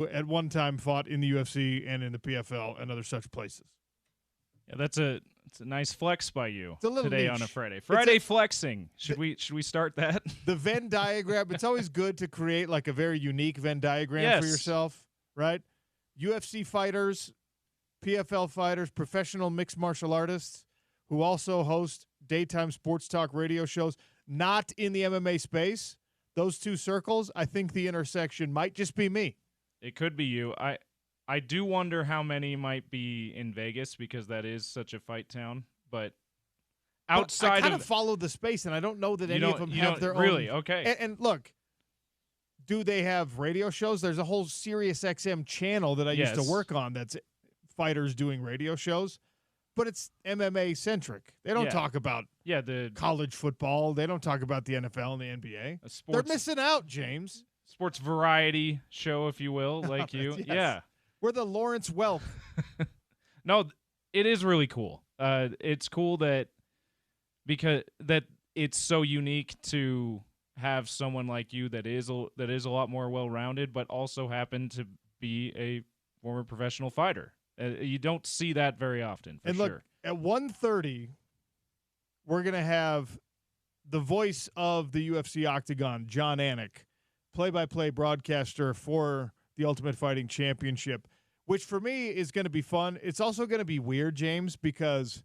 at one time fought in the UFC and in the PFL and other such places. Yeah, it's a nice flex by you today niche. On a Friday. Friday flexing. Should we start that? The Venn diagram, it's always good to create like a very unique Venn diagram for yourself, right? UFC fighters, PFL fighters, professional mixed martial artists who also host daytime sports talk radio shows, not in the MMA space. Those two circles, I think the intersection might just be me. It could be you. I do wonder how many might be in Vegas because that is such a fight town. But outside I kind of follow the space, and I don't know that any of them have their own. Really? Okay. And look, do they have radio shows? There's a whole Sirius XM channel that I used to work on that's fighters doing radio shows, but it's MMA centric. They don't talk about the college football. They don't talk about the NFL and the NBA. They're missing out, James. Sports variety show, if you will, like you. Yes. Yeah. We're the Lawrence Welk. No, it is really cool. It's cool that it's so unique to have someone like you that is a lot more well-rounded, but also happen to be a former professional fighter. You don't see that very often, for and look, at 1:30, we're going to have the voice of the UFC Octagon, John Anik, play-by-play broadcaster for the Ultimate Fighting Championship, which for me is going to be fun. It's also going to be weird, James, because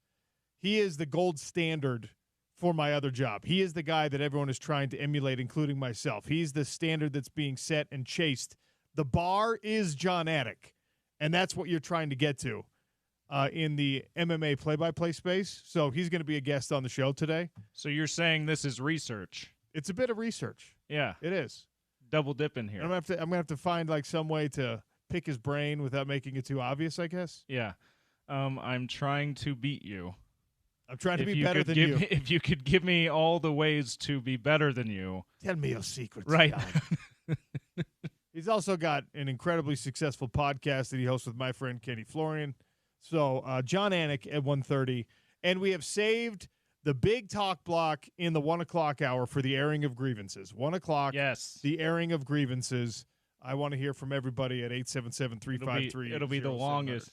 he is the gold standard for my other job. He is the guy that everyone is trying to emulate, including myself. He's the standard that's being set and chased. The bar is John Anik, and that's what you're trying to get to in the MMA play-by-play space. So he's going to be a guest on the show today. So you're saying this is research? It's a bit of research. Yeah. It is. Double dipping here. I'm gonna have to find like some way to pick his brain without making it too obvious, I guess. Yeah. I'm trying to beat you. I'm trying to be better than you. If you could give me all the ways to be better than you. Tell me your secrets. Right. He's also got an incredibly successful podcast that he hosts with my friend Kenny Florian. So John Anik at 1:30. And we have saved the big talk block in the 1 o'clock hour for the airing of grievances. 1 o'clock, yes. The airing of grievances. I want to hear from everybody at 877-353. It'll be the longest.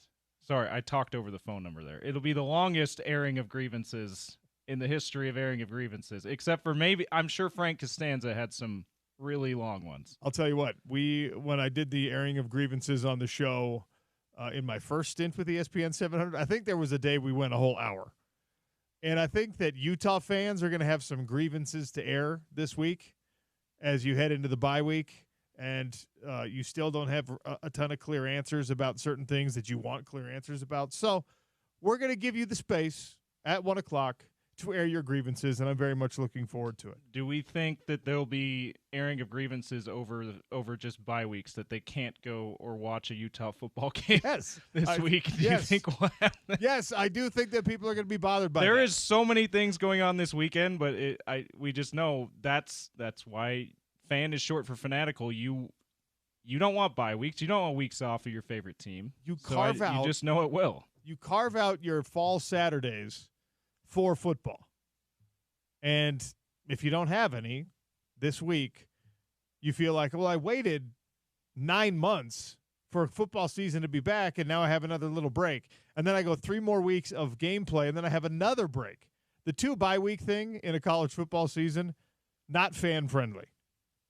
Sorry, I talked over the phone number there. It'll be the longest airing of grievances in the history of airing of grievances, except for maybe, I'm sure Frank Costanza had some really long ones. I'll tell you what, when I did the airing of grievances on the show in my first stint with ESPN 700, I think there was a day we went a whole hour. And I think that Utah fans are going to have some grievances to air this week as you head into the bye week, and you still don't have a ton of clear answers about certain things that you want clear answers about. So we're going to give you the space at 1 o'clock to air your grievances, and I'm very much looking forward to it. Do we think that there'll be airing of grievances over just bye weeks, that they can't go or watch a Utah football game this week? Do you think will happen? Yes, I do think that people are going to be bothered by that. There is so many things going on this weekend, but we just know that's why fan is short for fanatical. You don't want bye weeks. You don't want weeks off of your favorite team. You just know it will. You carve out your fall Saturdays for football. And if you don't have any this week, you feel like, well, I waited 9 months for football season to be back, and now I have another little break. And then I go 3 more weeks of gameplay, and then I have another break. The 2 bye week thing in a college football season, not fan-friendly.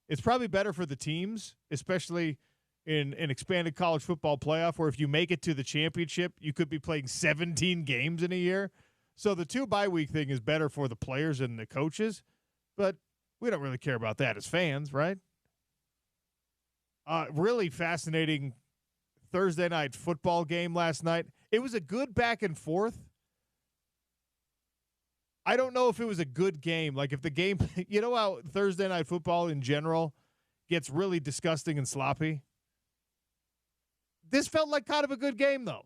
It's probably better for the teams, especially in an expanded college football playoff, where if you make it to the championship, you could be playing 17 games in a year. So the 2 bye week thing is better for the players and the coaches, but we don't really care about that as fans, right? Really fascinating Thursday night football game last night. It was a good back and forth. I don't know if it was a good game. Like if the game, you know how Thursday night football in general gets really disgusting and sloppy? This felt like kind of a good game, though.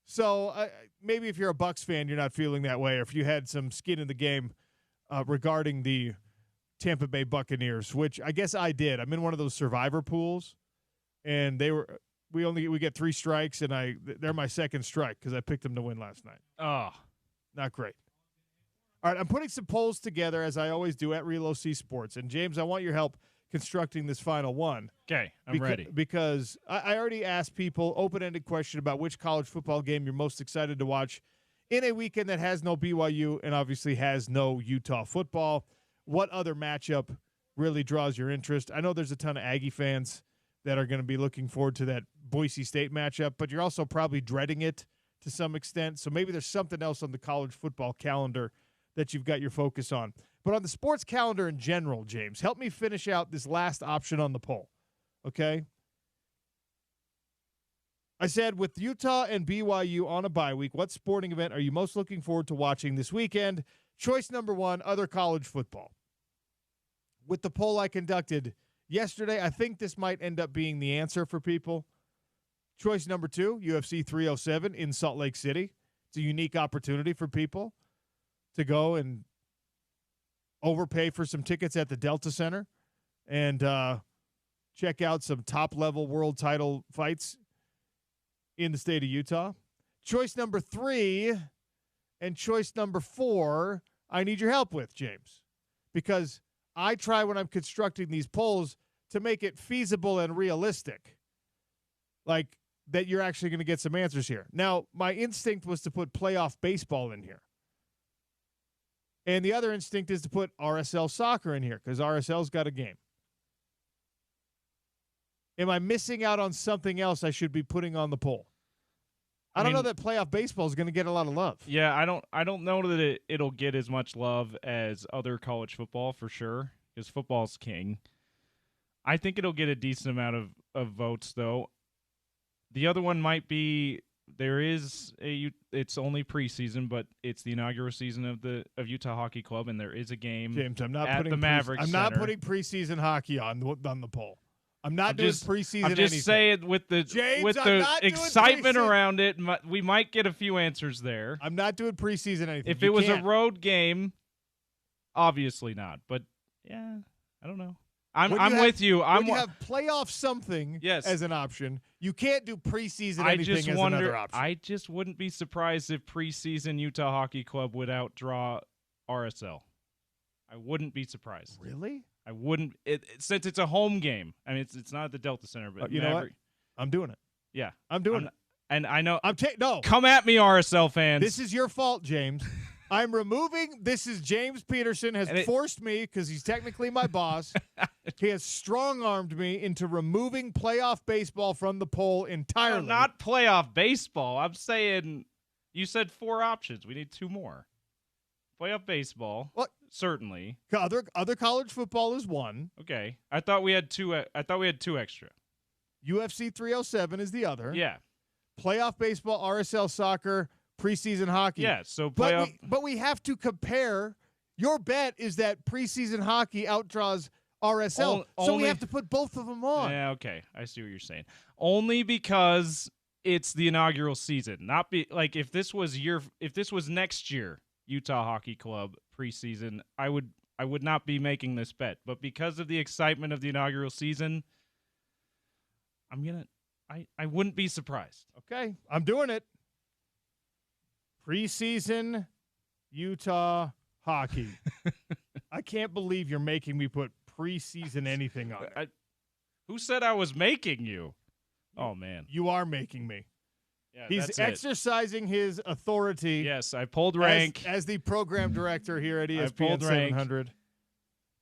So maybe if you're a Bucs fan, you're not feeling that way, or if you had some skin in the game regarding the Tampa Bay Buccaneers, which I guess I did. I'm in one of those survivor pools, and we get 3 strikes, and they're my second strike because I picked them to win last night. Oh, not great. All right, I'm putting some polls together, as I always do at Real OC Sports. And, James, I want your help constructing this final one. Okay, I'm ready. Because I already asked people open-ended question about which college football game you're most excited to watch in a weekend that has no BYU and obviously has no Utah football. What other matchup really draws your interest? I know there's a ton of Aggie fans that are going to be looking forward to that Boise State matchup, but you're also probably dreading it to some extent. So maybe there's something else on the college football calendar that you've got your focus on. But on the sports calendar in general, James, help me finish out this last option on the poll, okay? I said with Utah and BYU on a bye week, what sporting event are you most looking forward to watching this weekend? Choice number 1, other college football. With the poll I conducted yesterday, I think this might end up being the answer for people. Choice number 2, UFC 307 in Salt Lake City. It's a unique opportunity for people to go and overpay for some tickets at the Delta Center and check out some top-level world title fights in the state of Utah. Choice number 3 and choice number 4, I need your help with, James, because I try when I'm constructing these polls to make it feasible and realistic, like that you're actually going to get some answers here. Now, my instinct was to put playoff baseball in here. And the other instinct is to put RSL soccer in here because RSL's got a game. Am I missing out on something else I should be putting on the poll? I don't know that playoff baseball is going to get a lot of love. Yeah, I don't know that it'll get as much love as other college football for sure, because football's king. I think it'll get a decent amount of votes, though. The other one might be it's only preseason, but it's the inaugural season of Utah Hockey Club, and there is a game. James, I'm not at putting the Mavericks I'm Center. not putting preseason hockey on the poll. I'm not doing preseason. I'm just saying with the excitement around it, we might get a few answers there. I'm not doing preseason anything. If it was a road game, obviously not. But yeah, I don't know. I'm with you. When you have playoff something as an option, you can't do preseason anything as another option. I just wouldn't be surprised if preseason Utah Hockey Club would outdraw RSL. I wouldn't be surprised. Really? I wouldn't, since it's a home game. I mean, it's not at the Delta Center, but you know what? I'm doing it. Yeah, I'm doing it. And I know. No. Come at me, RSL fans. This is your fault, James. I'm removing. This is James Peterson has forced me because he's technically my boss. He has strong-armed me into removing playoff baseball from the poll entirely. No, not playoff baseball. I'm saying you said 4 options. We need 2 more. Playoff baseball. What? Certainly. Other college football is 1. Okay. I thought we had 2 extra. UFC 307 is the other. Yeah. Playoff baseball, RSL soccer, preseason hockey. Yeah, so playoff. But we have to compare. Your bet is that preseason hockey outdraws RSL, so we have to put both of them on. Yeah, okay. I see what you're saying. Only because it's the inaugural season. Not like if this was next year, Utah Hockey Club preseason, I would not be making this bet. But because of the excitement of the inaugural season, I wouldn't be surprised. Okay, I'm doing it. Preseason Utah hockey. I can't believe you're making me put preseason anything on it. Who said I was making you? Oh, man. You are making me. Yeah, he's exercising his authority. Yes, I pulled rank as the program director here at ESPN 700.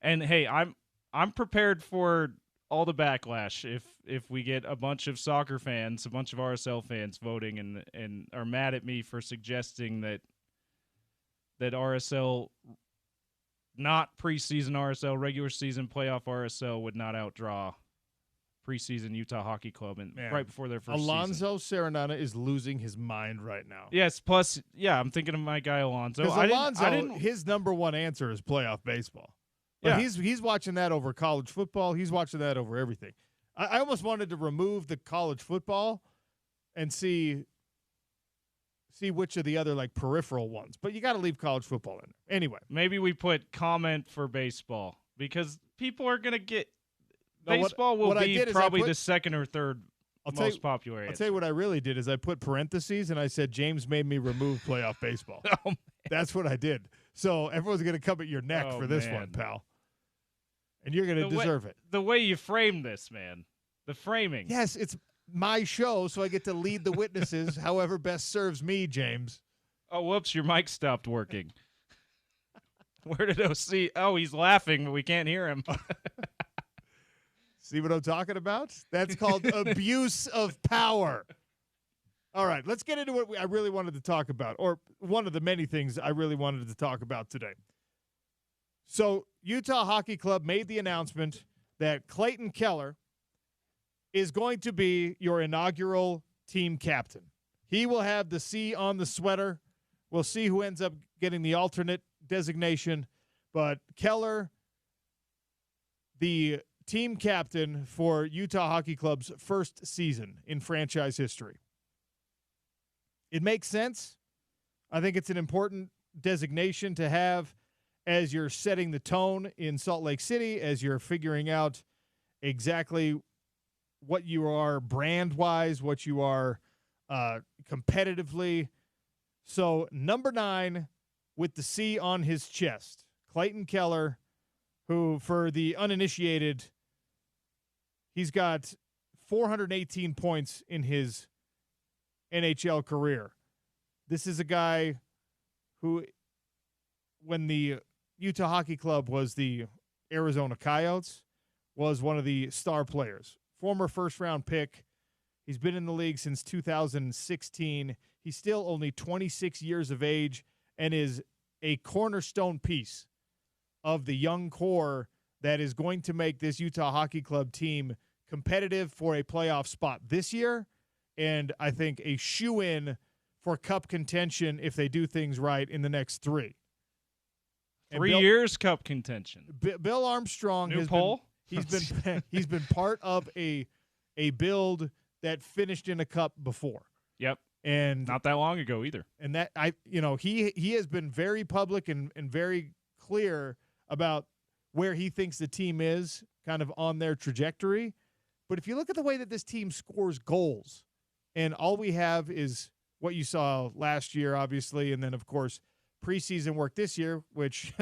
And hey, I'm prepared for all the backlash if we get a bunch of soccer fans, a bunch of RSL fans voting and are mad at me for suggesting that RSL, not preseason RSL, regular season playoff RSL would not outdraw preseason Utah Hockey Club and right before their first Alonzo season. Serenana is losing his mind right now. Yes, plus, yeah, I'm thinking of my guy Alonzo. Because his number one answer is playoff baseball. But he's watching that over college football. He's watching that over everything. I almost wanted to remove the college football and see which of the other like peripheral ones. But you got to leave college football in there. Anyway. Maybe we put comment for baseball because people are going to get baseball will be probably the second or third most popular answer. I'll tell you what I really did is I put parentheses and I said James made me remove playoff baseball. Oh, that's what I did. So everyone's going to come at your neck for this one, pal. and you're going to deserve it. The way you frame this, man. The framing. Yes, it's my show, so I get to lead the witnesses however best serves me, James. Oh, whoops, your mic stopped working. Where did OC? Oh, he's laughing, but we can't hear him. See what I'm talking about? That's called abuse of power. All right, let's get into what I really wanted to talk about, or one of the many things I really wanted to talk about today. So Utah Hockey Club made the announcement that Clayton Keller is going to be your inaugural team captain. He will have the C on the sweater. We'll see who ends up getting the alternate designation. But Keller, the team captain for Utah Hockey Club's first season in franchise history. It makes sense. I think it's an important designation to have as you're setting the tone in Salt Lake City, as you're figuring out exactly what you are brand-wise, what you are competitively. So number 9 with the C on his chest, Clayton Keller, who for the uninitiated, he's got 418 points in his NHL career. This is a guy who, when the Utah Hockey Club was the Arizona Coyotes, was one of the star players. Former first-round pick. He's been in the league since 2016. He's still only 26 years of age and is a cornerstone piece of the young core that is going to make this Utah Hockey Club team competitive for a playoff spot this year, and I think a shoe-in for cup contention if they do things right in the next 3. And 3 years cup contention. Bill Armstrong New has poll? he's been part of a build that finished in a cup before. Yep. And not that long ago either. And that he has been very public and very clear about where he thinks the team is kind of on their trajectory. But if you look at the way that this team scores goals, and all we have is what you saw last year, obviously, and then, of course, preseason work this year, which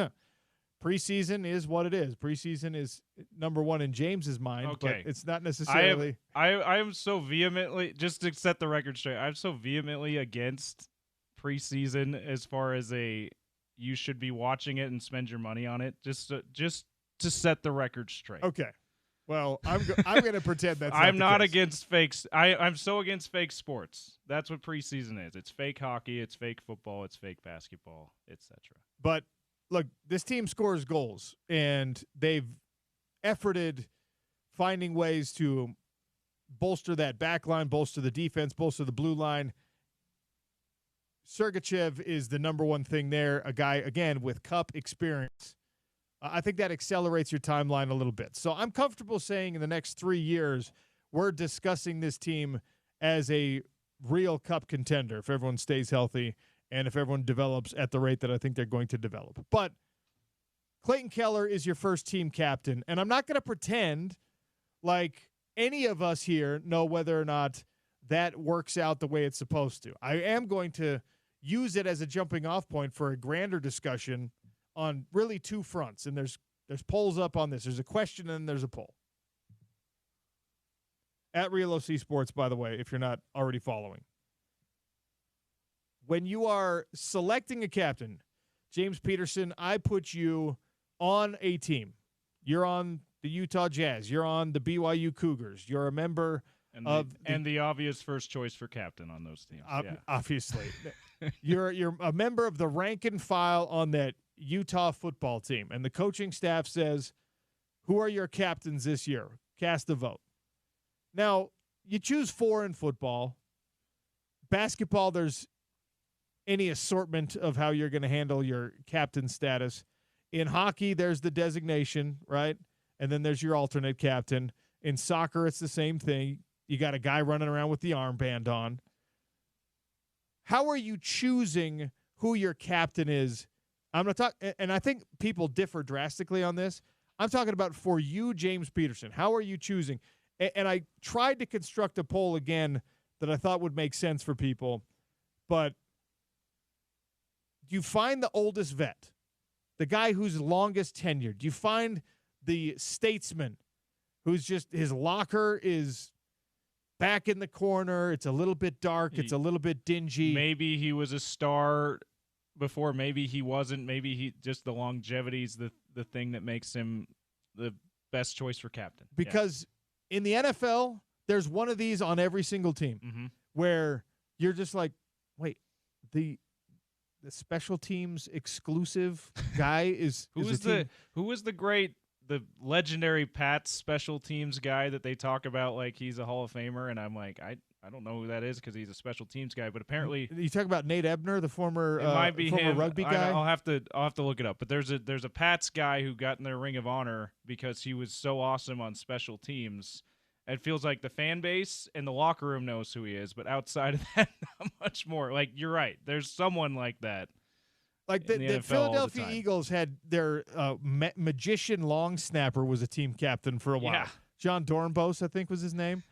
preseason is what it is. Preseason is number 1 in James's mind, but it's not necessarily. I am so vehemently, just to set the record straight, I'm so vehemently against preseason as far as you should be watching it and spend your money on it, just to set the record straight. Okay. Well, I'm going to pretend that's I'm not the case. against fakes. I'm so against fake sports. That's what preseason is. It's fake hockey, it's fake football, it's fake basketball, etc. But look, this team scores goals, and they've efforted finding ways to bolster that back line, bolster the defense, bolster the blue line. Sergachev is the number 1 thing there, a guy, again, with cup experience. I think that accelerates your timeline a little bit. So I'm comfortable saying in the next 3 years, we're discussing this team as a real cup contender if everyone stays healthy and if everyone develops at the rate that I think they're going to develop. But Clayton Keller is your first team captain, and I'm not going to pretend like any of us here know whether or not that works out the way it's supposed to. I am going to use it as a jumping off point for a grander discussion on really 2 fronts, and there's polls up on this. There's a question and there's a poll. At Real OC Sports, by the way, if you're not already following. When you are selecting a captain, James Peterson, I put you on a team. You're on the Utah Jazz. You're on the BYU Cougars. You're a member and the obvious first choice for captain on those teams. Obviously. You're a member of the rank and file on that Utah football team, and the coaching staff says, who are your captains this year? Cast a vote. Now, you choose 4 in football. Basketball, there's any assortment of how you're going to handle your captain status. In hockey, there's the designation, right? And then there's your alternate captain. In soccer, it's the same thing. You got a guy running around with the armband on. How are you choosing who your captain is? I'm not talking, and I think people differ drastically on this. I'm talking about for you, James Peterson. How are you choosing? And I tried to construct a poll again that I thought would make sense for people, but do you find the oldest vet, the guy who's longest tenured? Do you find the statesman who's just, his locker is back in the corner. It's a little bit dark. It's a little bit dingy. Maybe he was a star before. Maybe he wasn't. Maybe he just the longevity is the thing that makes him the best choice for captain. Because in the NFL, there's one of these on every single team where you're just like, wait, the special teams exclusive guy is who was the legendary Pats special teams guy that they talk about like he's a Hall of Famer, and I'm like, I don't know who that is because he's a special teams guy, but apparently you talk about Nate Ebner, the former rugby guy. I'll have to look it up, but there's a Pats guy who got in their Ring of Honor because he was so awesome on special teams. It feels like the fan base and the locker room knows who he is, but outside of that, not much more. Like, you're right. There's someone like that. Like the Philadelphia Eagles had their magician long snapper was a team captain for a while. Yeah. John Dornbos, I think was his name.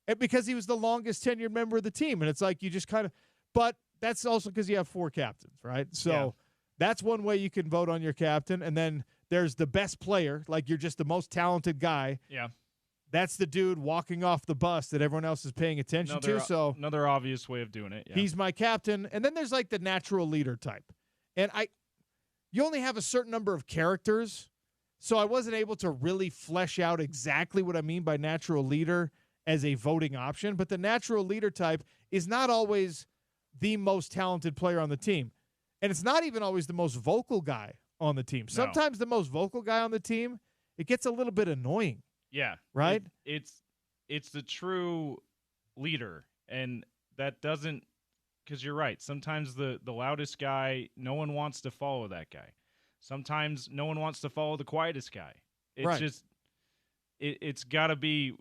And because he was the longest tenured member of the team. And it's like you just kind of – but that's also because you have 4 captains, right? So that's one way you can vote on your captain. And then there's the best player, like you're just the most talented guy. Yeah. That's the dude walking off the bus that everyone else is paying attention to. So another obvious way of doing it. Yeah. He's my captain. And then there's like the natural leader type. And you only have a certain number of characters, so I wasn't able to really flesh out exactly what I mean by natural leader as a voting option. But the natural leader type is not always the most talented player on the team. And it's not even always the most vocal guy on the team. Sometimes the most vocal guy on the team, it gets a little bit annoying. Yeah. Right? It's the true leader, and that doesn't – because you're right. Sometimes the loudest guy, no one wants to follow that guy. Sometimes no one wants to follow the quietest guy. It's just it's got to be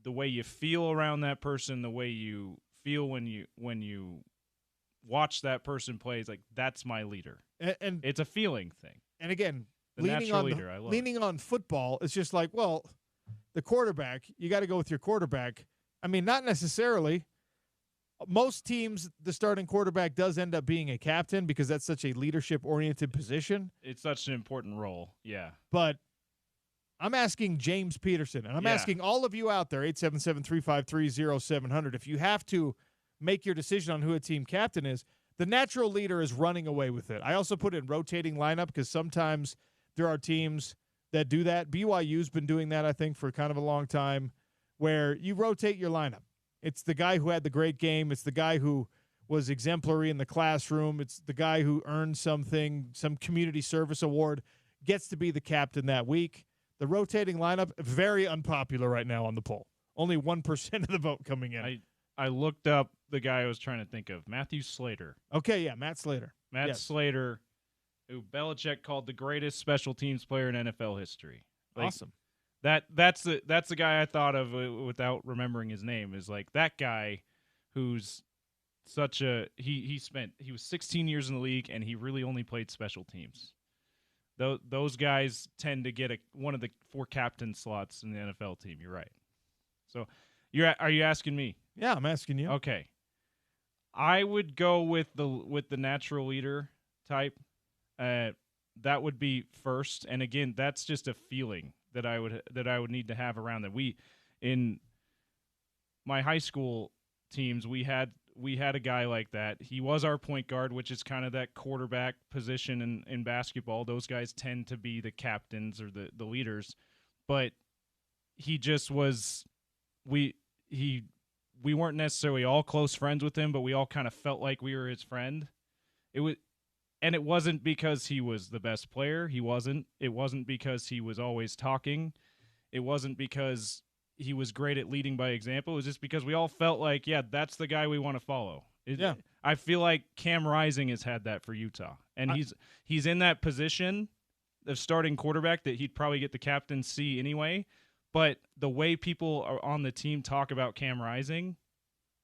the way you feel around that person, the way you feel when you watch that person play. It's like, that's my leader. And it's a feeling thing. And again, leaning on football, it's just like, well, the quarterback, you got to go with your quarterback. I mean, not necessarily. Most teams, the starting quarterback does end up being a captain because that's such a leadership-oriented position. It's such an important role, yeah. But I'm asking James Peterson, and I'm asking all of you out there, 877-353-0700, if you have to make your decision on who a team captain is, the natural leader is running away with it. I also put in rotating lineup because sometimes there are teams that do that. BYU's been doing that, I think, for kind of a long time, where you rotate your lineup. It's the guy who had the great game. It's the guy who was exemplary in the classroom. It's the guy who earned something, some community service award, gets to be the captain that week. The rotating lineup, very unpopular right now on the poll. Only 1% of the vote coming in. I looked up the guy I was trying to think of, Matthew Slater. Okay, yeah, Matt Slater. Matt Slater, who Belichick called the greatest special teams player in NFL history. Awesome. That's the guy I thought of without remembering his name, is like that guy who's such a he was 16 years in the league and he really only played special teams. Those guys tend to get one of the 4 captain slots in the NFL team. You're right. So are you asking me? Yeah, I'm asking you. Okay. I would go with the natural leader type. That would be first, and again, that's just a feeling that I would need to have around that. In my high school teams, we had a guy like that. He was our point guard, which is kind of that quarterback position in basketball. Those guys tend to be the captains or the leaders, but he just was. We weren't necessarily all close friends with him, but we all kind of felt like we were his friend. And it wasn't because he was the best player. He wasn't. It wasn't because he was always talking. It wasn't because he was great at leading by example. It was just because we all felt like, yeah, that's the guy we want to follow. I feel like Cam Rising has had that for Utah. And he's in that position of starting quarterback that he'd probably get the captaincy anyway. But the way people are on the team talk about Cam Rising,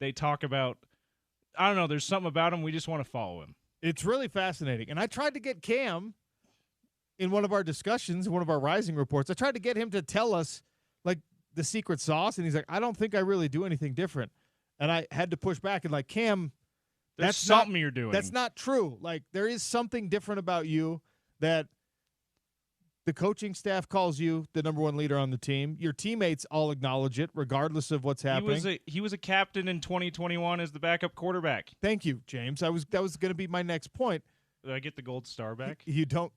they talk about, I don't know, there's something about him, we just want to follow him. It's really fascinating. And I tried to get Cam in one of our discussions, one of our Rising reports. I tried to get him to tell us, like, the secret sauce. And he's like, I don't think I really do anything different. And I had to push back and, like, Cam, that's something you're doing. That's not true. Like, there is something different about you that The coaching staff calls you the number one leader on the team. Your teammates all acknowledge it, regardless of what's happening. He was a captain in 2021 as the backup quarterback. Thank you, James. That was going to be my next point. Did I get the gold star back? You don't.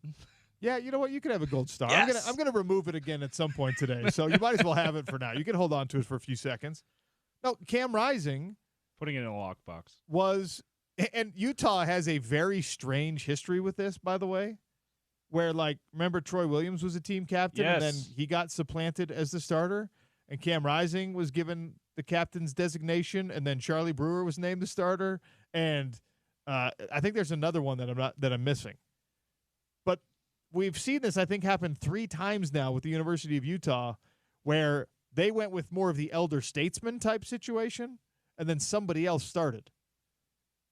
Yeah, you know what? You can have a gold star. Yes! I'm gonna remove it again at some point today, so you might as well have it for now. You can hold on to it for a few seconds. No, Cam Rising putting it in a lockbox was, and Utah has a very strange history with this, by the way, where remember Troy Williams was a team captain, yes. and then he got supplanted as the starter, and Cam Rising was given the captain's designation, and then Charlie Brewer was named the starter, and I think there's another one that I'm missing. But we've seen this, I think, happen 3 times now with the University of Utah, where they went with more of the elder statesman type situation, and then somebody else started.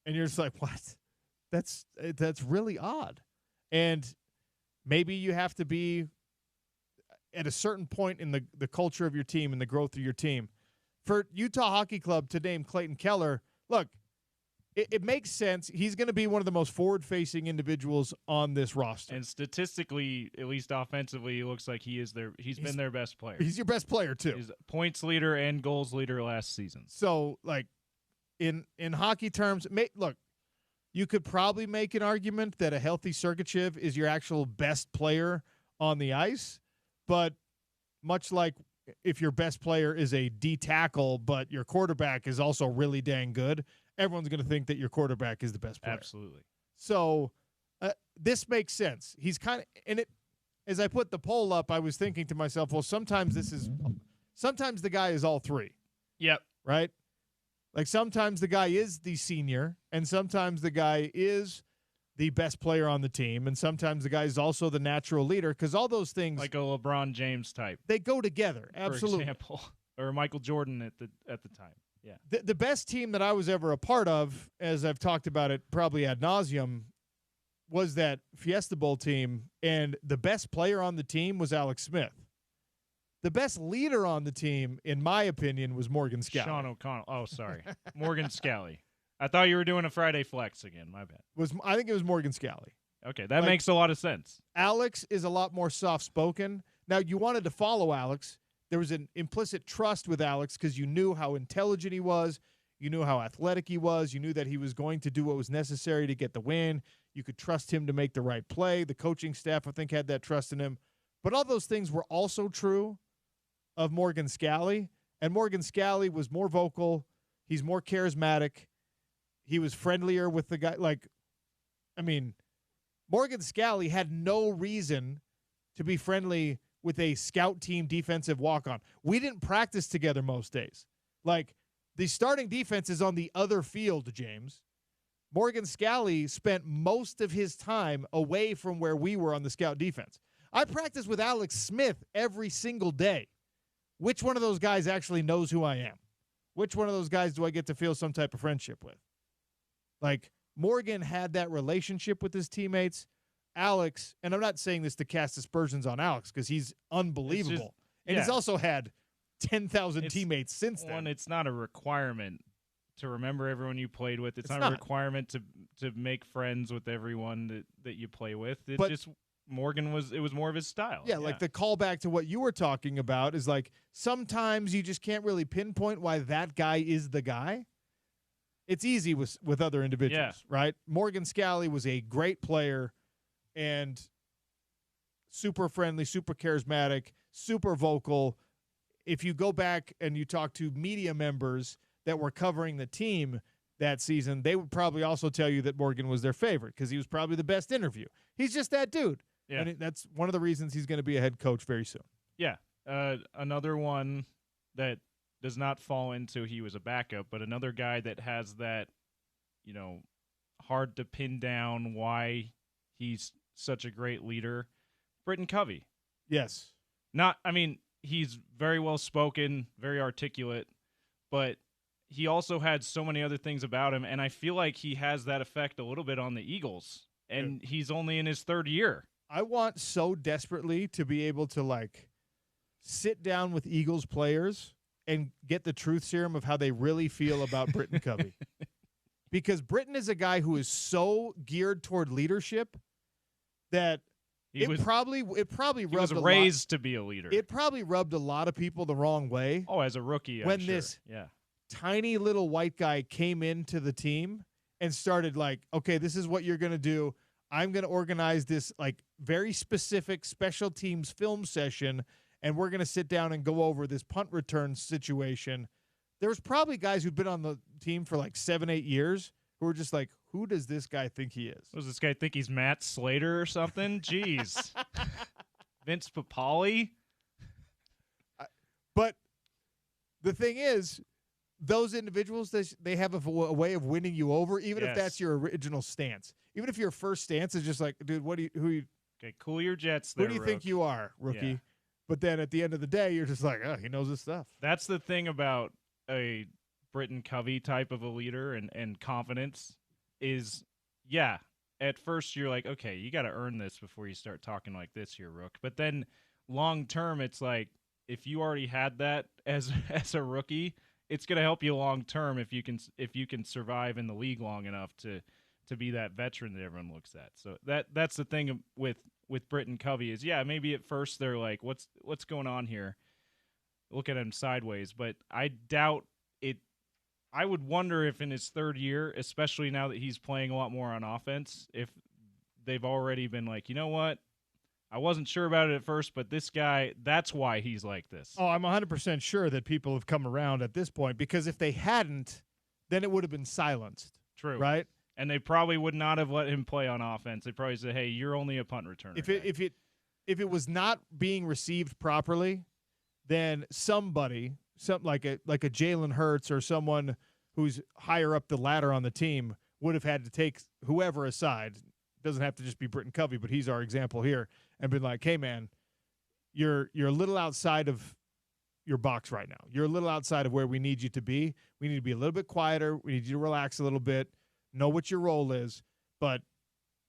And you're just like, what? That's really odd. And maybe you have to be at a certain point in the culture of your team and the growth of your team. For Utah Hockey Club to name Clayton Keller, look, it makes sense. He's going to be one of the most forward-facing individuals on this roster. And statistically, at least offensively, it looks like he's been their best player. He's your best player, too. He's points leader and goals leader last season. So, in hockey terms, look, you could probably make an argument that a healthy Sergachev is your actual best player on the ice, but much like if your best player is a D tackle, but your quarterback is also really dang good, everyone's going to think that your quarterback is the best player. Absolutely. So this makes sense. He's kind of – and it. As I put the poll up, I was thinking to myself, well, sometimes the guy is all 3. Yep. Right? Sometimes the guy is the senior, and sometimes the guy is the best player on the team, and sometimes the guy is also the natural leader, because all those things – like a LeBron James type. They go together, absolutely. For example. Or Michael Jordan at the time. Yeah. The best team that I was ever a part of, as I've talked about it probably ad nauseum, was that Fiesta Bowl team, and the best player on the team was Alex Smith. The best leader on the team, in my opinion, was Morgan Scally. Sean O'Connell. Oh, sorry. Morgan Scally. I thought you were doing a Friday flex again. My bad. I think it was Morgan Scally. Okay, that makes a lot of sense. Alex is a lot more soft-spoken. Now, you wanted to follow Alex. There was an implicit trust with Alex because you knew how intelligent he was. You knew how athletic he was. You knew that he was going to do what was necessary to get the win. You could trust him to make the right play. The coaching staff, I think, had that trust in him. But all those things were also true of Morgan Scally. And Morgan Scally was more vocal. He's more charismatic. He was friendlier with the guy. Morgan Scally had no reason to be friendly with a scout team defensive walk-on. We didn't practice together most days. The starting defense is on the other field, James. Morgan Scally spent most of his time away from where we were on the scout defense. I practice with Alex Smith every single day. Which one of those guys actually knows who I am? Which one of those guys do I get to feel some type of friendship with? Morgan had that relationship with his teammates. Alex, and I'm not saying this to cast aspersions on Alex because he's unbelievable. He's also had 10,000 teammates since then. One, it's not a requirement to remember everyone you played with. It's not a requirement to make friends with everyone that you play with. Morgan was more of his style. Yeah, the callback to what you were talking about is sometimes you just can't really pinpoint why that guy is the guy. It's easy with other individuals, right? Morgan Scally was a great player and super friendly, super charismatic, super vocal. If you go back and you talk to media members that were covering the team that season, they would probably also tell you that Morgan was their favorite because he was probably the best interview. He's just that dude. Yeah. And that's one of the reasons he's going to be a head coach very soon. Yeah. Another one that does not fall into he was a backup, but another guy that has that, hard to pin down why he's such a great leader, Britton Covey. Yes. He's very well spoken, very articulate, but he also had so many other things about him, and I feel like he has that effect a little bit on the Eagles, and he's only in his 3rd year. I want so desperately to be able to sit down with Eagles players and get the truth serum of how they really feel about Britton Covey. Because Britton is a guy who is so geared toward leadership that It probably was raised to be a leader. It probably rubbed a lot of people the wrong way. Oh, as a rookie, when this tiny little white guy came into the team and started like, okay, this is what you're going to do. I'm going to organize this like very specific special teams film session, and we're going to sit down and go over this punt return situation. There was probably guys who'd been on the team for like 7-8 years who were just like, who does this guy think he is? Does this guy think he's Matt Slater or something? Jeez. Vince Papale? But the thing is, those individuals, they have a way of winning you over, even if that's your original stance. Even if your first stance is just like, dude, okay, cool your jets there, who do you think you are, rookie? Yeah. But then at the end of the day, you're just like, oh, he knows his stuff. That's the thing about a Britton Covey type of a leader and confidence is, at first you're like, okay, you got to earn this before you start talking like this, you're rook. But then long term, it's like, if you already had that as a rookie, it's going to help you long term if you can survive in the league long enough to be that veteran that everyone looks at. So that's the thing with Britton Covey is, maybe at first they're like, what's going on here? Look at him sideways, but I doubt it. I would wonder if in his third year, especially now that he's playing a lot more on offense, if they've already been like, you know what? I wasn't sure about it at first, but this guy, that's why he's like this. Oh, I'm 100% sure that people have come around at this point, because if they hadn't, then it would have been silenced. True. Right? And they probably would not have let him play on offense. They probably said, hey, you're only a punt returner. If it was not being received properly, then somebody, like a Jalen Hurts or someone who's higher up the ladder on the team would have had to take whoever aside. Doesn't have to just be Britton Covey, but he's our example here, and been like, hey, man, you're a little outside of your box right now. You're a little outside of where we need you to be. We need to be a little bit quieter. We need you to relax a little bit, know what your role is. But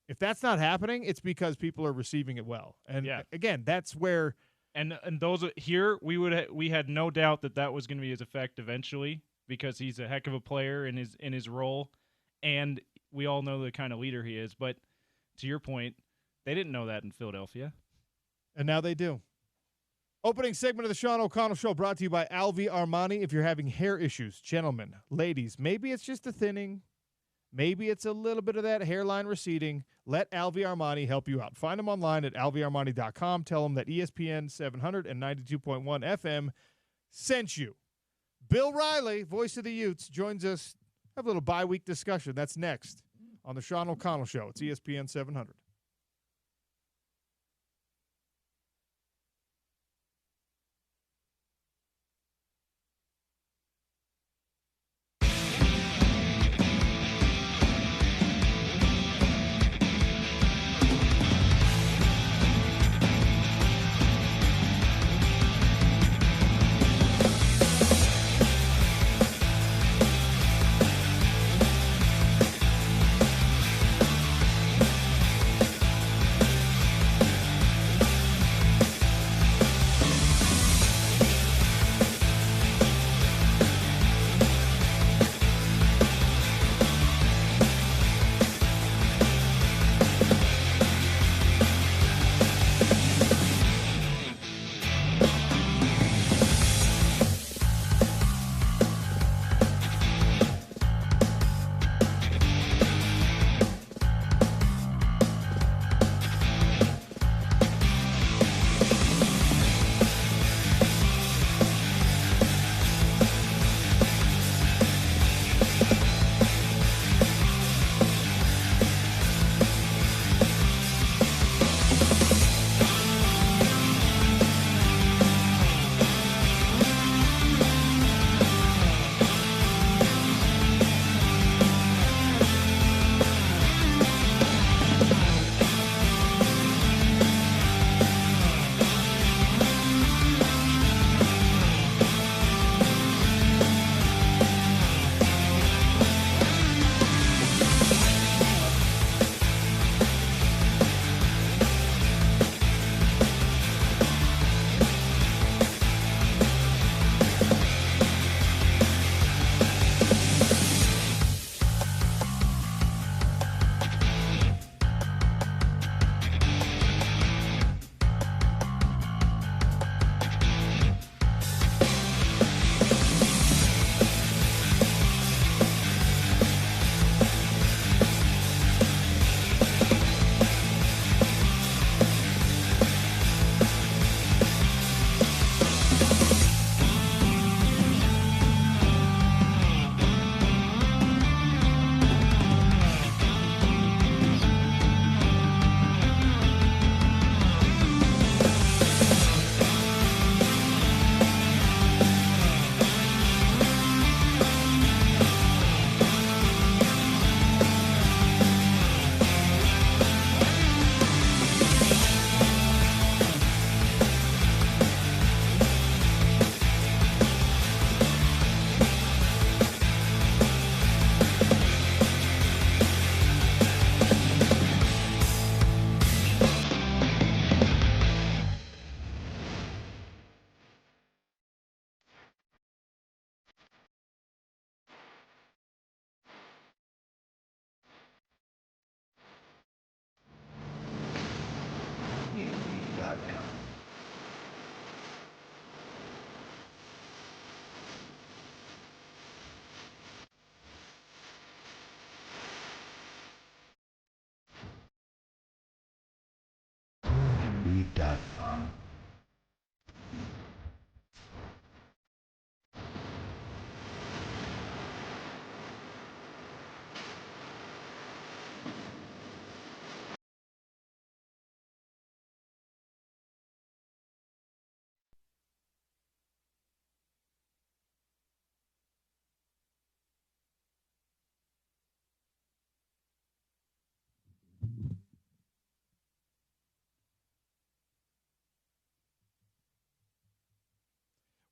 if that's not happening, it's because people are receiving it well. And again, that's where and those here we had no doubt that was going to be his effect eventually, because he's a heck of a player in his role, and we all know the kind of leader he is. But to your point, they didn't know that in Philadelphia. And now they do. Opening segment of the Sean O'Connell Show brought to you by Alvi Armani. If you're having hair issues, gentlemen, ladies, maybe it's just a thinning, maybe it's a little bit of that hairline receding, let Alvi Armani help you out. Find them online at alviarmani.com. Tell them that ESPN 700 and 92.1 FM sent you. Bill Riley, voice of the Utes, joins us. Have a little bye-week discussion. That's next on the Sean O'Connell Show. It's ESPN 700.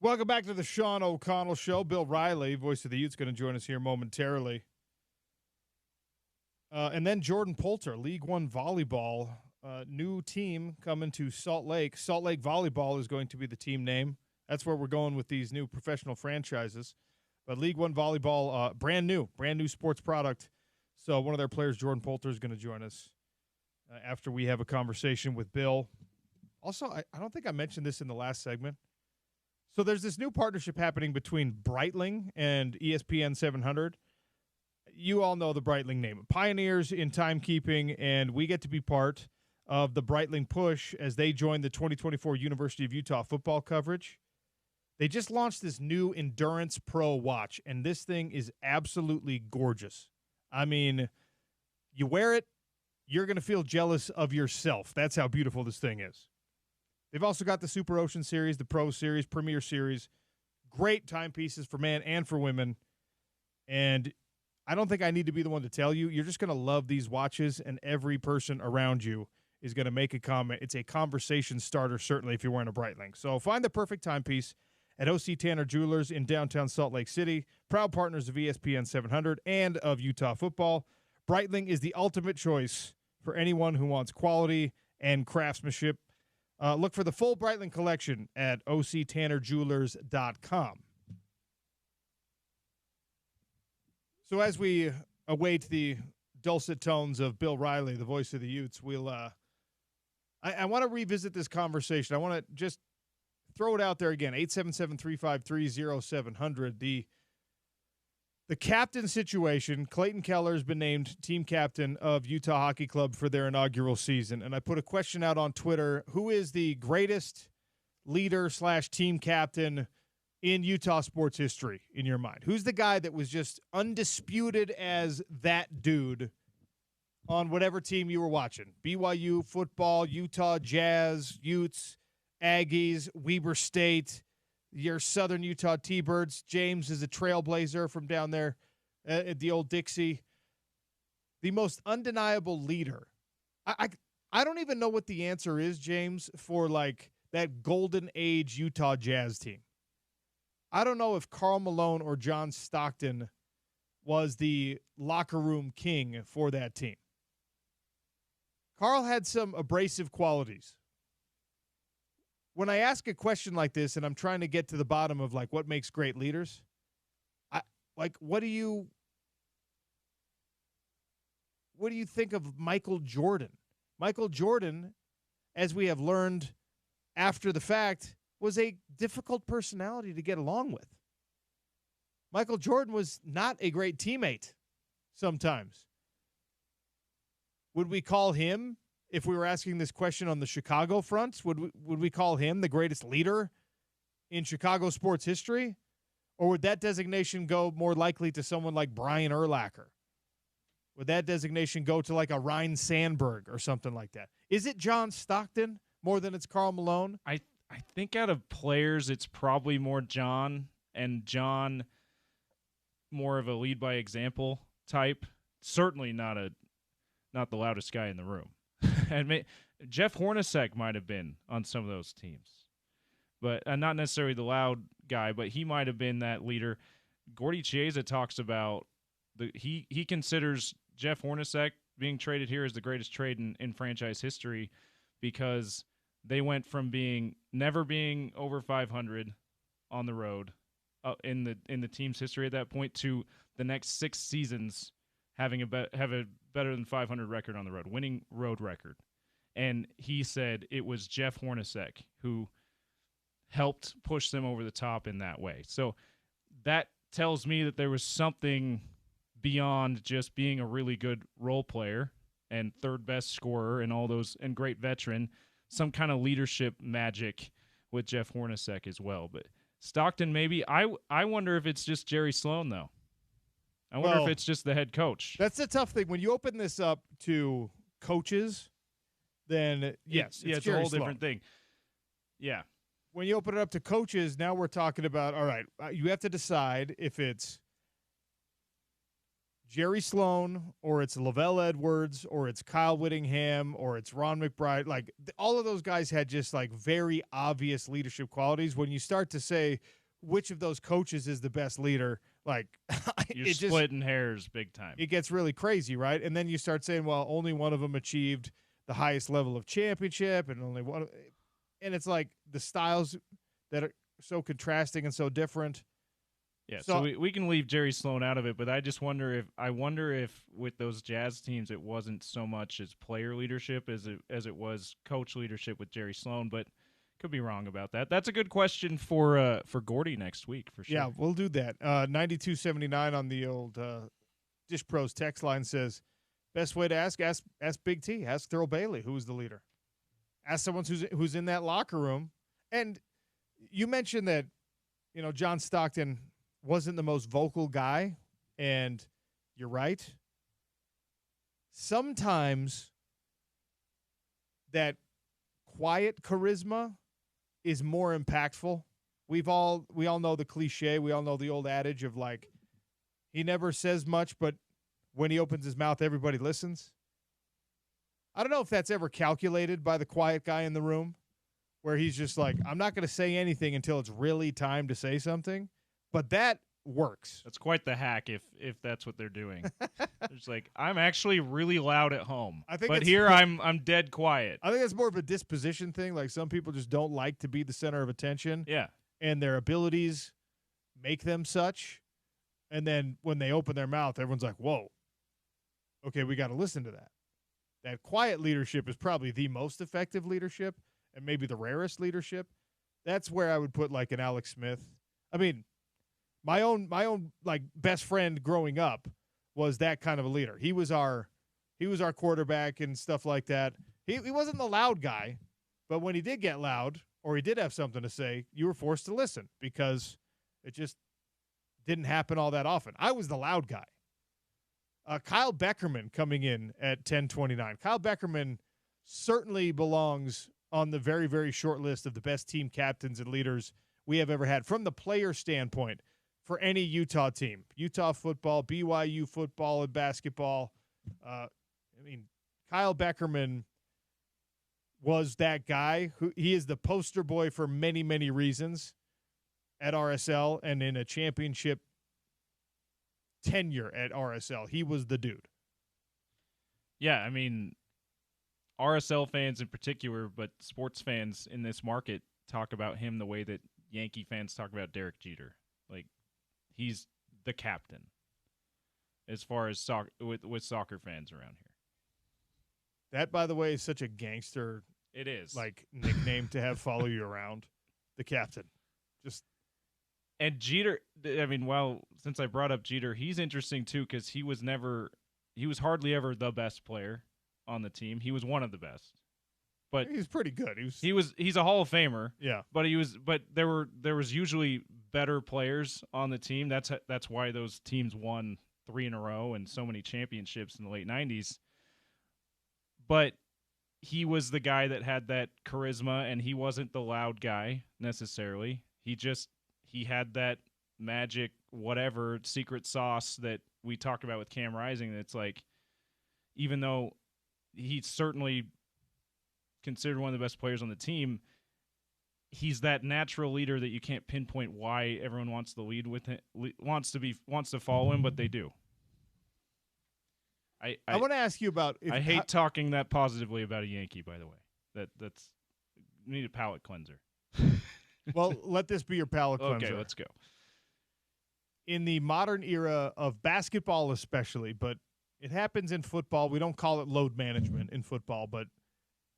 Welcome back to the Sean O'Connell Show. Bill Riley, voice of the Utes, going to join us here momentarily. And then Jordan Poulter, League One Volleyball, new team coming to Salt Lake. Salt Lake Volleyball is going to be the team name. That's where we're going with these new professional franchises. But League One Volleyball, brand new sports product. So one of their players, Jordan Poulter, is going to join us after we have a conversation with Bill. Also, I don't think I mentioned this in the last segment. So there's this new partnership happening between Breitling and ESPN 700. You all know the Breitling name. Pioneers in timekeeping, and we get to be part of the Breitling push as they join the 2024 University of Utah football coverage. They just launched this new Endurance Pro watch, and this thing is absolutely gorgeous. I mean, you wear it, you're going to feel jealous of yourself. That's how beautiful this thing is. They've also got the Super Ocean Series, the Pro Series, Premier Series. Great timepieces for men and for women. And I don't think I need to be the one to tell you. You're just going to love these watches, and every person around you is going to make a comment. It's a conversation starter, certainly, if you're wearing a Breitling. So find the perfect timepiece at O.C. Tanner Jewelers in downtown Salt Lake City, proud partners of ESPN 700 and of Utah football. Breitling is the ultimate choice for anyone who wants quality and craftsmanship. Look for the full Breitling collection at octannerjewelers.com. So as we await the dulcet tones of Bill Riley, the voice of the Utes, I want to revisit this conversation. I want to just throw it out there again, 877-353-0700. The captain situation, Clayton Keller has been named team captain of Utah Hockey Club for their inaugural season. And I put a question out on Twitter, who is the greatest leader/team captain in Utah sports history in your mind? Who's the guy that was just undisputed as that dude on whatever team you were watching? BYU football, Utah Jazz, Utes, Aggies, Weber State, your Southern Utah T-Birds. James is a trailblazer from down there at the old Dixie. The most undeniable leader. I don't even know what the answer is, James, for like that golden age Utah Jazz team. I don't know if Karl Malone or John Stockton was the locker room king for that team. Karl had some abrasive qualities. When I ask a question like this and I'm trying to get to the bottom of like what makes great leaders, what do you think of Michael Jordan? Michael Jordan, as we have learned after the fact, was a difficult personality to get along with. Michael Jordan was not a great teammate sometimes. Would we call him, if we were asking this question on the Chicago front, would we call him the greatest leader in Chicago sports history? Or would that designation go more likely to someone like Brian Urlacher? Would that designation go to like a Ryne Sandberg or something like that? Is it John Stockton more than it's Karl Malone? I think out of players, it's probably more John, and John more of a lead by example type. Certainly not the loudest guy in the room. And Jeff Hornacek might have been on some of those teams, but not necessarily the loud guy, but he might have been that leader. Gordy Chiesa talks about he considers Jeff Hornacek being traded here as the greatest trade in franchise history, because they went from never being over 500 on the road in the team's history at that point to the next 6 seasons having have a better than 500 record on the road, winning road record. And he said it was Jeff Hornacek who helped push them over the top in that way. So that tells me that there was something beyond just being a really good role player and third best scorer and all those, and great veteran, some kind of leadership magic with Jeff Hornacek as well. But Stockton, maybe. I wonder if it's just Jerry Sloan, though. I wonder if it's just the head coach. That's the tough thing. When you open this up to coaches, then yes, it's Jerry a whole Sloan. different thing. Yeah. When you open it up to coaches, now we're talking about, all right, you have to decide if it's Jerry Sloan or it's Lavelle Edwards or it's Kyle Whittingham or it's Ron McBride. Like all of those guys had just like very obvious leadership qualities. When you start to say which of those coaches is the best leader, like you're splitting hairs big time. It gets really crazy, right? And then you start saying, well, only one of them achieved the highest level of championship and only one. And it's like the styles that are so contrasting and so different. Yeah, so we can leave Jerry Sloan out of it, but I just wonder if with those Jazz teams it wasn't so much as player leadership as it was coach leadership with Jerry Sloan, but could be wrong about that. That's a good question for Gordy next week for sure. Yeah, we'll do that. 9279 on the old Dish Pros text line says, best way to ask Big T, ask Thurl Bailey, who was the leader. Ask someone who's in that locker room. And you mentioned that, John Stockton wasn't the most vocal guy, and you're right. Sometimes that quiet charisma is more impactful. We all know the cliche. We all know the old adage of like, he never says much, but when he opens his mouth, everybody listens. I don't know if that's ever calculated by the quiet guy in the room, where he's just like, I'm not going to say anything until it's really time to say something. But that works. That's quite the hack if that's what they're doing. It's like, I'm actually really loud at home, but here I'm dead quiet. I think that's more of a disposition thing. Like some people just don't like to be the center of attention. Yeah. And their abilities make them such. And then when they open their mouth, everyone's like, whoa, okay, we got to listen to that. That quiet leadership is probably the most effective leadership and maybe the rarest leadership. That's where I would put like an Alex Smith. I mean, my own like best friend growing up was that kind of a leader. He was our quarterback and stuff like that. He wasn't the loud guy, but when he did get loud or he did have something to say, you were forced to listen because it just didn't happen all that often. I was the loud guy. Kyle Beckerman coming in at 1029. Kyle Beckerman certainly belongs on the very, very short list of the best team captains and leaders we have ever had from the player standpoint for any Utah team. Utah football, BYU football, and basketball. Kyle Beckerman was that guy. He is the poster boy for many, many reasons at RSL and in a championship tenure at RSL. He was the dude. Yeah, RSL fans in particular, but sports fans in this market talk about him the way that Yankee fans talk about Derek Jeter. Like, he's the captain as far as with soccer fans around here. That, by the way, is such a gangster it is like nickname to have follow you around. The captain. And Jeter, since I brought up Jeter, he's interesting too because he was hardly ever the best player on the team. He was one of the best, but he's pretty good. He's a Hall of Famer. Yeah, but there was usually better players on the team. That's why those teams won 3 in a row and so many championships in the late 90s. But he was the guy that had that charisma, and he wasn't the loud guy necessarily. He had that magic, whatever, secret sauce that we talked about with Cam Rising. That's like, even though he's certainly considered one of the best players on the team, he's that natural leader that you can't pinpoint why everyone wants to lead with him, wants to follow him, but they do. I want to ask you about. I hate talking that positively about a Yankee. By the way, that's you need a palate cleanser. Well, let this be your palate cleanser. Okay, let's go. In the modern era of basketball, especially, but it happens in football. We don't call it load management in football, but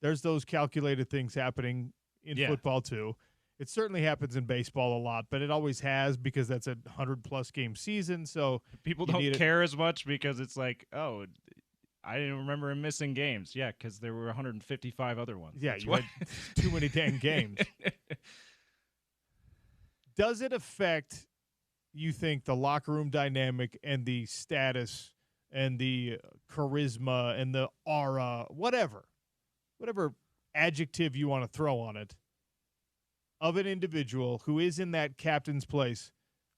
there's those calculated things happening in football too. It certainly happens in baseball a lot, but it always has because that's a 100-plus game season. So people don't care as much because it's like, oh, I didn't remember him missing games. Yeah, because there were 155 other ones. Yeah, you had too many dang games. Does it affect, you think, the locker room dynamic and the status and the charisma and the aura, whatever adjective you want to throw on it, of an individual who is in that captain's place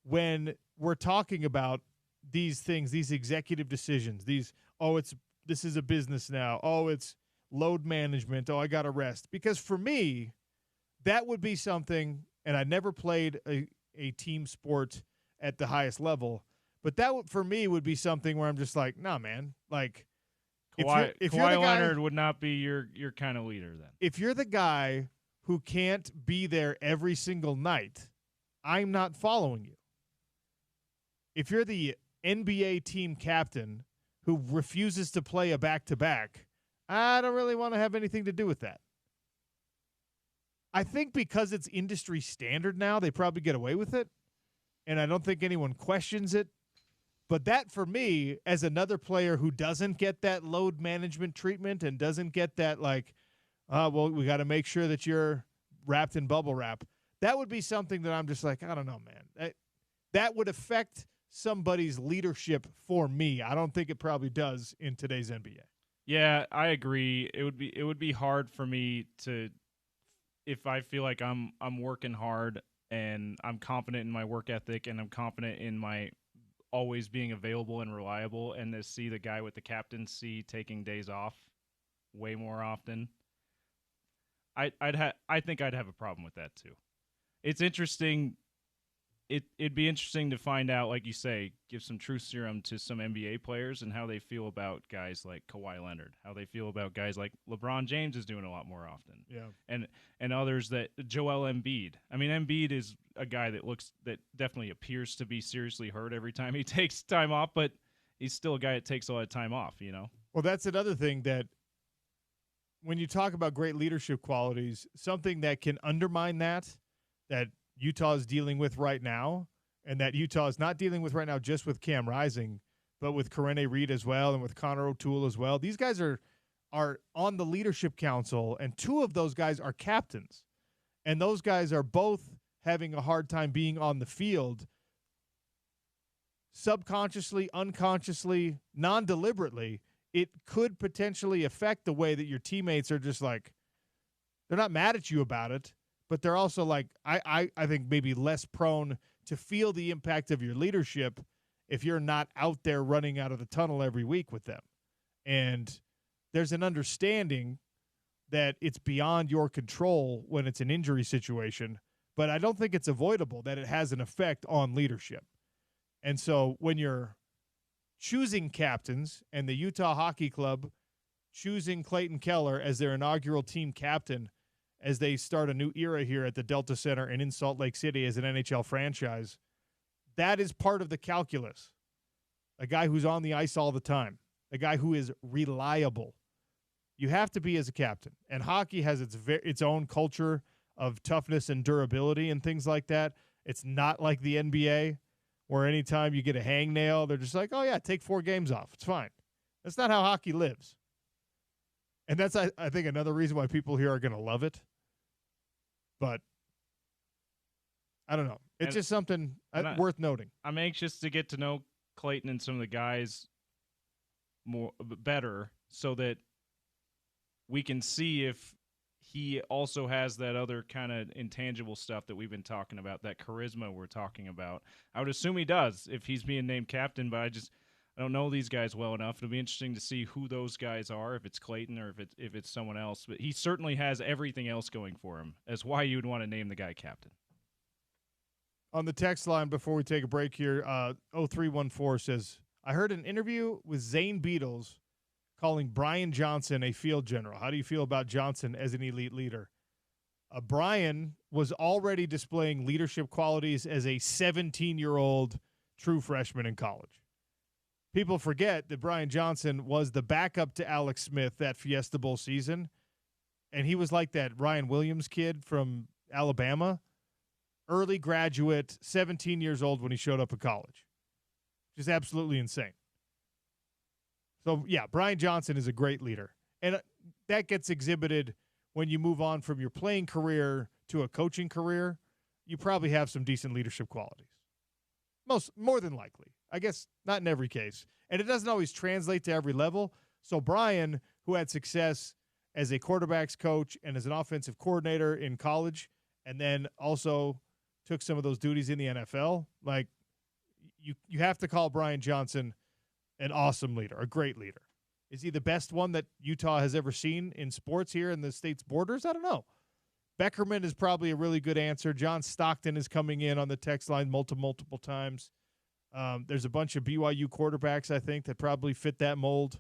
when we're talking about these things, these executive decisions, this is a business now. Oh, it's load management. Oh, I got to rest. Because for me, that would be something, and I never played a team sport at the highest level, but that for me would be something where I'm just like, nah, man. Like, Kawhi you're the guy, Leonard would not be your kind of leader then. If you're the guy who can't be there every single night, I'm not following you. If you're the NBA team captain who refuses to play a back-to-back, I don't really want to have anything to do with that. I think because it's industry standard now, they probably get away with it, and I don't think anyone questions it. But that, for me, as another player who doesn't get that load management treatment and doesn't get that, like, well, we got to make sure that you're wrapped in bubble wrap, that would be something that I'm just like, I don't know, man. That would affect somebody's leadership for me. I don't think it probably does in today's NBA. Yeah, I agree. It would be hard for me to, if I feel like I'm working hard and I'm confident in my work ethic and I'm confident in my always being available and reliable, and to see the guy with the captaincy taking days off way more often, I think I'd have a problem with that too. It's interesting. It'd be interesting to find out, like you say, give some truth serum to some NBA players and how they feel about guys like Kawhi Leonard, how they feel about guys like LeBron James is doing a lot more often. Yeah. And others, that Joel Embiid. I mean, Embiid is a guy that definitely appears to be seriously hurt every time he takes time off, but he's still a guy that takes a lot of time off, you know? Well, that's another thing that when you talk about great leadership qualities, something that can undermine that Utah is dealing with right now, and that Utah is not dealing with right now just with Cam Rising, but with Karene Reed as well and with Connor O'Toole as well. These guys are on the leadership council, and two of those guys are captains. And those guys are both having a hard time being on the field subconsciously, unconsciously, non-deliberately. It could potentially affect the way that your teammates are just like, they're not mad at you about it, but they're also like, I think maybe less prone to feel the impact of your leadership if you're not out there running out of the tunnel every week with them. And there's an understanding that it's beyond your control when it's an injury situation, but I don't think it's avoidable that it has an effect on leadership. And so when you're choosing captains and the Utah Hockey Club choosing Clayton Keller as their inaugural team captain as they start a new era here at the Delta Center and in Salt Lake City as an NHL franchise, that is part of the calculus. A guy who's on the ice all the time, a guy who is reliable. You have to be as a captain. And hockey has its own culture of toughness and durability and things like that. It's not like the NBA, where anytime you get a hangnail, they're just like, oh, yeah, take 4 games off. It's fine. That's not how hockey lives. And that's, I think, another reason why people here are going to love it. But I don't know. It's just something worth noting. I'm anxious to get to know Clayton and some of the guys better so that we can see if he also has that other kind of intangible stuff that we've been talking about, that charisma we're talking about. I would assume he does if he's being named captain, but I don't know these guys well enough. It'll be interesting to see who those guys are, if it's Clayton or if it's someone else. But he certainly has everything else going for him, as why you would want to name the guy captain. On the text line before we take a break here, 0314 says, I heard an interview with Zane Beadles calling Brian Johnson a field general. How do you feel about Johnson as an elite leader? Brian was already displaying leadership qualities as a 17-year-old true freshman in college. People forget that Brian Johnson was the backup to Alex Smith that Fiesta Bowl season, and he was like that Ryan Williams kid from Alabama, early graduate, 17 years old when he showed up at college. Just absolutely insane. So, yeah, Brian Johnson is a great leader, and that gets exhibited when you move on from your playing career to a coaching career. You probably have some decent leadership qualities. More than likely. I guess not in every case. And it doesn't always translate to every level. So Brian, who had success as a quarterbacks coach and as an offensive coordinator in college, and then also took some of those duties in the NFL, like, you have to call Brian Johnson an awesome leader, a great leader. Is he the best one that Utah has ever seen in sports here in the state's borders? I don't know. Beckerman is probably a really good answer. John Stockton is coming in on the text line multiple times. There's a bunch of BYU quarterbacks, I think, that probably fit that mold.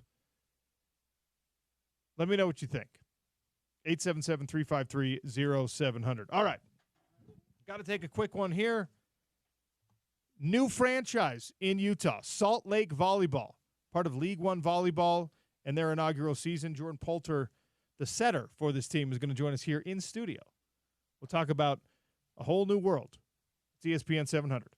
Let me know what you think. 877-353-0700. All right. Got to take a quick one here. New franchise in Utah, Salt Lake Volleyball, part of League One Volleyball and their inaugural season. Jordan Poulter, the setter for this team, is going to join us here in studio. We'll talk about a whole new world. It's ESPN 700.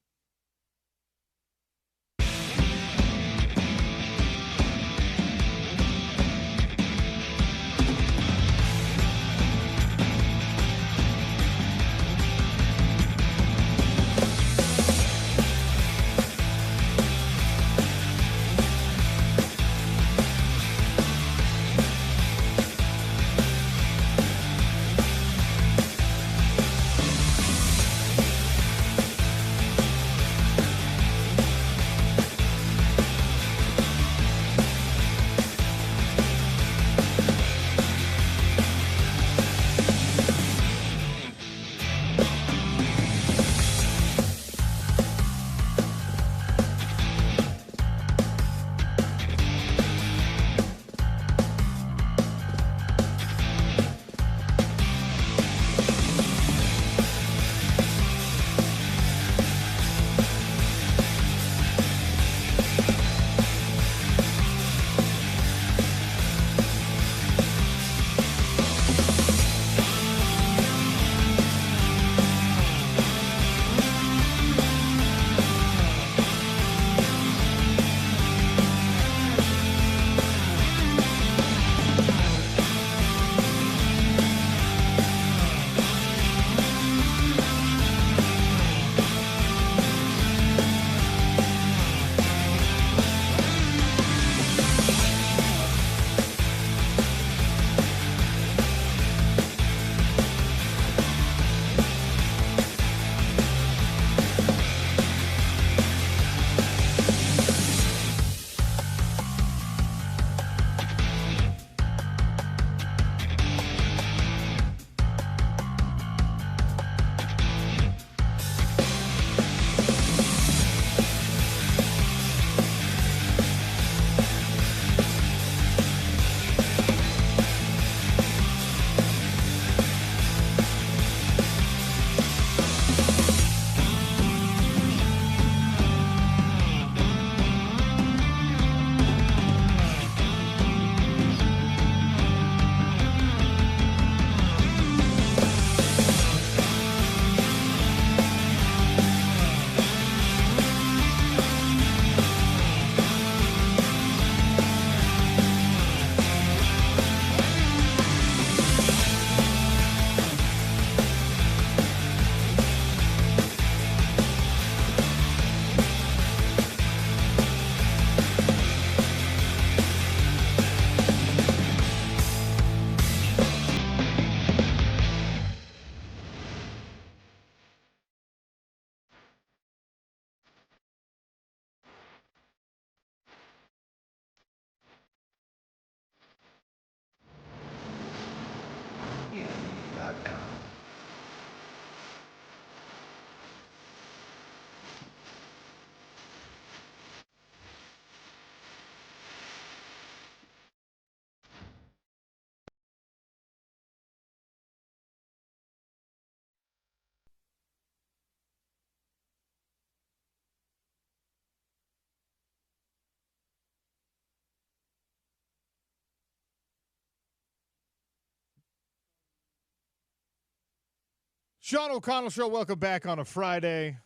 Sean O'Connell Show, welcome back on a Friday.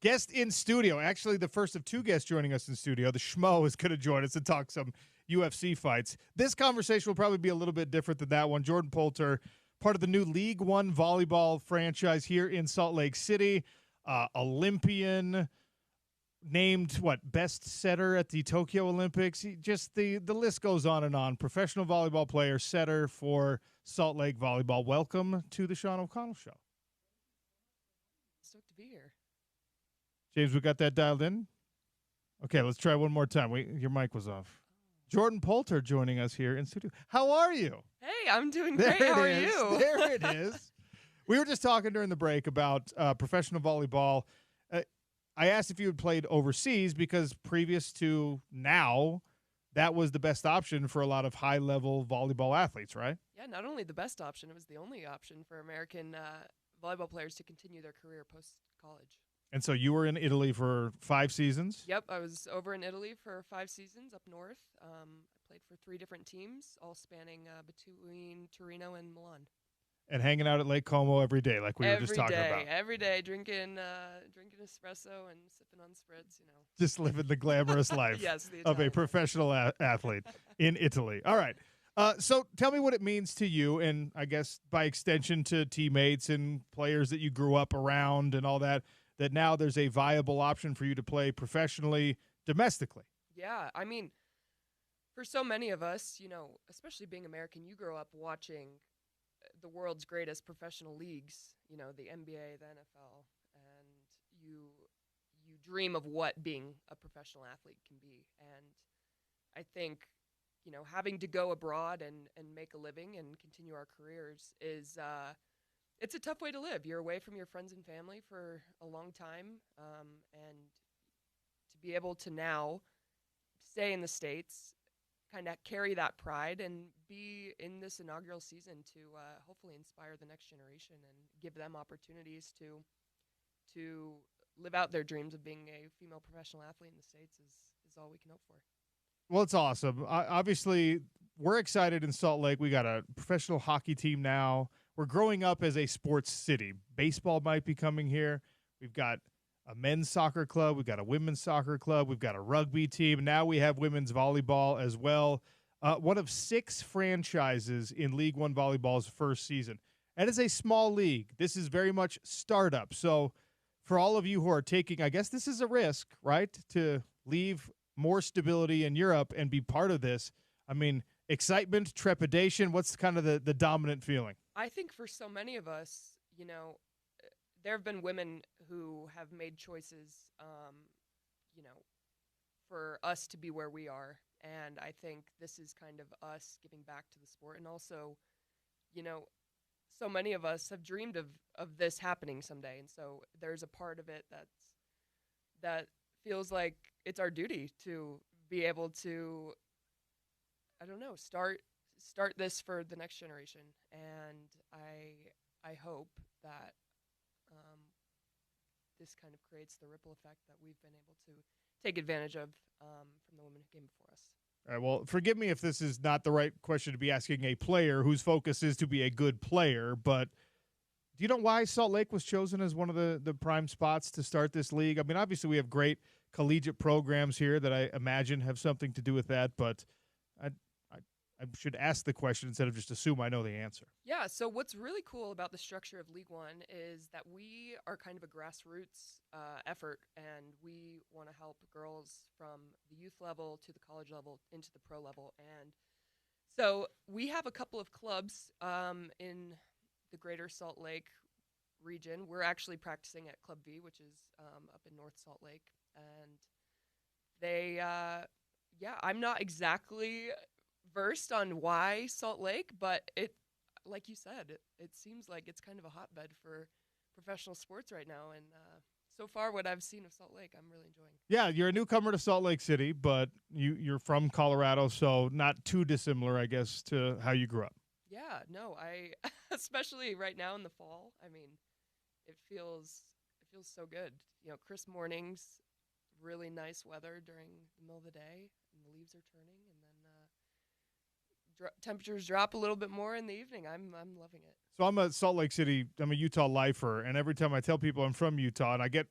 Guest in studio, actually the first of two guests joining us in studio. The Schmo is going to join us to talk some UFC fights. This conversation will probably be a little bit different than that one. Jordan Poulter, part of the new League One volleyball franchise here in Salt Lake City. Olympian, named, best setter at the Tokyo Olympics. The list goes on and on. Professional volleyball player, setter for Salt Lake Volleyball. Welcome to the Sean O'Connell Show. Stoked to be here. James, we got that dialed in? Okay, let's try one more time. Your mic was off. Jordan Poulter joining us here in studio. How are you? Hey, I'm doing great. How are you? There it is. We were just talking during the break about professional volleyball. I asked if you had played overseas because previous to now, that was the best option for a lot of high-level volleyball athletes, right? Yeah, not only the best option, it was the only option for American volleyball players to continue their career post-college. And so you were in Italy for 5 seasons? Yep, I was over in Italy for 5 seasons up north. I played for 3 different teams, all spanning between Torino and Milan. And hanging out at Lake Como every day, like we were just talking about. Every day, drinking espresso and sipping on spritz, Just living the glamorous life yes, of a professional athlete in Italy. All right. So tell me what it means to you, and I guess by extension to teammates and players that you grew up around and all that now there's a viable option for you to play professionally domestically. Yeah, I mean, for so many of us, especially being American, you grow up watching the world's greatest professional leagues, the NBA, the NFL, and you dream of what being a professional athlete can be. And I think, having to go abroad and make a living and continue our careers is it's a tough way to live. You're away from your friends and family for a long time, and to be able to now stay in the States, kind of carry that pride and be in this inaugural season to hopefully inspire the next generation and give them opportunities to live out their dreams of being a female professional athlete in the States is all we can hope for. Well, it's awesome. Obviously, we're excited in Salt Lake. We got a professional hockey team now. We're growing up as a sports city. Baseball might be coming here. We've got a men's soccer club. We've got a women's soccer club. We've got a rugby team. Now we have women's volleyball as well. One of 6 franchises in League One volleyball's first season. That is a small league. This is very much startup. So for all of you who are taking, I guess this is a risk, right, to leave more stability in Europe and be part of this. I mean, excitement, trepidation, what's kind of the dominant feeling? I think for so many of us, there have been women who have made choices, for us to be where we are. And I think this is kind of us giving back to the sport. And also, so many of us have dreamed of this happening someday. And so there's a part of it that feels like it's our duty to be able to, start this for the next generation. And I hope that this kind of creates the ripple effect that we've been able to take advantage of from the women who came before us. All right, well, forgive me if this is not the right question to be asking a player whose focus is to be a good player, but do you know why Salt Lake was chosen as one of the prime spots to start this league? I mean, obviously we have great collegiate programs here that I imagine have something to do with that, but I should ask the question instead of just assume I know the answer. Yeah, so what's really cool about the structure of League One is that we are kind of a grassroots effort, and we want to help girls from the youth level to the college level into the pro level. And so we have a couple of clubs in the greater Salt Lake region. We're actually practicing at Club V, which is up in North Salt Lake. And they, I'm not exactly versed on why Salt Lake, but it, like you said, it seems like it's kind of a hotbed for professional sports right now. And so far, what I've seen of Salt Lake, I'm really enjoying. Yeah, you're a newcomer to Salt Lake City, but you're from Colorado, so not too dissimilar, I guess, to how you grew up. Yeah, no, especially right now in the fall. I mean, it feels so good. Crisp mornings, really nice weather during the middle of the day, and the leaves are turning, and then temperatures drop a little bit more in the evening. I'm loving it. So I'm a Utah lifer, and every time I tell people I'm from Utah, and I get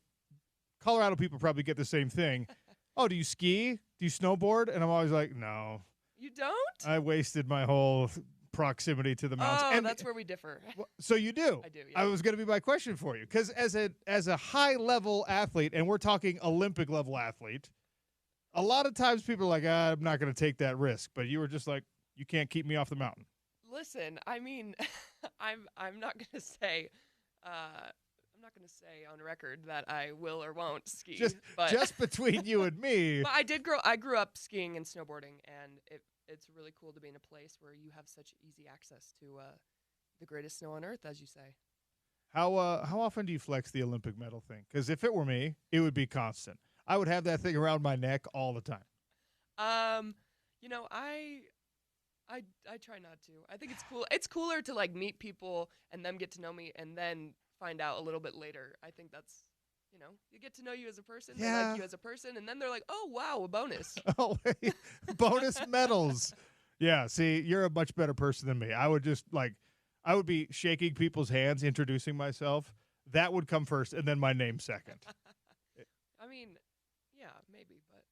Colorado people probably get the same thing. Oh, do you ski? Do you snowboard? And I'm always like, no. You don't? I wasted my whole proximity to the mountains. Oh, and that's where we differ. So you do? I do, yeah. I was going to be my question for you, because as a high-level athlete, and we're talking Olympic-level athlete, a lot of times people are like, I'm not going to take that risk. But you were just like, you can't keep me off the mountain. Listen, I mean, I'm not gonna say not going to say on record that I will or won't ski. Just between you and me. But I grew up skiing and snowboarding, and it's really cool to be in a place where you have such easy access to the greatest snow on earth, as you say. How often do you flex the Olympic medal thing? Because if it were me, it would be constant. I would have that thing around my neck all the time. You know, I try not to. I think it's cool. It's cooler to like meet people and them get to know me and then find out a little bit later. I think that's, you get to know you as a person. Yeah. They like you as a person, and then they're like, oh wow, a bonus. Oh, wait. Bonus medals. Yeah. See, you're a much better person than me. I would be shaking people's hands, introducing myself. That would come first, and then my name second. I mean, yeah, maybe, but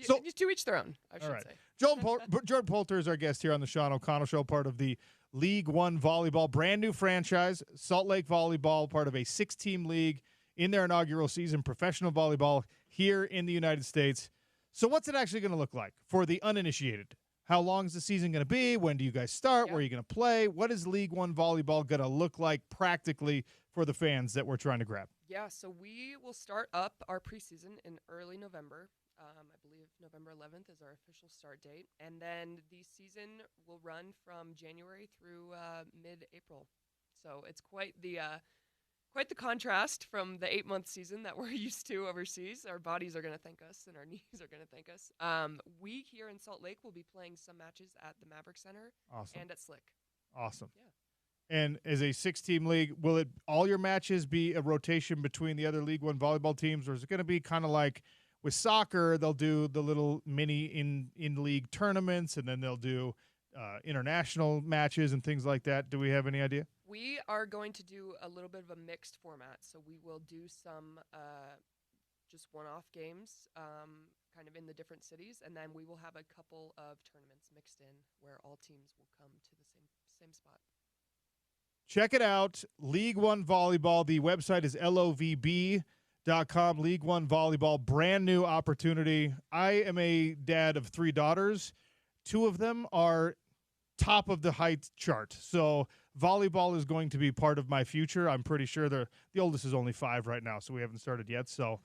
so to each their own, I should say. Jordan Poulter is our guest here on the Sean O'Connell Show, part of the League One Volleyball, brand new franchise, Salt Lake Volleyball, part of a 6-team league in their inaugural season, professional volleyball here in the United States. So what's it actually going to look like for the uninitiated? How long is the season going to be? When do you guys start? Yeah. Where are you going to play? What is League One Volleyball going to look like practically for the fans that we're trying to grab? Yeah, so we will start up our preseason in early November. I believe November 11th is our official start date. And then the season will run from January through mid-April. So it's quite the contrast from the 8-month season that we're used to overseas. Our bodies are going to thank us, and our knees are going to thank us. We here in Salt Lake will be playing some matches at the Maverick Center and at Slick. Awesome. Yeah. And as a 6-team league, will it all your matches be a rotation between the other League One volleyball teams, or is it going to be kind of like with soccer? They'll do the little mini in-league tournaments, and then they'll do international matches and things like that. Do we have any idea? We are going to do a little bit of a mixed format. So we will do some just one-off games kind of in the different cities, and then we will have a couple of tournaments mixed in where all teams will come to the same spot. Check it out, League One Volleyball. The website is lovb.com, League One Volleyball, brand new opportunity. I am a dad of 3 daughters. 2 of them are top of the height chart. So volleyball is going to be part of my future. I'm pretty sure the oldest is only 5 right now, so we haven't started yet. So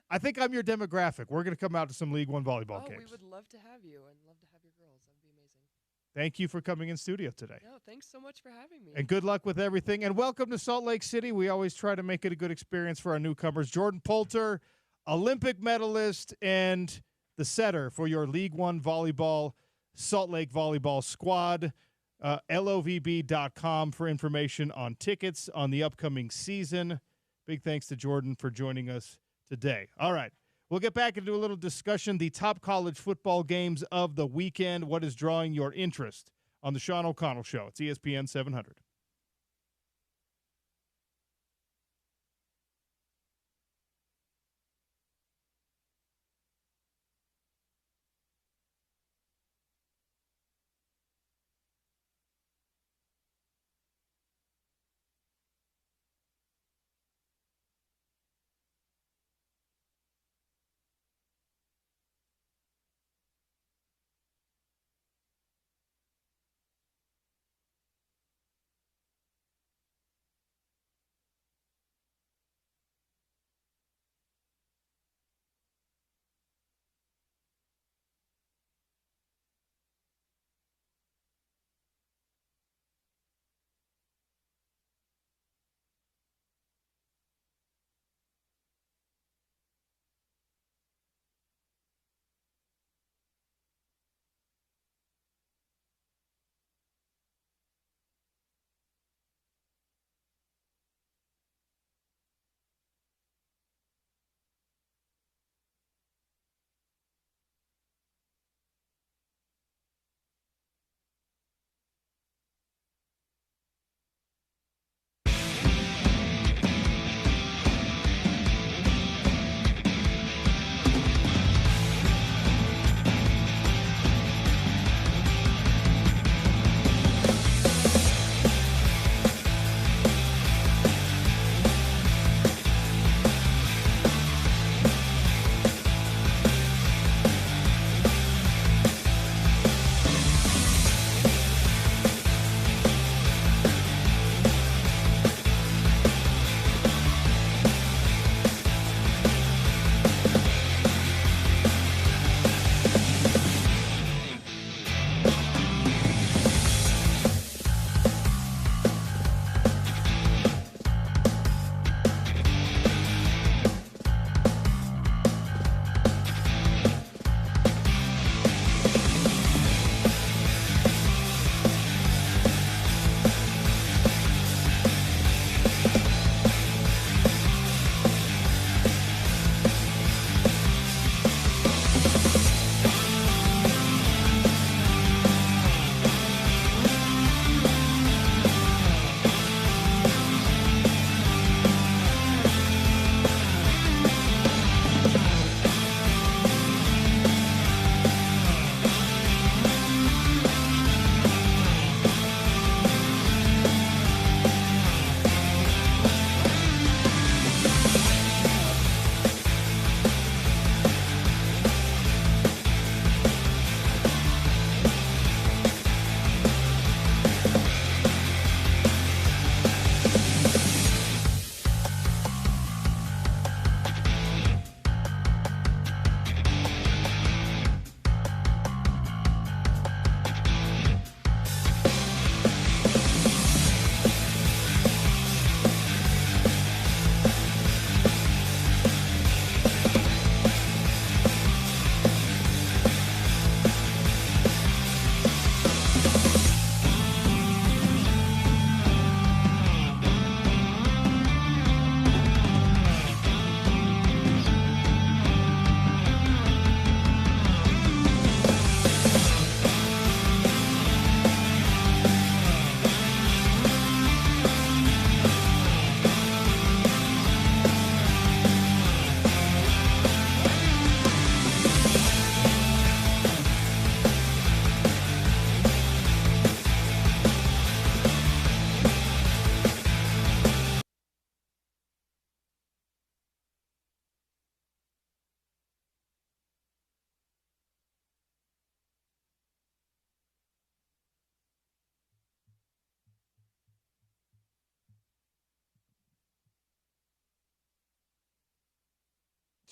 I think I'm your demographic. We're going to come out to some League One volleyball games. We would love to have you and love to have your girls. That would be amazing. Thank you for coming in studio today. No, thanks so much for having me. And good luck with everything. And welcome to Salt Lake City. We always try to make it a good experience for our newcomers. Jordan Poulter, Olympic medalist and the setter for your League One Volleyball Salt Lake Volleyball squad. lovb.com for information on tickets on the upcoming season. Big thanks to Jordan for joining us today. All right. We'll get back into a little discussion. The top college football games of the weekend. What is drawing your interest on the Sean O'Connell Show? It's ESPN 700.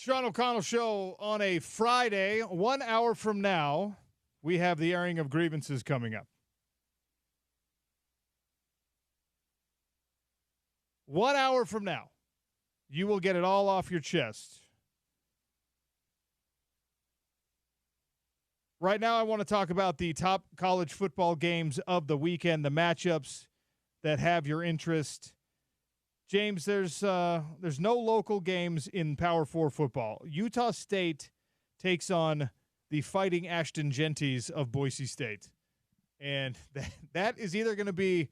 Sean O'Connell Show on a Friday. 1 hour from now, we have the airing of grievances coming up. 1 hour from now, you will get it all off your chest. Right now, I want to talk about the top college football games of the weekend, the matchups that have your interest. James, there's no local games in Power 4 football. Utah State takes on the Fighting Ashton Genties of Boise State. And that is either going to be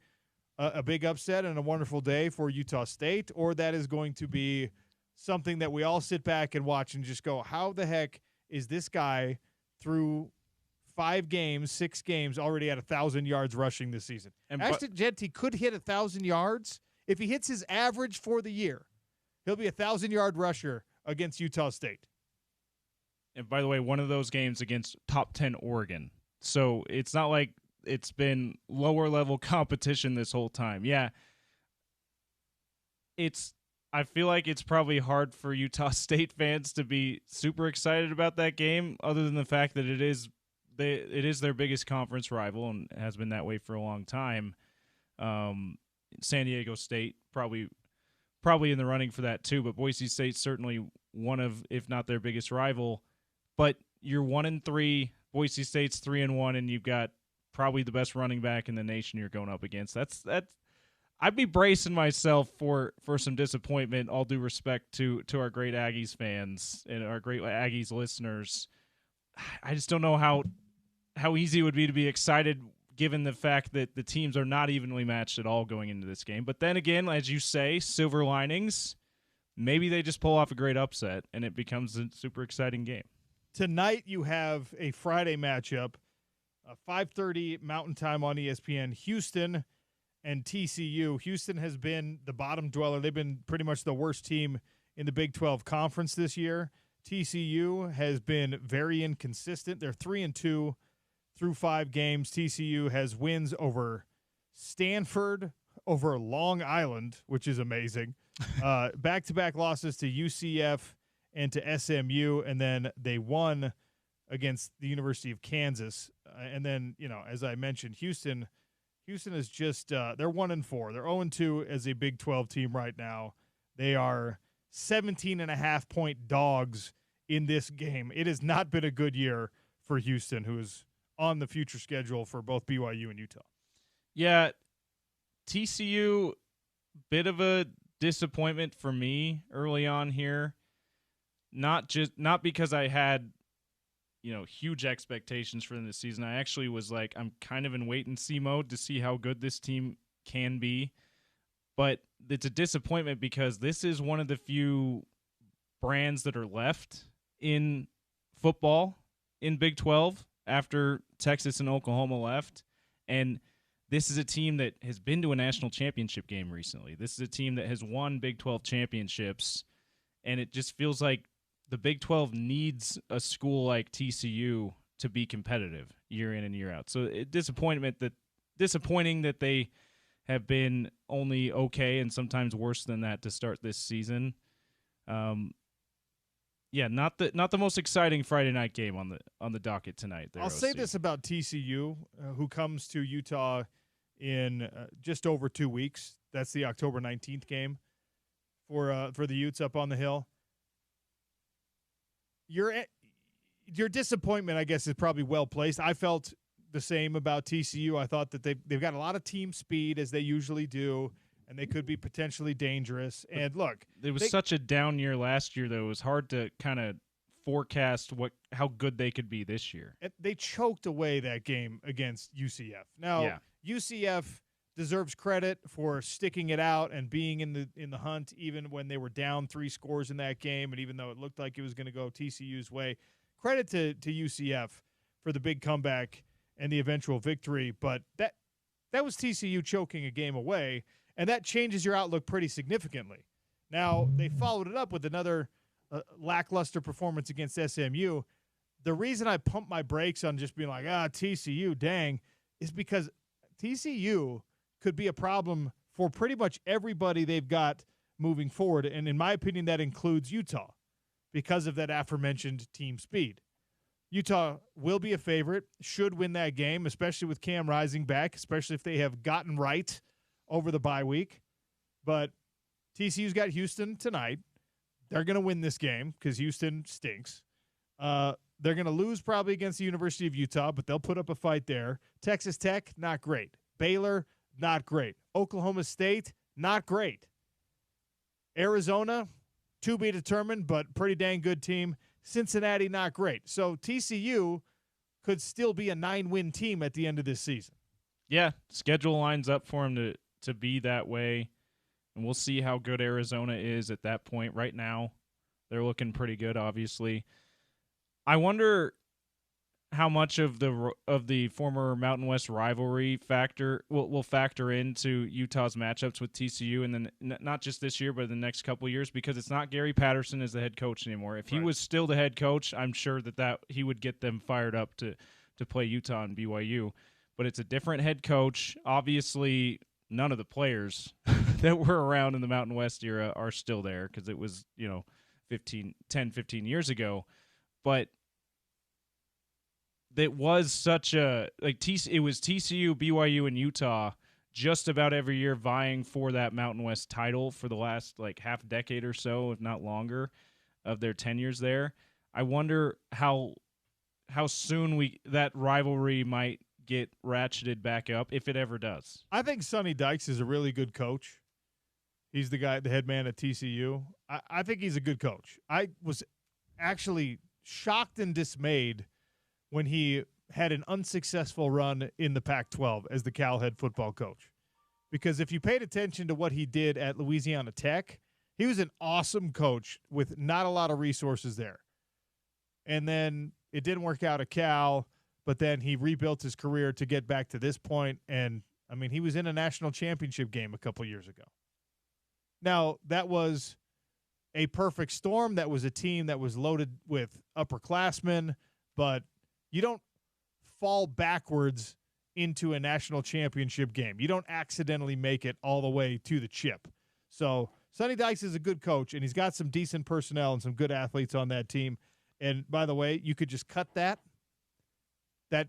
a big upset and a wonderful day for Utah State, or that is going to be something that we all sit back and watch and just go, how the heck is this guy through 6 games, already at 1,000 yards rushing this season? And Ashton Genty could hit 1,000 yards. If he hits his average for the year, he'll be 1,000-yard rusher against Utah State. And by the way, one of those games against top 10 Oregon. So it's not like it's been lower-level competition this whole time. Yeah, I feel like it's probably hard for Utah State fans to be super excited about that game, other than the fact that it is their biggest conference rival and has been that way for a long time. San Diego State probably in the running for that too, but Boise State's certainly one of, if not their biggest rival. But you're 1-3, Boise State's 3-1, and you've got probably the best running back in the nation you're going up against. That's I'd be bracing myself for some disappointment. All due respect to our great Aggies fans and our great Aggies listeners. I just don't know how easy it would be to be excited, given the fact that the teams are not evenly matched at all going into this game. But then again, as you say, silver linings, maybe they just pull off a great upset and it becomes a super exciting game. Tonight you have a Friday matchup, 5:30 Mountain Time on ESPN, Houston and TCU. Houston has been the bottom dweller. They've been pretty much the worst team in the Big 12 Conference this year. TCU has been very inconsistent. They're 3-2 through 5 games. TCU has wins over Stanford, over Long Island, which is amazing. Back-to-back losses to UCF and to SMU, and then they won against the University of Kansas. And then, as I mentioned, Houston is just they're 1-4. They're 0-2 as a Big 12 team right now. They are 17.5-point dogs in this game. It has not been a good year for Houston, who is on the future schedule for both BYU and Utah. Yeah, TCU, bit of a disappointment for me early on here. Not because I had, huge expectations for them this season. I actually was like, I'm kind of in wait-and-see mode to see how good this team can be. But it's a disappointment because this is one of the few brands that are left in football in Big 12 after Texas and Oklahoma left. And this is a team that has been to a national championship game recently. This is a team that has won Big 12 championships. And it just feels like the Big 12 needs a school like TCU to be competitive year in and year out. So disappointing that they have been only okay and sometimes worse than that to start this season. Not the most exciting Friday night game on the docket tonight. I'll say this about TCU, who comes to Utah in just over 2 weeks. That's the October 19th game for the Utes up on the hill. Your disappointment, I guess, is probably well placed. I felt the same about TCU. I thought that they've got a lot of team speed, as they usually do, and they could be potentially dangerous. And look, it was such a down year last year that it was hard to kind of forecast how good they could be this year. They choked away that game against UCF. Now, UCF deserves credit for sticking it out and being in the hunt even when they were down 3 scores in that game, and even though it looked like it was going to go TCU's way. Credit to UCF for the big comeback and the eventual victory, but that was TCU choking a game away, and that changes your outlook pretty significantly. Now, they followed it up with another lackluster performance against SMU. The reason I pump my brakes on just being like, TCU, dang, is because TCU could be a problem for pretty much everybody they've got moving forward, and in my opinion, that includes Utah. because of that aforementioned team speed. Utah will be a favorite, should win that game, especially with Cam Rising back, especially if they have gotten right over the bye week. But TCU's got Houston tonight. They're going to win this game because Houston stinks. They're going to lose probably against the University of Utah, but they'll put up a fight there. Texas Tech, not great. Baylor, not great. Oklahoma State, not great. Arizona, to be determined, but pretty dang good team. Cincinnati, not great. So TCU could still be a 9-win team at the end of this season. Yeah, schedule lines up for them to be that way, and we'll see how good Arizona is at that point. Right now, they're looking pretty good, obviously. I wonder how much of the former Mountain West rivalry will factor into Utah's matchups with TCU, and then not just this year, but the next couple of years, because it's not Gary Patterson as the head coach anymore. If he was still the head coach, I'm sure that he would get them fired up to play Utah and BYU. But it's a different head coach. Obviously, none of the players that were around in the Mountain West era are still there because it was 10, 15 years ago. But it was such a it was TCU, BYU, and Utah just about every year vying for that Mountain West title for the last half decade or so, if not longer, of their tenures there. I wonder how soon that rivalry might get ratcheted back up, if it ever does. I think Sonny Dykes is a really good coach. He's the head man at TCU. I think he's a good coach. I was actually shocked and dismayed when he had an unsuccessful run in the Pac-12 as the Cal head football coach. Because if you paid attention to what he did at Louisiana Tech, he was an awesome coach with not a lot of resources there. And then it didn't work out at Cal, but then he rebuilt his career to get back to this point. And, I mean, he was in a national championship game a couple years ago. Now, that was a perfect storm. That was a team that was loaded with upperclassmen, but you don't fall backwards into a national championship game. You don't accidentally make it all the way to the chip. So Sonny Dykes is a good coach, and he's got some decent personnel and some good athletes on that team. And, by the way, you could just cut that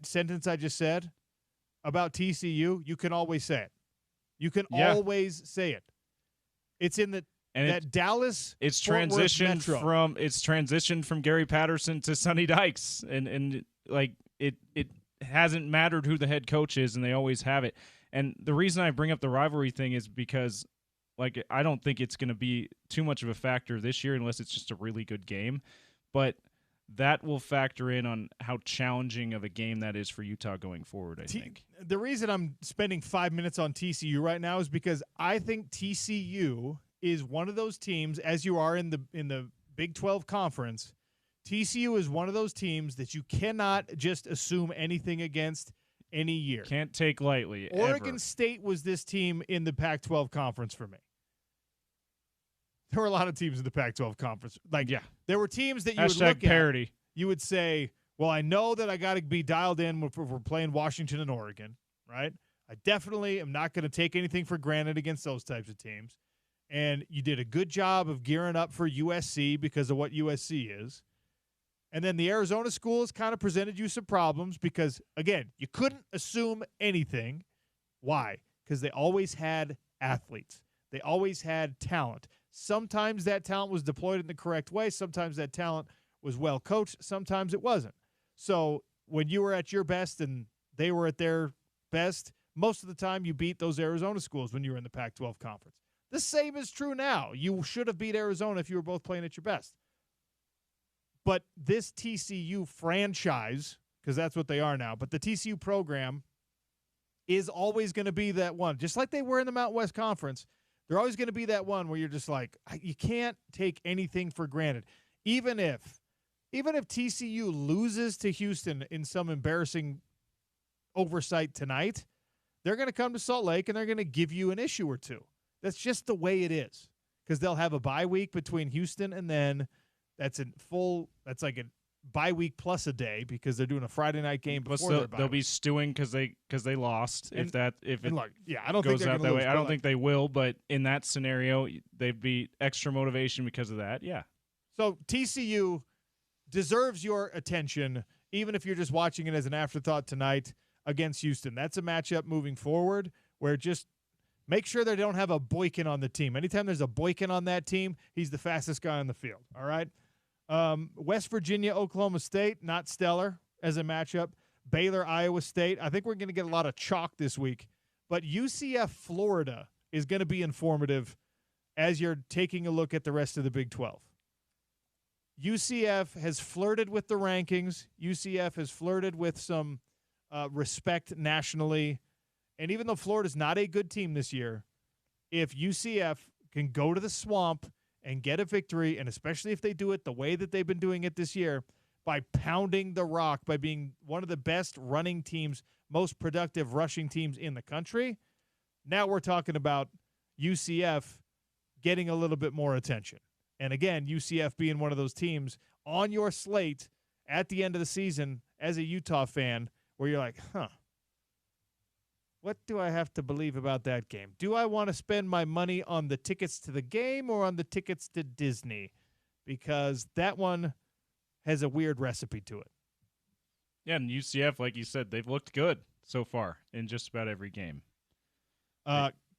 sentence I just said about TCU. You can always say it. You can always say it. It's in Dallas. It's transitioned from Gary Patterson to Sonny Dykes, and it hasn't mattered who the head coach is, and they always have it. And the reason I bring up the rivalry thing is because I don't think it's going to be too much of a factor this year unless it's just a really good game, but that will factor in on how challenging of a game that is for Utah going forward, I think. The reason I'm spending 5 minutes on TCU right now is because I think TCU is one of those teams, as you are in the Big 12 Conference. TCU is one of those teams that you cannot just assume anything against any year. Can't take lightly. Oregon ever. State was this team in the Pac-12 Conference for me. There were a lot of teams in the Pac-12 Conference. There were teams that you would look parity. at. You would say, well, I know that I got to be dialed in if we're playing Washington and Oregon, right? I definitely am not going to take anything for granted against those types of teams. And you did a good job of gearing up for USC because of what USC is. And then the Arizona schools kind of presented you some problems because, again, you couldn't assume anything. Why? Because they always had athletes. They always had talent. Sometimes that talent was deployed in the correct way. Sometimes that talent was well coached. Sometimes it wasn't. So when you were at your best and they were at their best, most of the time you beat those Arizona schools when you were in the Pac-12 Conference. The same is true now. You should have beat Arizona if you were both playing at your best. But this TCU franchise, because that's what they are now, but the TCU program is always going to be that one. Just like they were in the Mountain West Conference, they're always going to be that one where you're just like, you can't take anything for granted. Even if TCU loses to Houston in some embarrassing oversight tonight, they're going to come to Salt Lake and they're going to give you an issue or two. That's just the way it is because they'll have a bye week between Houston and then that's like a bye week plus a day because they're doing a Friday night game before their bye they'll week. Be stewing because they lost. I don't goes think out that lose, way. I don't think they will, but in that scenario, they'd be extra motivation because of that. Yeah. So TCU deserves your attention, even if you're just watching it as an afterthought tonight against Houston. That's a matchup moving forward where just make sure they don't have a Boykin on the team. Anytime there's a Boykin on that team, he's the fastest guy on the field. All right. West Virginia, Oklahoma State, not stellar as a matchup. Baylor, Iowa State. I think we're going to get a lot of chalk this week. But UCF, Florida is going to be informative as you're taking a look at the rest of the Big 12. UCF has flirted with the rankings. UCF has flirted with some respect nationally. And even though Florida's not a good team this year, if UCF can go to the Swamp and get a victory, and especially if they do it the way that they've been doing it this year, by pounding the rock, by being one of the best running teams, most productive rushing teams in the country, now we're talking about UCF getting a little bit more attention. And again, UCF being one of those teams on your slate at the end of the season as a Utah fan where you're like, what do I have to believe about that game? Do I want to spend my money on the tickets to the game or on the tickets to Disney? Because that one has a weird recipe to it. Yeah, and UCF, like you said, they've looked good so far in just about every game.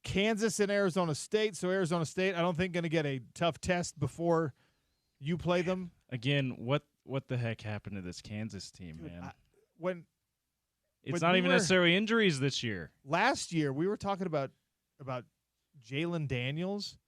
Kansas and Arizona State. So Arizona State, I don't think going to get a tough test before you play them. Again, what the heck happened to this Kansas team, man? It's not even necessarily injuries this year. Last year, we were talking about Jalen Daniels.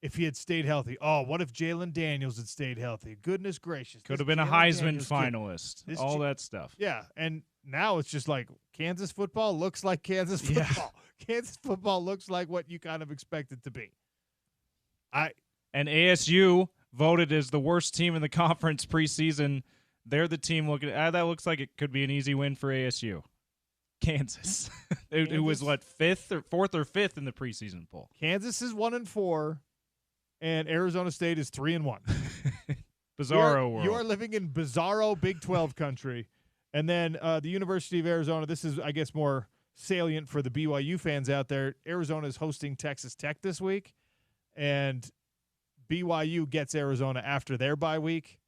If he had stayed healthy. Oh, what if Jalen Daniels had stayed healthy? Goodness gracious. Could have been a Heisman finalist. All that stuff. Yeah, and now it's just like Kansas football looks like Kansas football. Yeah. Kansas football looks like what you kind of expect it to be. And ASU voted as the worst team in the conference preseason. They're the team looking at that. Looks like it could be an easy win for ASU. Kansas. It was what, fourth or fifth in the preseason poll. Kansas is 1-4. And Arizona State is 3-1. Bizarro world. You are living in bizarro Big 12 country. And then the University of Arizona, this is, I guess, more salient for the BYU fans out there. Arizona is hosting Texas Tech this week. And BYU gets Arizona after their bye week.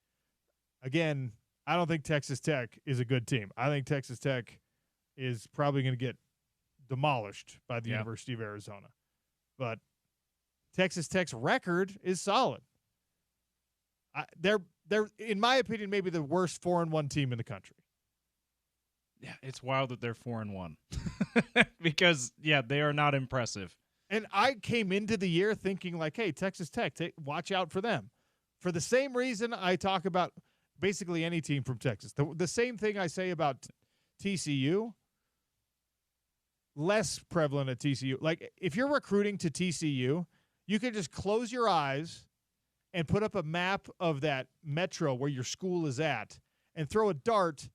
Again, I don't think Texas Tech is a good team. I think Texas Tech is probably going to get demolished by the University of Arizona. But Texas Tech's record is solid. They're in my opinion, maybe the worst 4-1 team in the country. Yeah, it's wild that they're 4-1 because they are not impressive. And I came into the year thinking like, hey, Texas Tech, watch out for them. For the same reason I talk about basically any team from Texas. The same thing I say about TCU, less prevalent at TCU. Like if you're recruiting to TCU, you can just close your eyes and put up a map of that metro where your school is at and throw a dart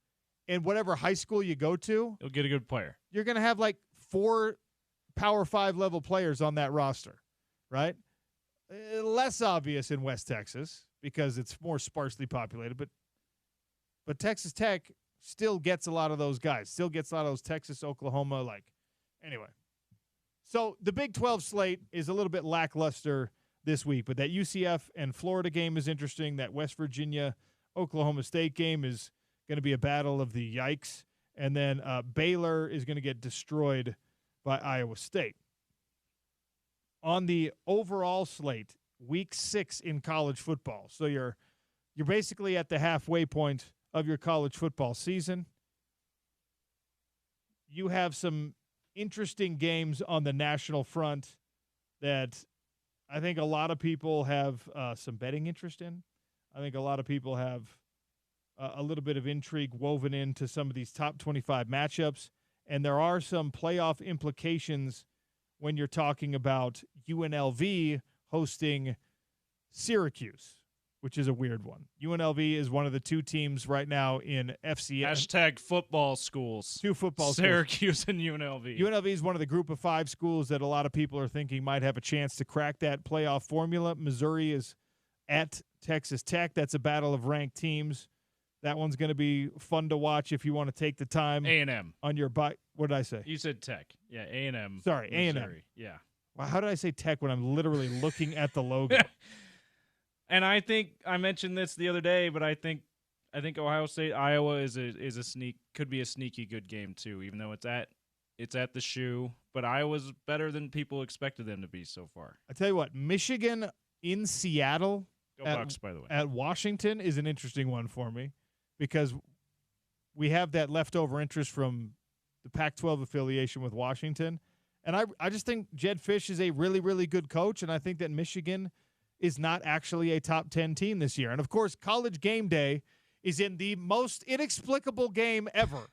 in whatever high school you go to. You'll get a good player. You're going to have like 4 Power 5 level players on that roster, right? Less obvious in West Texas because it's more sparsely populated, but Texas Tech still gets a lot of those guys, still gets a lot of those Texas, Oklahoma, anyway. So the Big 12 slate is a little bit lackluster this week, but that UCF and Florida game is interesting. That West Virginia, Oklahoma State game is going to be a battle of the yikes. And then Baylor is going to get destroyed by Iowa State. On the overall slate, week 6 in college football. So you're basically at the halfway point of your college football season. You have some interesting games on the national front that I think a lot of people have some betting interest in. I think a lot of people have a little bit of intrigue woven into some of these top 25 matchups. And there are some playoff implications when you're talking about UNLV hosting Syracuse, which is a weird one. UNLV is one of the 2 teams right now in FCS. # football schools. 2 football Syracuse schools. And UNLV. UNLV is one of the group of 5 schools that a lot of people are thinking might have a chance to crack that playoff formula. Missouri is at Texas Tech. That's a battle of ranked teams. That one's going to be fun to watch if you want to take the time. A&M. On your bike. What did I say? You said Tech. Yeah, A&M. Sorry, Missouri. A&M. Yeah. Wow, how did I say Tech when I'm literally looking at the logo? And I think I mentioned this the other day, but I think Ohio State Iowa could be a sneaky good game too, even though it's at the shoe. But Iowa's better than people expected them to be so far. I tell you what, Michigan in Seattle Go Bucks, by the way. At Washington is an interesting one for me because we have that leftover interest from the Pac-12 affiliation with Washington. And I just think Jed Fish is a really, really good coach, and I think that Michigan is not actually a top 10 team this year. And, of course, College Game Day is in the most inexplicable game ever.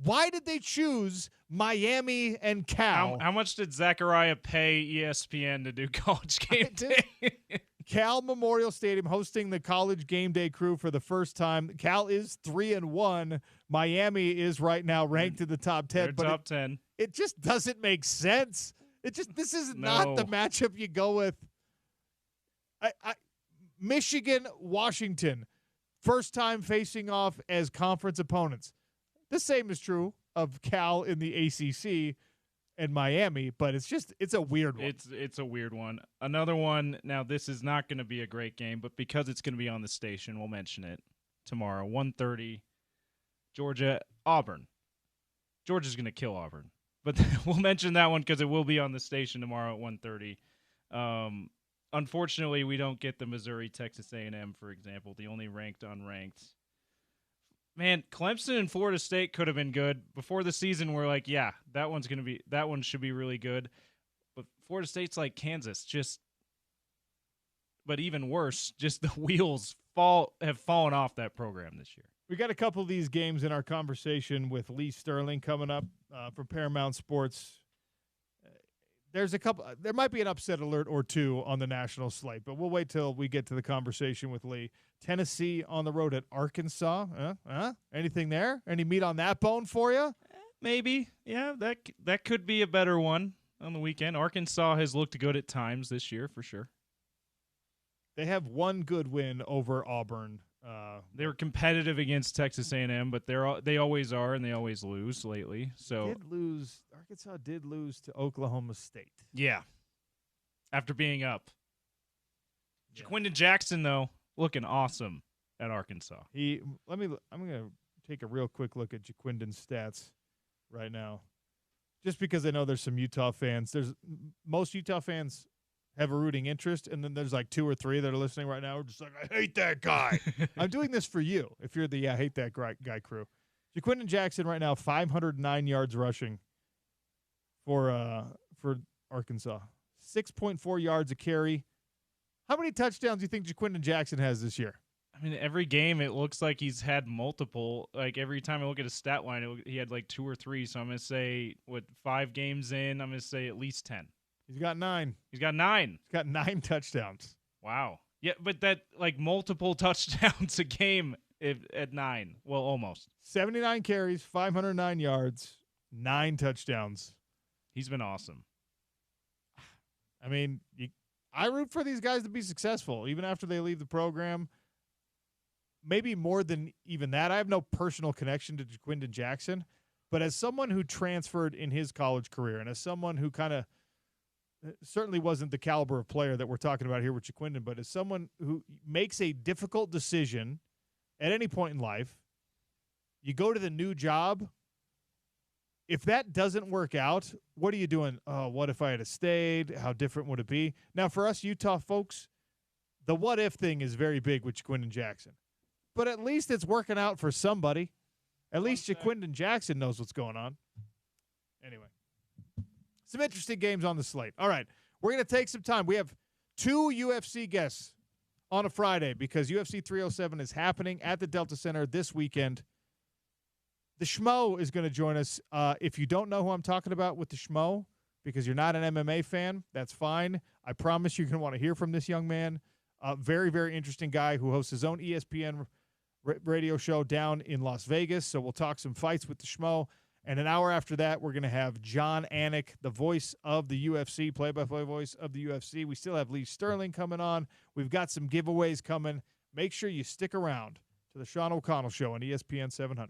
Why did they choose Miami and Cal? How much did Zachariah pay ESPN to do College Game Day? Cal Memorial Stadium hosting the College Game Day crew for the first time. Cal is 3-1. Miami is right now ranked in the top 10. They're top 10. It just doesn't make sense. This is not the matchup you go with. Michigan, Washington, first time facing off as conference opponents. The same is true of Cal in the ACC and Miami, but it's a weird one. It's a weird one. Another one, now this is not going to be a great game, but because it's going to be on the station, we'll mention it tomorrow, 1:30, Georgia, Auburn. Georgia's going to kill Auburn, but we'll mention that one because it will be on the station tomorrow at 1:30. Unfortunately, we don't get the Missouri, Texas A&M, for example, the only ranked unranked. Man, Clemson and Florida State could have been good. Before the season, we're like, yeah, that one should be really good. But Florida State's like Kansas, but even worse, just the wheels have fallen off that program this year. We got a couple of these games in our conversation with Lee Sterling coming up from Paramount Sports. There might be an upset alert or two on the national slate, but we'll wait till we get to the conversation with Lee. Tennessee on the road at Arkansas. Anything there? Any meat on that bone for you? Maybe. Yeah, that could be a better one on the weekend. Arkansas has looked good at times this year, for sure. They have one good win over Auburn. They were competitive against Texas A&M, but they always are, and they always lose lately. So Arkansas did lose to Oklahoma State. Yeah, after being up. Yeah. Jaquindon Jackson, though, looking awesome at Arkansas. I'm going to take a real quick look at Jaquindon's stats right now, just because I know there's some Utah fans. Most Utah fans have a rooting interest, and then there's like 2 or 3 that are listening right now. We're just like, I hate that guy. I'm doing this for you. If you're the I hate that guy crew. Jaquindon Jackson right now, 509 yards rushing for Arkansas, 6.4 yards a carry. How many touchdowns do you think Jaquindon Jackson has this year? I mean, every game it looks like he's had multiple. Like every time I look at his stat line, he had like 2 or 3. So I'm going to say, 5 games in, I'm going to say at least 10. He's got 9. He's got 9. He's got 9 touchdowns. Wow. Yeah, but that like multiple touchdowns a game at 9. Well, almost. 79 carries, 509 yards, 9 touchdowns. He's been awesome. I mean, I root for these guys to be successful, even after they leave the program. Maybe more than even that. I have no personal connection to Jaquindon Jackson, but as someone who transferred in his college career and as someone who kind of certainly wasn't the caliber of player that we're talking about here with Jaquindon, but as someone who makes a difficult decision at any point in life, you go to the new job. If that doesn't work out, what are you doing? Oh, what if I had stayed? How different would it be? Now, for us Utah folks, the what if thing is very big with Jaquindon Jackson. But at least it's working out for somebody. At least Jaquindon Jackson knows what's going on. Anyway. Some interesting games on the slate. All right, we're going to take some time. We have 2 UFC guests on a Friday because UFC 307 is happening at the Delta Center this weekend. The Schmo is going to join us. If you don't know who I'm talking about with the Schmo, because you're not an MMA fan, that's fine. I promise you're going to want to hear from this young man. Very, very interesting guy who hosts his own ESPN radio show down in Las Vegas. So we'll talk some fights with the Schmo. And an hour after that, we're going to have John Anik, the voice of the UFC, play-by-play voice of the UFC. We still have Lee Sterling coming on. We've got some giveaways coming. Make sure you stick around to the Sean O'Connell Show on ESPN 700.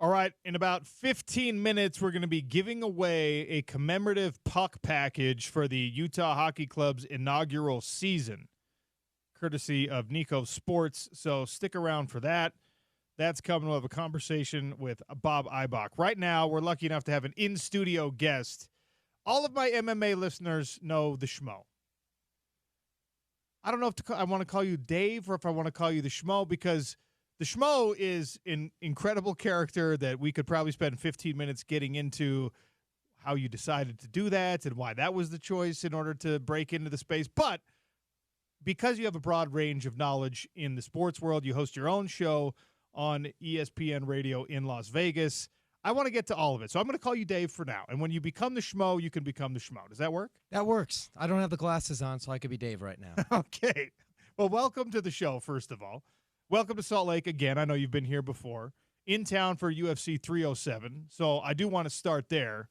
All right, in about 15 minutes, we're going to be giving away a commemorative puck package for the Utah Hockey Club's inaugural season, courtesy of Nico Sports. So stick around for that. That's coming. We'll have a conversation with Bob Eibach. Right now, we're lucky enough to have an in-studio guest. All of my MMA listeners know the Schmo. I don't know if I want to call you Dave or if I want to call you the Schmo, because the Schmo is an incredible character that we could probably spend 15 minutes getting into how you decided to do that and why that was the choice in order to break into the space. But because you have a broad range of knowledge in the sports world, you host your own show on ESPN radio in Las Vegas. I want to get to all of it. So I'm going to call you Dave for now. And when you become the Schmo, you can become the Schmo. Does that work? That works. I don't have the glasses on, so I could be Dave right now. Okay. Well, welcome to the show, first of all. Welcome to Salt Lake again. I know you've been here before. In town for UFC 307. So I do want to start there.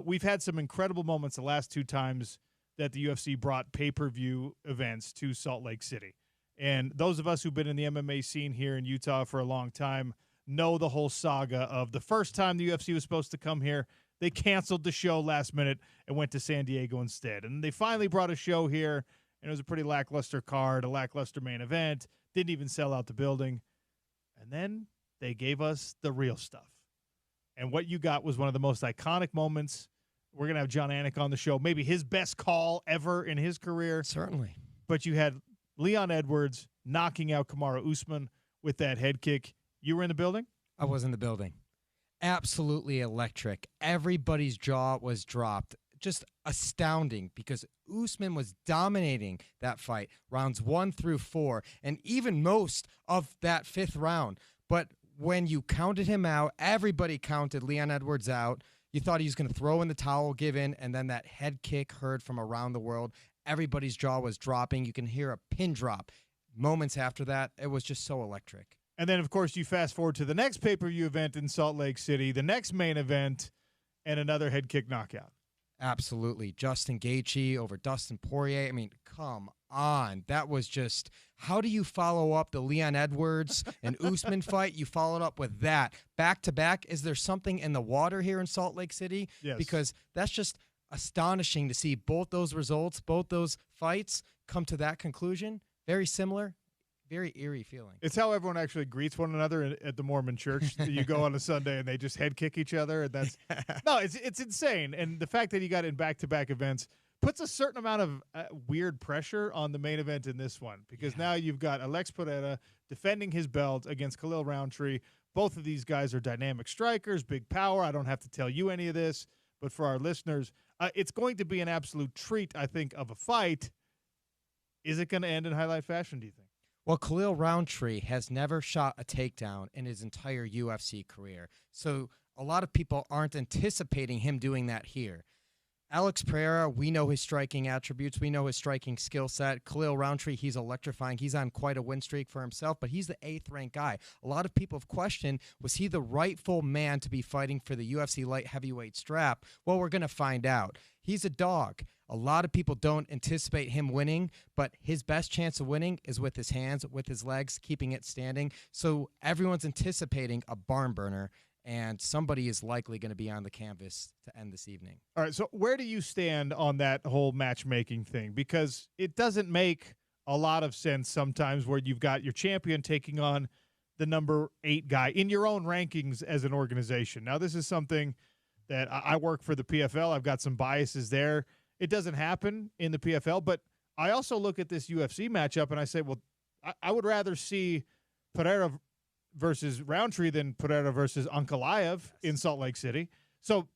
We've had some incredible moments the last two times that the UFC brought pay-per-view events to Salt Lake City. And those of us who've been in the MMA scene here in Utah for a long time know the whole saga of the first time the UFC was supposed to come here. They canceled the show last minute and went to San Diego instead. And they finally brought a show here, and it was a pretty lackluster card, a lackluster main event. Didn't even sell out the building. And then they gave us the real stuff. And what you got was one of the most iconic moments. We're going to have John Anik on the show, maybe his best call ever in his career. Certainly. But you had Leon Edwards knocking out Kamaru Usman with that head kick. You were in the building? I was in the building. Absolutely electric. Everybody's jaw was dropped. Just astounding, because Usman was dominating that fight, rounds 1 through 4, and even most of that 5th round. But when you counted him out, everybody counted Leon Edwards out. You thought he was going to throw in the towel, give in, and then that head kick heard from around the world. Everybody's jaw was dropping. You can hear a pin drop. Moments after that, it was just so electric. And then, of course, you fast forward to the next pay-per-view event in Salt Lake City, the next main event, and another head kick knockout. Absolutely. Justin Gaethje over Dustin Poirier. I mean, come on. That was just, how do you follow up the Leon Edwards and Usman fight? You followed up with that. Back-to-back, is there something in the water here in Salt Lake City? Yes. Because that's just astonishing to see both those results, both those fights come to that conclusion. Very similar. Very eerie feeling. It's how everyone actually greets one another at the Mormon church. You go on a Sunday and they just head kick each other, and that's no, it's insane. And the fact that you got it in back-to-back events puts a certain amount of weird pressure on the main event in this one, because now you've got Alex Pereira defending his belt against Khalil Roundtree. Both of these guys are dynamic strikers, big power. I don't have to tell you any of this, but for our listeners, it's going to be an absolute treat, I think, of a fight. Is it going to end in highlight fashion, do you think? Well, Khalil Roundtree has never shot a takedown in his entire UFC career. So a lot of people aren't anticipating him doing that here. Alex Pereira, we know his striking attributes. We know his striking skill set. Khalil Roundtree, he's electrifying. He's on quite a win streak for himself, but he's the 8th-ranked guy. A lot of people have questioned, was he the rightful man to be fighting for the UFC light heavyweight strap? Well, we're going to find out. He's a dog. A lot of people don't anticipate him winning, but his best chance of winning is with his hands, with his legs, keeping it standing. So everyone's anticipating a barn burner, and somebody is likely going to be on the canvas to end this evening. All right, so where do you stand on that whole matchmaking thing? Because it doesn't make a lot of sense sometimes where you've got your champion taking on the number 8 guy in your own rankings as an organization. Now, this is something that I work for the PFL. I've got some biases there. It doesn't happen in the PFL, but I also look at this UFC matchup and I say, well, I would rather see Pereira versus Roundtree than Pereira versus Ankalaev in Salt Lake City. So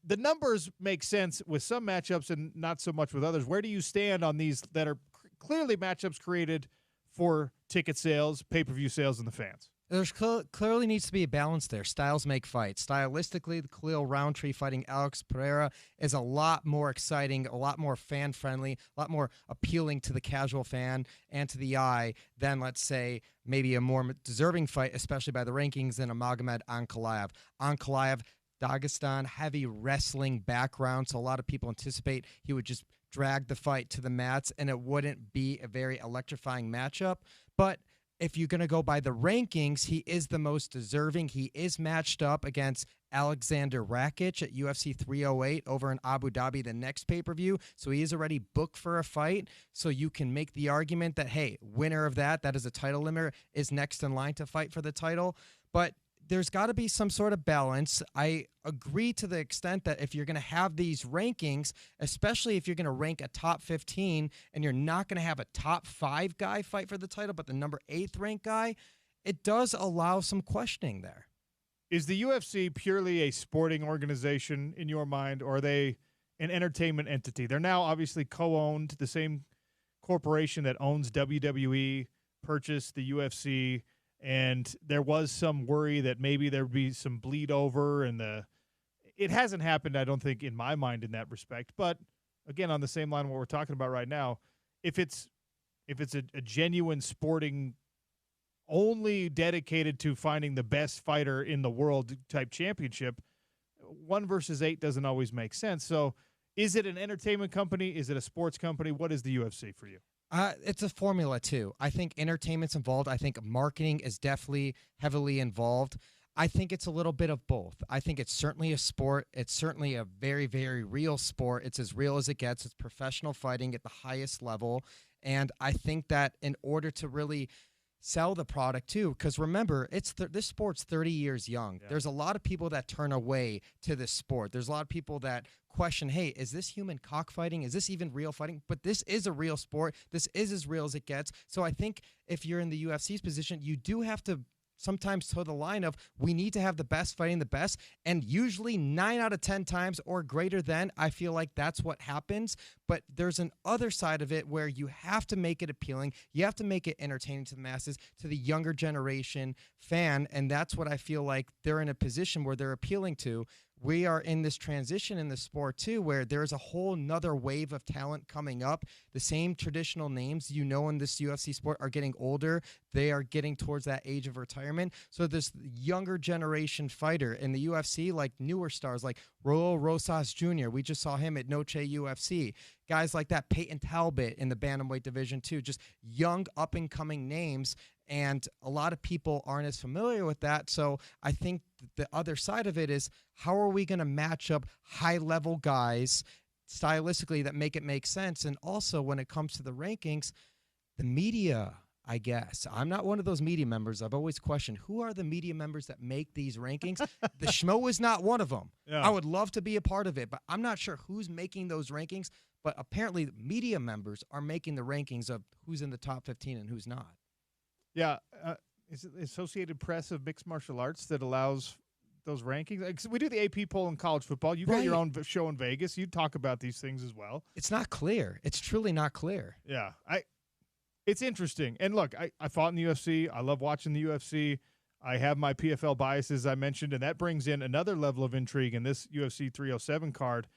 the numbers make sense with some matchups and not so much with others. Where do you stand on these that are clearly matchups created for ticket sales, pay-per-view sales, and the fans? There's clearly needs to be a balance there. Styles make fights. Stylistically, the Khalil Roundtree fighting Alex Pereira is a lot more exciting, a lot more fan-friendly, a lot more appealing to the casual fan and to the eye than, let's say, maybe a more deserving fight, especially by the rankings, than a Magomed Ankalaev. Ankalaev, Dagestan, heavy wrestling background, so a lot of people anticipate he would just drag the fight to the mats, and it wouldn't be a very electrifying matchup. But if you're going to go by the rankings, he is the most deserving. He is matched up against Alexander Rakic at UFC 308 over in Abu Dhabi, the next pay-per-view. So he is already booked for a fight. So you can make the argument that, hey, winner of that is a title limiter, is next in line to fight for the title. But there's got to be some sort of balance. I agree to the extent that if you're going to have these rankings, especially if you're going to rank a top 15 and you're not going to have a top 5 guy fight for the title, but the number 8th ranked guy, it does allow some questioning there. Is the UFC purely a sporting organization in your mind, or are they an entertainment entity? They're now obviously co-owned. The same corporation that owns WWE purchased the UFC. And there was some worry that maybe there'd be some bleed over, and it hasn't happened, I don't think, in my mind in that respect. But again, on the same line what we're talking about right now, if it's a genuine sporting, only dedicated to finding the best fighter in the world type championship, 1 versus 8 doesn't always make sense. So is it an entertainment company? Is it a sports company? What is the UFC for you? It's a formula, too. I think entertainment's involved. I think marketing is definitely heavily involved. I think it's a little bit of both. I think it's certainly a sport. It's certainly a very, very real sport. It's as real as it gets. It's professional fighting at the highest level. And I think that in order to really sell the product too, because remember, this sport's 30 years young. Yeah. There's a lot of people that turn away to this sport. There's a lot of people that question, hey, is this human cockfighting? Is this even real fighting? But this is a real sport. This is as real as it gets. So I think if you're in the UFC's position, you do have to sometimes toe the line of, we need to have the best fighting the best, and usually 9 out of 10 times or greater than, I feel like that's what happens. But there's an other side of it where you have to make it appealing, you have to make it entertaining to the masses, to the younger generation fan, and that's what I feel like they're in a position where they're appealing to. We are in this transition in the sport too, where there's a whole nother wave of talent coming up. The same traditional names in this UFC sport are getting older. They are getting towards that age of retirement. So this younger generation fighter in the UFC, like newer stars like Raul Rosas Jr., we just saw him at Noche UFC. Guys like that, Peyton Talbot in the bantamweight division too, just young up-and-coming names. And a lot of people aren't as familiar with that. So I think the other side of it is, how are we going to match up high-level guys stylistically that make it make sense? And also, when it comes to the rankings, the media, I guess. I'm not one of those media members. I've always questioned, who are the media members that make these rankings? The Schmo is not one of them. Yeah. I would love to be a part of it, but I'm not sure who's making those rankings. But apparently, media members are making the rankings of who's in the top 15 and who's not. Yeah, is it the Associated Press of Mixed Martial Arts that allows those rankings? Like, we do the AP poll in college football. You've got your own show in Vegas. You talk about these things as well. It's not clear. It's truly not clear. Yeah, it's interesting. And look, I fought in the UFC. I love watching the UFC. I have my PFL biases I mentioned, and that brings in another level of intrigue in this UFC 307 card.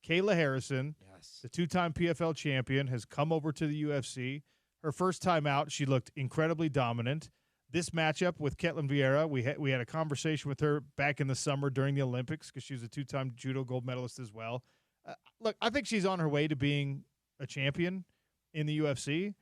Kayla Harrison, the 2-time PFL champion, has come over to the UFC. Her first time out, she looked incredibly dominant. This matchup with Ketlen Vieira, we had a conversation with her back in the summer during the Olympics because she was a 2-time judo gold medalist as well. Look, I think she's on her way to being a champion in the UFC.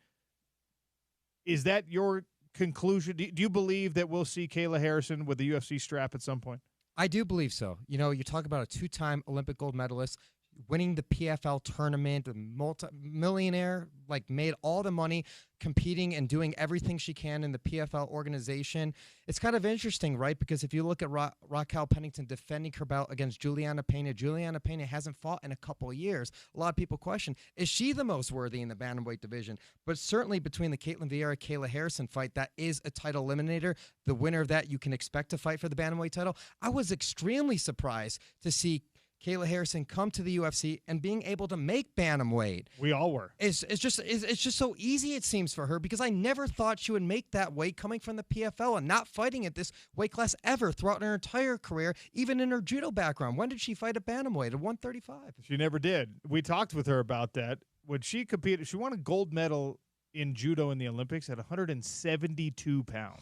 Is that your conclusion? Do you believe that we'll see Kayla Harrison with the UFC strap at some point? I do believe so. You know, you talk about a 2-time Olympic gold medalist, winning the PFL tournament, a multi-millionaire, like made all the money competing and doing everything she can in the PFL organization. It's kind of interesting, right? Because if you look at Raquel Pennington defending her bout against Juliana Pena hasn't fought in a couple of years. A lot of people question, is she the most worthy in the bantamweight division? But certainly between the Ketlen Vieira-Kayla Harrison fight, that is a title eliminator. The winner of that you can expect to fight for the bantamweight title. I was extremely surprised to see Kayla Harrison come to the UFC and being able to make bantamweight. We all were. It's just so easy, it seems, for her, because I never thought she would make that weight coming from the PFL and not fighting at this weight class ever throughout her entire career, even in her judo background. When did she fight at bantamweight? At 135? She never did. We talked with her about that. When she competed, she won a gold medal in judo in the Olympics at 172 pounds.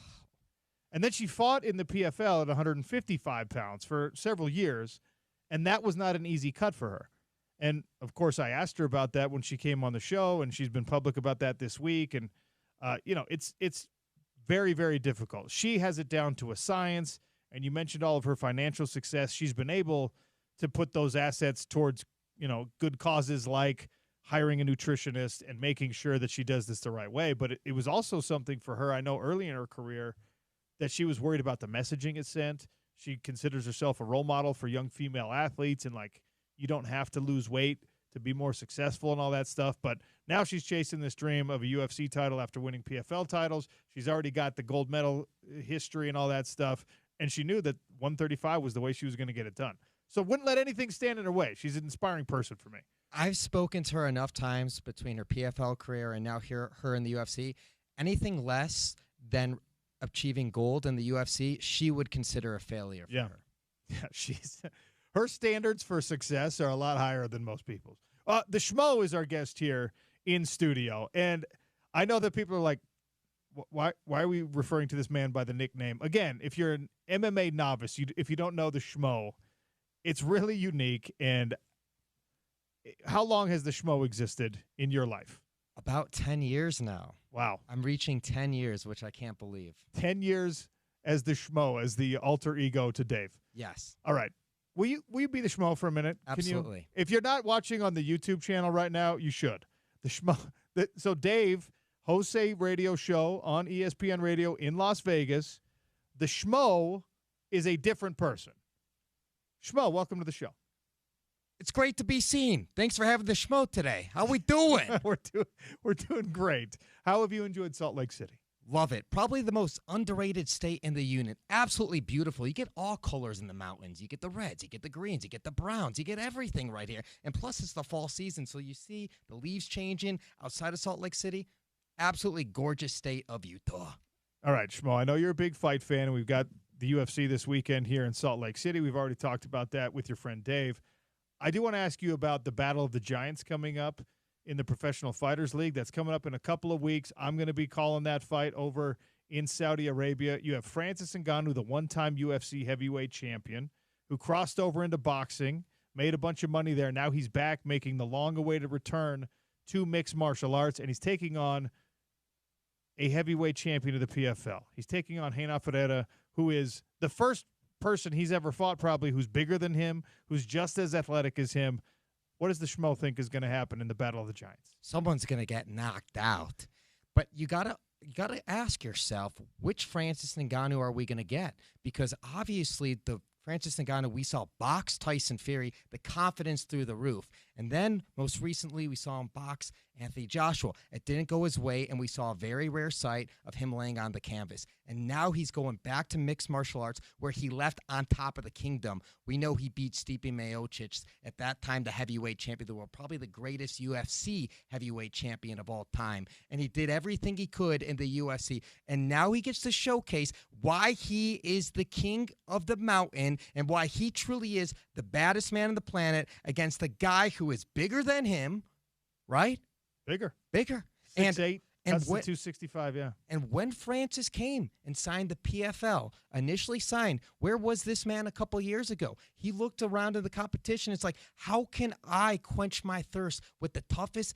And then she fought in the PFL at 155 pounds for several years. And that was not an easy cut for her. And, of course, I asked her about that when she came on the show, and she's been public about that this week. And, it's very, very difficult. She has it down to a science, and you mentioned all of her financial success. She's been able to put those assets towards, good causes like hiring a nutritionist and making sure that she does this the right way. But it was also something for her, I know early in her career, that she was worried about the messaging it sent. She considers herself a role model for young female athletes, and you don't have to lose weight to be more successful and all that stuff. But now she's chasing this dream of a UFC title after winning PFL titles. She's already got the gold medal history and all that stuff, and she knew that 135 was the way she was going to get it done. So wouldn't let anything stand in her way. She's an inspiring person for me. I've spoken to her enough times between her PFL career and now her in the UFC. Anything less than achieving gold in the UFC, she would consider a failure for her. Yeah, her standards for success are a lot higher than most people's. The Schmo is our guest here in studio, and I know that people are like, why are we referring to this man by the nickname? Again, if you're an MMA novice, if you don't know the Schmo, it's really unique. And how long has the Schmo existed in your life? About 10 years now. Wow. I'm reaching 10 years, which I can't believe. 10 years as the Schmo, as the alter ego to Dave. Yes. All right. Will you be the Schmo for a minute? Absolutely. If you're not watching on the YouTube channel right now, you should. The Schmo. So Dave hosts a radio show on ESPN Radio in Las Vegas. The Schmo is a different person. Schmo, welcome to the show. It's great to be seen. Thanks for having the Schmo today. How we doing? We're doing great. How have you enjoyed Salt Lake City? Love it. Probably the most underrated state in the union. Absolutely beautiful. You get all colors in the mountains. You get the reds, you get the greens, you get the browns, you get everything right here. And plus, it's the fall season, so you see the leaves changing outside of Salt Lake City. Absolutely gorgeous state of Utah. All right, Schmo, I know you're a big fight fan, and we've got the UFC this weekend here in Salt Lake City. We've already talked about that with your friend Dave. I do want to ask you about the Battle of the Giants coming up in the Professional Fighters League. That's coming up in a couple of weeks. I'm going to be calling that fight over in Saudi Arabia. You have Francis Ngannou, the one-time UFC heavyweight champion, who crossed over into boxing, made a bunch of money there. Now he's back making the long-awaited return to mixed martial arts, and he's taking on a heavyweight champion of the PFL. He's taking on Reina Ferreira, who is the first person he's ever fought probably who's bigger than him, who's just as athletic as him. What does the Schmo think is going to happen in the Battle of the Giants? Someone's going to get knocked out. But you gotta ask yourself, which Francis Ngannou are we going to get? Because obviously the Francis Ngannou we saw box Tyson Fury, the confidence through the roof. And then most recently we saw him box Anthony Joshua. It didn't go his way, and we saw a very rare sight of him laying on the canvas. And now he's going back to mixed martial arts where he left on top of the kingdom. We know he beat Stipe Miocic, at that time the heavyweight champion of the world, probably the greatest UFC heavyweight champion of all time. And he did everything he could in the UFC. And now he gets to showcase why he is the king of the mountain and why he truly is the baddest man on the planet against the guy who is bigger than him, right? Bigger. 6'8", that's the 265, yeah. And when Francis came and signed the PFL, initially signed, where was this man a couple years ago? He looked around in the competition. It's like, how can I quench my thirst with the toughest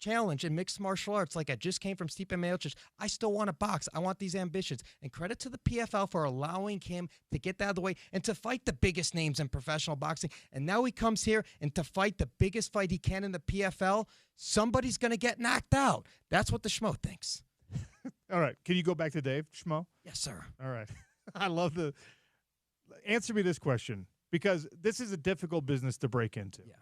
challenge in mixed martial arts? Like, I just came from Stipe Miocic. I still want to box. I want these ambitions. And credit to the PFL for allowing him to get that out of the way and to fight the biggest names in professional boxing. And now he comes here and to fight the biggest fight he can in the PFL, somebody's going to get knocked out. That's what the Schmo thinks. All right. Can you go back to Dave, Schmo? Yes, sir. All right. I love the – answer me this question, because this is a difficult business to break into. Yeah.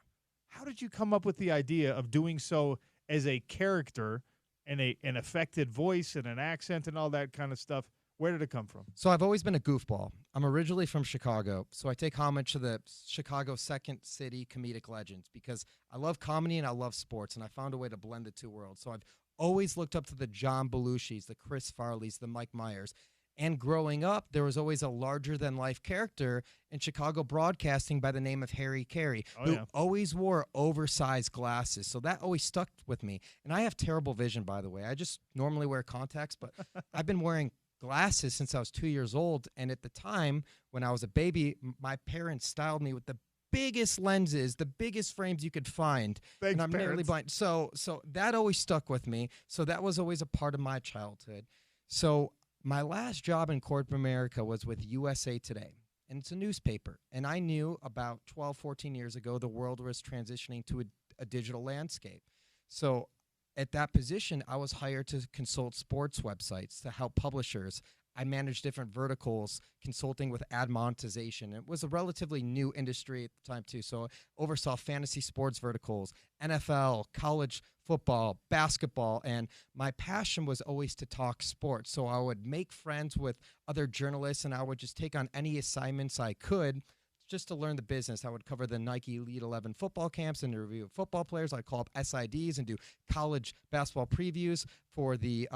How did you come up with the idea of doing so as a character and an affected voice and an accent and all that kind of stuff? Where did it come from? So I've always been a goofball. I'm originally from Chicago, so I take homage to the Chicago Second City comedic legends because I love comedy and I love sports, and I found a way to blend the two worlds. So I've always looked up to the John Belushis, the Chris Farleys, the Mike Myers. And growing up, there was always a larger-than-life character in Chicago broadcasting by the name of Harry Carey, who always wore oversized glasses. So that always stuck with me. And I have terrible vision, by the way. I just normally wear contacts, but I've been wearing glasses since I was 2 years old. And at the time, when I was a baby, my parents styled me with the biggest lenses, the biggest frames you could find. Thanks, and I'm parents. nearly blind. So that always stuck with me. So that was always a part of my childhood. So My last job in corporate America was with USA Today, and it's a newspaper. And I knew about 12, 14 years ago the world was transitioning to a digital landscape. So at that position, I was hired to consult sports websites, to help publishers. I managed different verticals, consulting with ad monetization. It was a relatively new industry at the time, too. So I oversaw fantasy sports verticals, NFL, college football, basketball, and my passion was always to talk sports. So I would make friends with other journalists, and I would just take on any assignments I could just to learn the business. I would cover the Nike Elite 11 football camps and review football players. I'd call up SIDs and do college basketball previews for the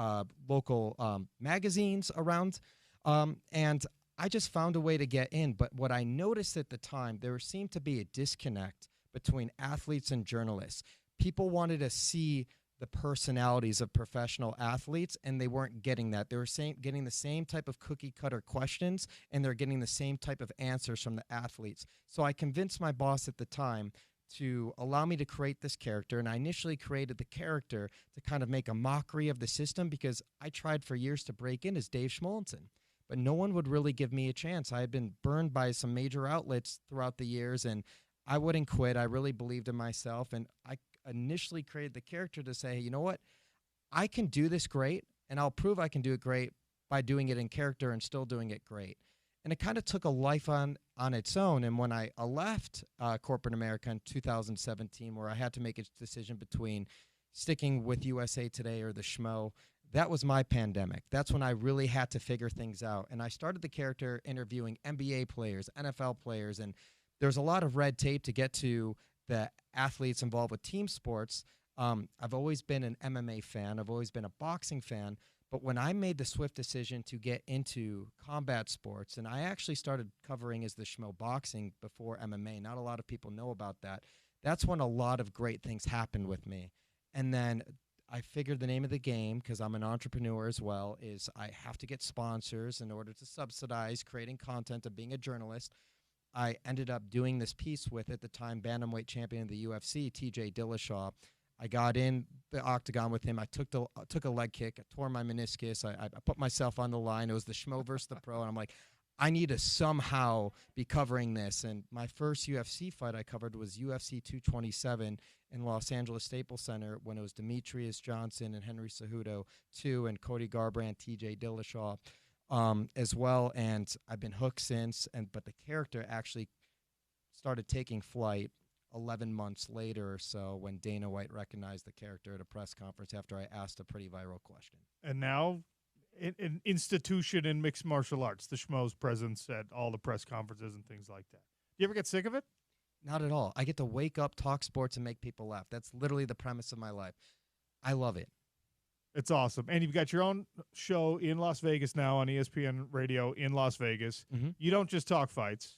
local magazines around. And I just found a way to get in. But what I noticed at the time, there seemed to be a disconnect between athletes and journalists. People wanted to see the personalities of professional athletes, and they weren't getting that. They were getting the same type of cookie-cutter questions, and they're getting the same type of answers from the athletes. So I convinced my boss at the time to allow me to create this character, and I initially created the character to kind of make a mockery of the system, because I tried for years to break in as Dave Schmolenson, but no one would really give me a chance. I had been burned by some major outlets throughout the years, and I wouldn't quit. I really believed in myself, and I initially created the character to say, you know what, I can do this great, and I'll prove I can do it great by doing it in character and still doing it great. And it kind of took a life on its own. And when I left corporate America in 2017, where I had to make a decision between sticking with USA Today or the Schmo, that was my pandemic. That's when I really had to figure things out. And I started the character interviewing NBA players, NFL players, and there's a lot of red tape to get to the athletes involved with team sports. I've always been an MMA fan. I've always been a boxing fan. But when I made the swift decision to get into combat sports, and I actually started covering as the Schmo boxing before MMA, not a lot of people know about that. That's when a lot of great things happened with me. And then I figured the name of the game, because I'm an entrepreneur as well, is I have to get sponsors in order to subsidize creating content and being a journalist. I ended up doing this piece with, at the time, bantamweight champion of the UFC, TJ Dillashaw. I got in the octagon with him. I took a leg kick. I tore my meniscus. I put myself on the line. It was the Schmo versus the pro, and I'm like, I need to somehow be covering this. And my first UFC fight I covered was UFC 227 in Los Angeles Staples Center, when it was Demetrius Johnson and Henry Cejudo 2 and Cody Garbrandt, TJ Dillashaw as well. And I've been hooked since. But the character actually started taking flight 11 months later or so, when Dana White recognized the character at a press conference after I asked a pretty viral question. And now an institution in mixed martial arts, the Schmo's presence at all the press conferences and things like that. Do you ever get sick of it? Not at all. I get to wake up, talk sports, and make people laugh. That's literally the premise of my life. I love it. It's awesome. And you've got your own show in Las Vegas now on ESPN Radio in Las Vegas. Mm-hmm. You don't just talk fights.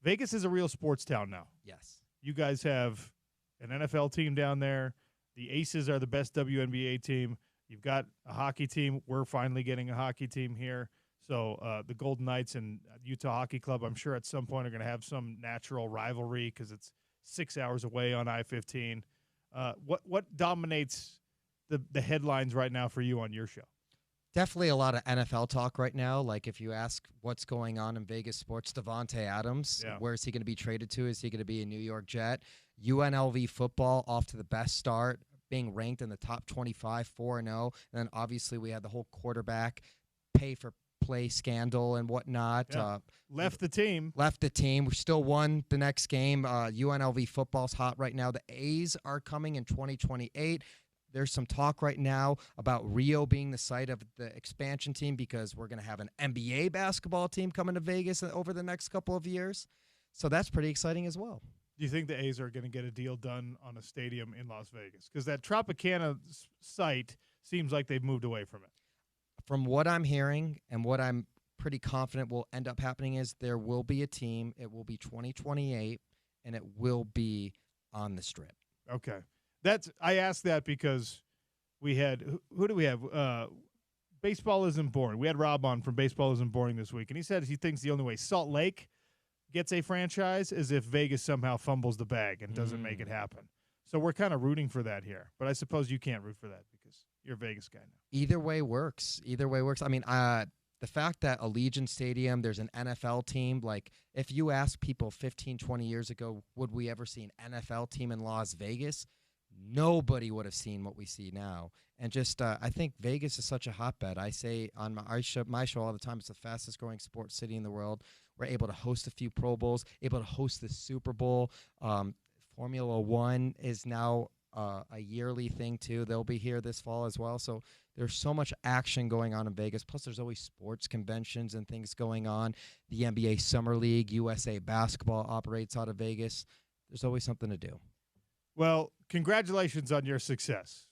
Vegas is a real sports town now. Yes. You guys have an NFL team down there. The Aces are the best WNBA team. You've got a hockey team. We're finally getting a hockey team here. So the Golden Knights and Utah Hockey Club, I'm sure at some point are going to have some natural rivalry, because it's 6 hours away on I-15. What dominates the headlines right now for you on your show? Definitely a lot of NFL talk right now. Like, if you ask what's going on in Vegas sports, Devontae Adams, where is he going to be traded to? Is he going to be a New York Jet? UNLV football off to the best start, being ranked in the top 25, 4-0. And then obviously we had the whole quarterback pay-for-play scandal and whatnot. Yeah. Left the team. We still won the next game. UNLV football's hot right now. The A's are coming in 2028. There's some talk right now about Rio being the site of the expansion team, because we're going to have an NBA basketball team coming to Vegas over the next couple of years. So that's pretty exciting as well. Do you think the A's are going to get a deal done on a stadium in Las Vegas? Because that Tropicana site seems like they've moved away from it. From what I'm hearing and what I'm pretty confident will end up happening is there will be a team. It will be 2028, and it will be on the Strip. Okay. I asked that because we had who do we have? Baseball Isn't Boring. We had Rob on from Baseball Isn't Boring this week, and he said he thinks the only way Salt Lake gets a franchise is if Vegas somehow fumbles the bag and doesn't make it happen. So we're kind of rooting for that here. But I suppose you can't root for that because you're a Vegas guy now. Either way works. I mean, the fact that Allegiant Stadium, there's an NFL team, like if you ask people 15, 20 years ago, would we ever see an NFL team in Las Vegas? Nobody would have seen what we see now. And just, I think Vegas is such a hotbed. I say on my show all the time, it's the fastest growing sports city in the world. We're able to host a few Pro Bowls, able to host the Super Bowl. Formula One is now a yearly thing too. They'll be here this fall as well. So there's so much action going on in Vegas. Plus, there's always sports conventions and things going on. The NBA Summer League, USA Basketball operates out of Vegas. There's always something to do. Well, congratulations on your success.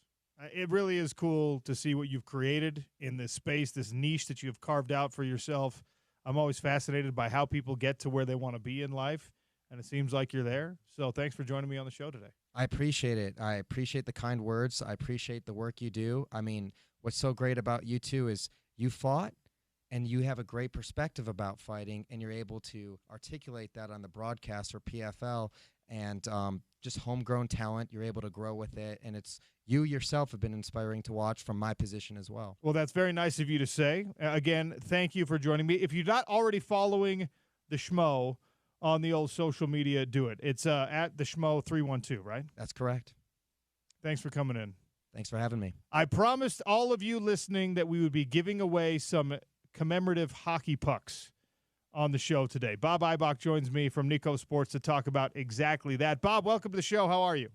It really is cool to see what you've created in this space, this niche that you have carved out for yourself. I'm always fascinated by how people get to where they want to be in life, and it seems like you're there. So thanks for joining me on the show today. I appreciate it. I appreciate the kind words. I appreciate the work you do. I mean, what's so great about you two is you fought, and you have a great perspective about fighting, and you're able to articulate that on the broadcast or PFL, and just homegrown talent. You're able to grow with it, and it's you yourself have been inspiring to watch from my position as well. Well, that's very nice of you to say. Again, thank you for joining me. If you're not already following the Schmo on the old social media, do it. It's at the Schmo 312, right? That's correct. Thanks for coming in. Thanks for having me. I promised all of you listening that we would be giving away some commemorative hockey pucks on the show today. Bob Ibach joins me from Nico Sports to talk about exactly that. Bob, welcome to the show. How are you?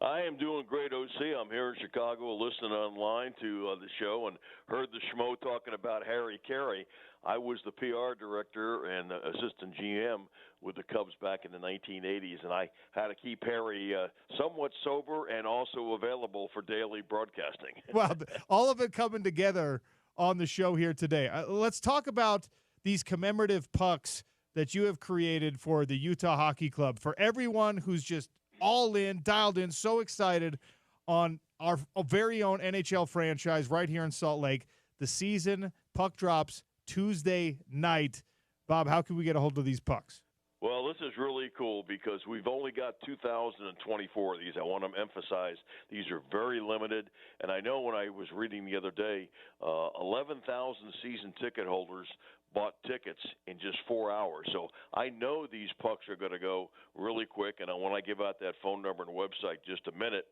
I am doing great, OC. I'm here in Chicago listening online to the show and heard the Schmo talking about Harry Carey. I was the PR director and assistant GM with the Cubs back in the 1980s, and I had to keep Harry somewhat sober and also available for daily broadcasting. Well, all of it coming together on the show here today. Let's talk about these commemorative pucks that you have created for the Utah Hockey Club, for everyone who's just all in, dialed in, so excited on our very own NHL franchise right here in Salt Lake. The season puck drops Tuesday night. Bob, how can we get a hold of these pucks? Well, this is really cool because we've only got 2,024 of these. I want to emphasize these are very limited. And I know when I was reading the other day, 11,000 season ticket holders bought tickets in just 4 hours. So I know these pucks are going to go really quick. And when I give out that phone number and website just a minute,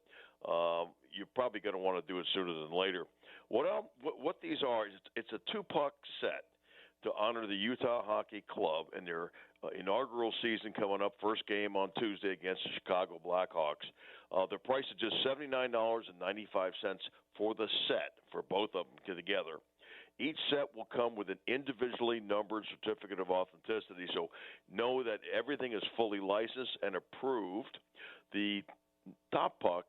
you're probably going to want to do it sooner than later. What these are, it's a two-puck set to honor the Utah Hockey Club and their inaugural season coming up, first game on Tuesday against the Chicago Blackhawks. The price is just $79.95 for the set for both of them together. Each set will come with an individually numbered certificate of authenticity, so know that everything is fully licensed and approved. The top puck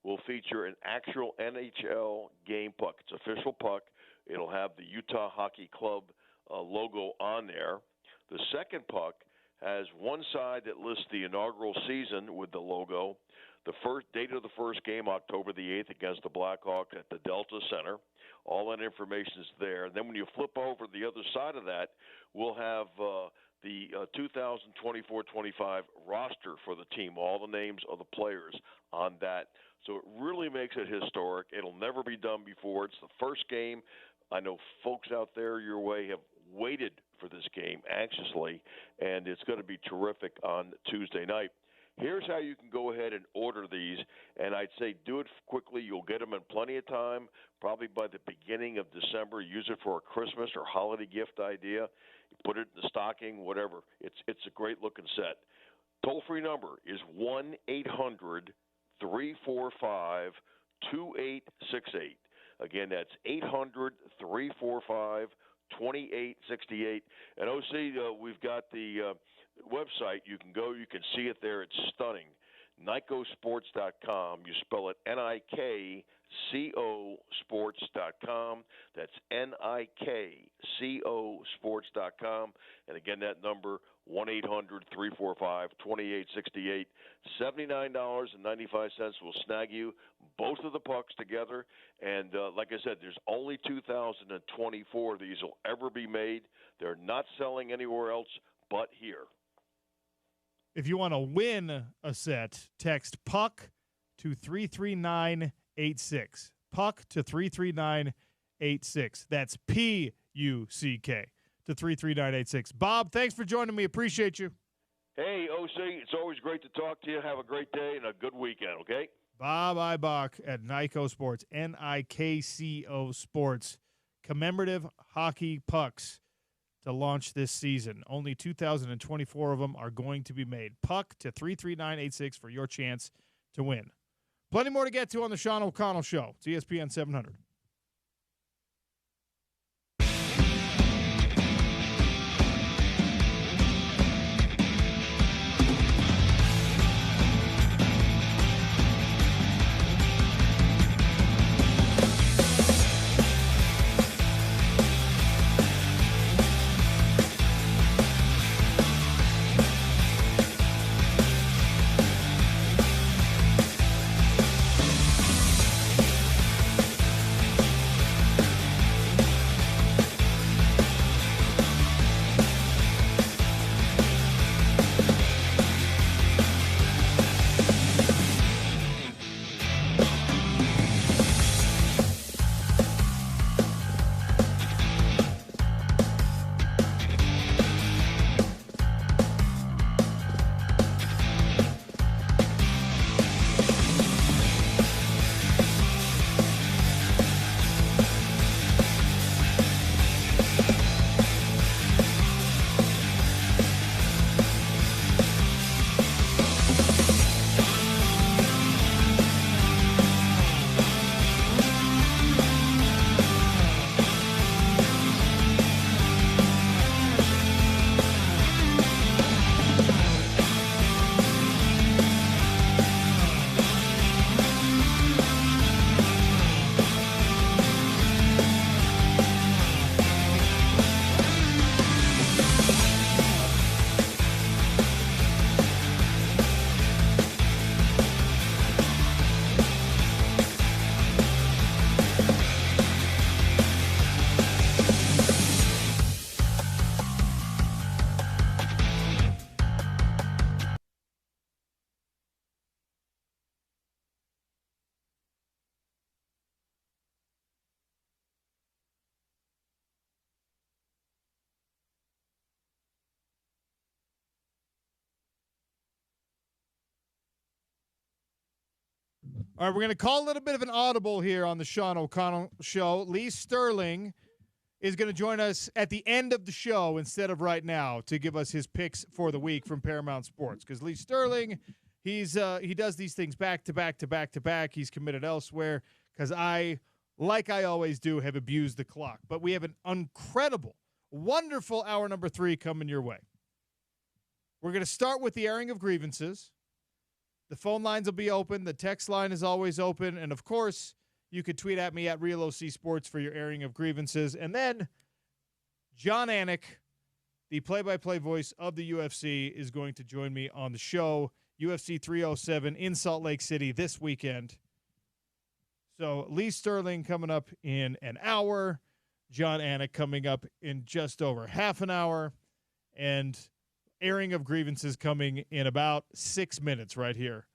will feature an actual NHL game puck. It's an official puck. It'll have the Utah Hockey Club logo on there. The second puck has one side that lists the inaugural season with the logo, the first date of the first game, October the 8th, against the Blackhawks at the Delta Center. All that information is there. And then when you flip over the other side of that, we'll have the 2024-25 roster for the team, all the names of the players on that. So it really makes it historic. It'll never be done before. It's the first game. I know folks out there your way have waited for this game anxiously, and it's going to be terrific on Tuesday night. Here's how you can go ahead and order these, and I'd say do it quickly. You'll get them in plenty of time, probably by the beginning of December. Use it for a Christmas or holiday gift idea. You put it in the stocking, whatever. It's a great-looking set. Toll-free number is 1-800-345-2868. Again, that's 800-345-2868. And OC, we've got the website. You can go. You can see it there. It's stunning. NICOsports.com. You spell it NIKCO sports.com. That's NIKCO sports.com. And again, that number, 1-800-345-2868. $79.95 will snag you both of the pucks together. And like I said, there's only 2,024 of these will ever be made. They're not selling anywhere else but here. If you want to win a set, text PUCK to 33986. Puck to 33986. That's P-U-C-K to 33986. Bob, thanks for joining me. Appreciate you. Hey, OC, it's always great to talk to you. Have a great day and a good weekend, okay? Bob Ibach at Nikco Sports, Nikco Sports. Commemorative hockey pucks to launch this season. Only 2,024 of them are going to be made. Puck to 33986 for your chance to win. Plenty more to get to on the Sean O'Connell Show. It's ESPN 700. All right, we're going to call a little bit of an audible here on the Sean O'Connell Show. Lee Sterling is going to join us at the end of the show instead of right now to give us his picks for the week from Paramount Sports. Because Lee Sterling, he does these things back to back to back to back. He's committed elsewhere because I always do, have abused the clock. But we have an incredible, wonderful hour number 3 coming your way. We're going to start with the airing of grievances. The phone lines will be open. The text line is always open. And, of course, you could tweet at me at RealOC Sports for your airing of grievances. And then John Anik, the play-by-play voice of the UFC, is going to join me on the show. UFC 307 in Salt Lake City this weekend. So Lee Sterling coming up in an hour. John Anik coming up in just over half an hour. And airing of grievances coming in about 6 minutes right here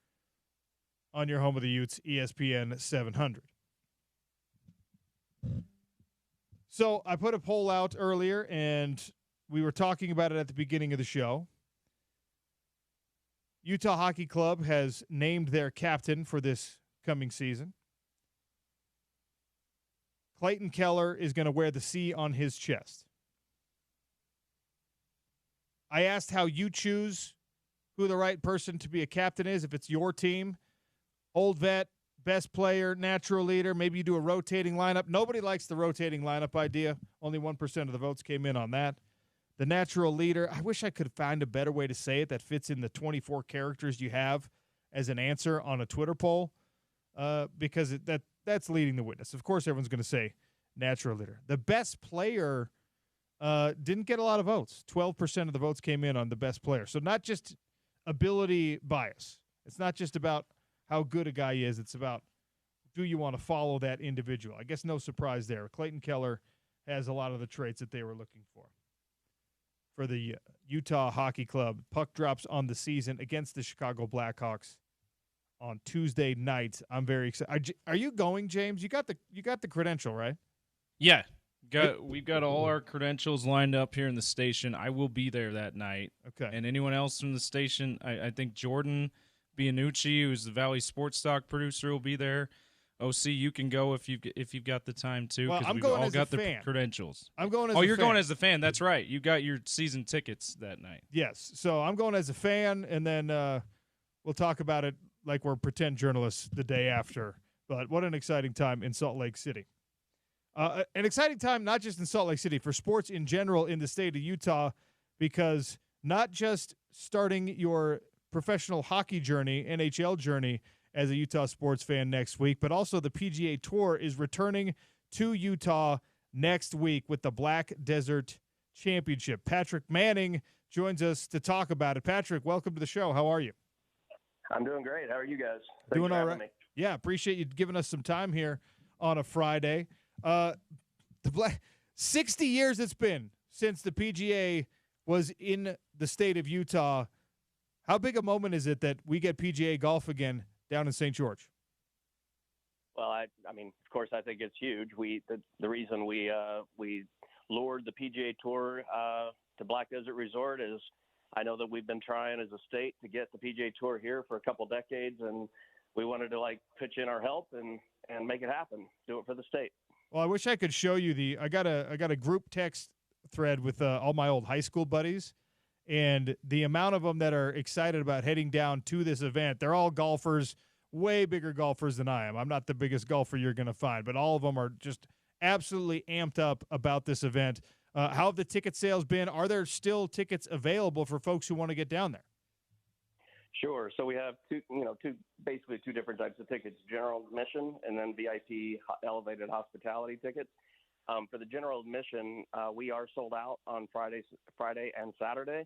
on your home of the Utes, ESPN 700. So I put a poll out earlier, and we were talking about it at the beginning of the show. Utah Hockey Club has named their captain for this coming season. Clayton Keller is going to wear the C on his chest. I asked how you choose who the right person to be a captain is, if it's your team. Old vet, best player, natural leader. Maybe you do a rotating lineup. Nobody likes the rotating lineup idea. Only 1% of the votes came in on that. The natural leader, I wish I could find a better way to say it that fits in the 24 characters you have as an answer on a Twitter poll, because that's leading the witness. Of course, everyone's going to say natural leader. The best player didn't get a lot of votes. 12% of the votes came in on the best player. So not just ability bias. It's not just about how good a guy is. It's about, do you want to follow that individual? I guess no surprise there. Clayton Keller has a lot of the traits that they were looking for the Utah Hockey Club. Puck drops on the season against the Chicago Blackhawks. on Tuesday night. I'm very excited. Are you going, James? You got the credential, right? Yeah. We've got all our credentials lined up here in the station. I will be there that night. Okay. And anyone else from the station, I think Jordan Bianucci, who's the Valley Sports Talk producer, will be there. OC, you can go if you've got the time too. Well, because I'm we've going all as got a the fan. credentials. I'm going as Oh, a you're fan. going as the fan. That's right. You got your season tickets that night. Yes. So I'm going as a fan, and then we'll talk about it like we're pretend journalists the day after. But what an exciting time in Salt Lake City. An exciting time not just in Salt Lake City, for sports in general in the state of Utah, because not just starting your professional hockey journey, NHL journey, as a Utah sports fan next week, but also the PGA Tour is returning to Utah next week with the Black Desert Championship. Patrick Manning joins us to talk about it. Patrick, welcome to the show. How are you? I'm doing great. How are you guys? Thanks Doing for all having right. me. Yeah, appreciate you giving us some time here on a Friday. 60 years it's been since the PGA was in the state of Utah. How big a moment is it that we get PGA golf again down in St. George? Well, I mean, of course, I think it's huge. The reason we lured the PGA Tour to Black Desert Resort is I know that we've been trying as a state to get the PGA Tour here for a couple decades, and we wanted to pitch in our help and make it happen, do it for the state. Well, I wish I could show you I got a group text thread with all my old high school buddies, and the amount of them that are excited about heading down to this event. They're all golfers, way bigger golfers than I am. I'm not the biggest golfer you're going to find, but all of them are just absolutely amped up about this event. How have the ticket sales been? Are there still tickets available for folks who want to get down there? Sure. So we have basically two different types of tickets: general admission and then VIP elevated hospitality tickets. For the general admission, we are sold out on Friday and Saturday.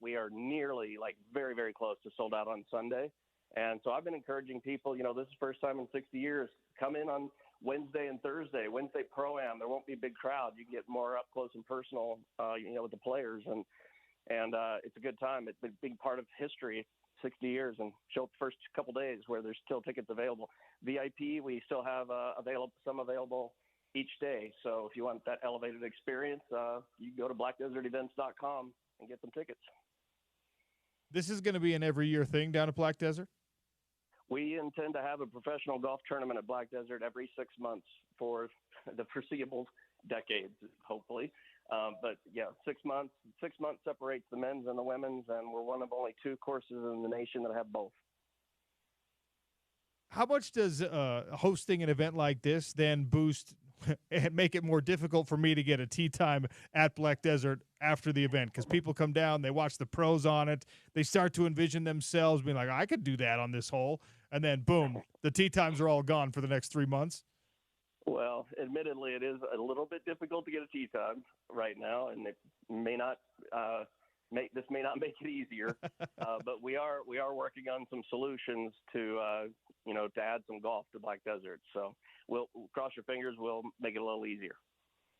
We are nearly, very, very close to sold out on Sunday. And so I've been encouraging people, this is the first time in 60 years, come in on Wednesday and Thursday. Wednesday Pro-Am, there won't be a big crowd. You can get more up close and personal, with the players. And it's a good time. It's a big part of history, 60 years, and show up the first couple days where there's still tickets available. VIP, we still have some available each day. So if you want that elevated experience, you can go to blackdesertevents.com and get some tickets. This is going to be an every year thing down at Black Desert? We intend to have a professional golf tournament at Black Desert every 6 months for the foreseeable decades, hopefully. But yeah, 6 months. 6 months separates the men's and the women's, and we're one of only two courses in the nation that have both. How much does hosting an event like this then boost and make it more difficult for me to get a tee time at Black Desert after the event? Because people come down, they watch the pros on it, they start to envision themselves being like, I could do that on this hole, and then boom, the tee times are all gone for the next 3 months. Well, admittedly, it is a little bit difficult to get a tee time right now, and it may not make it easier. But we are working on some solutions to add some golf to Black Desert. So we'll cross your fingers. We'll make it a little easier.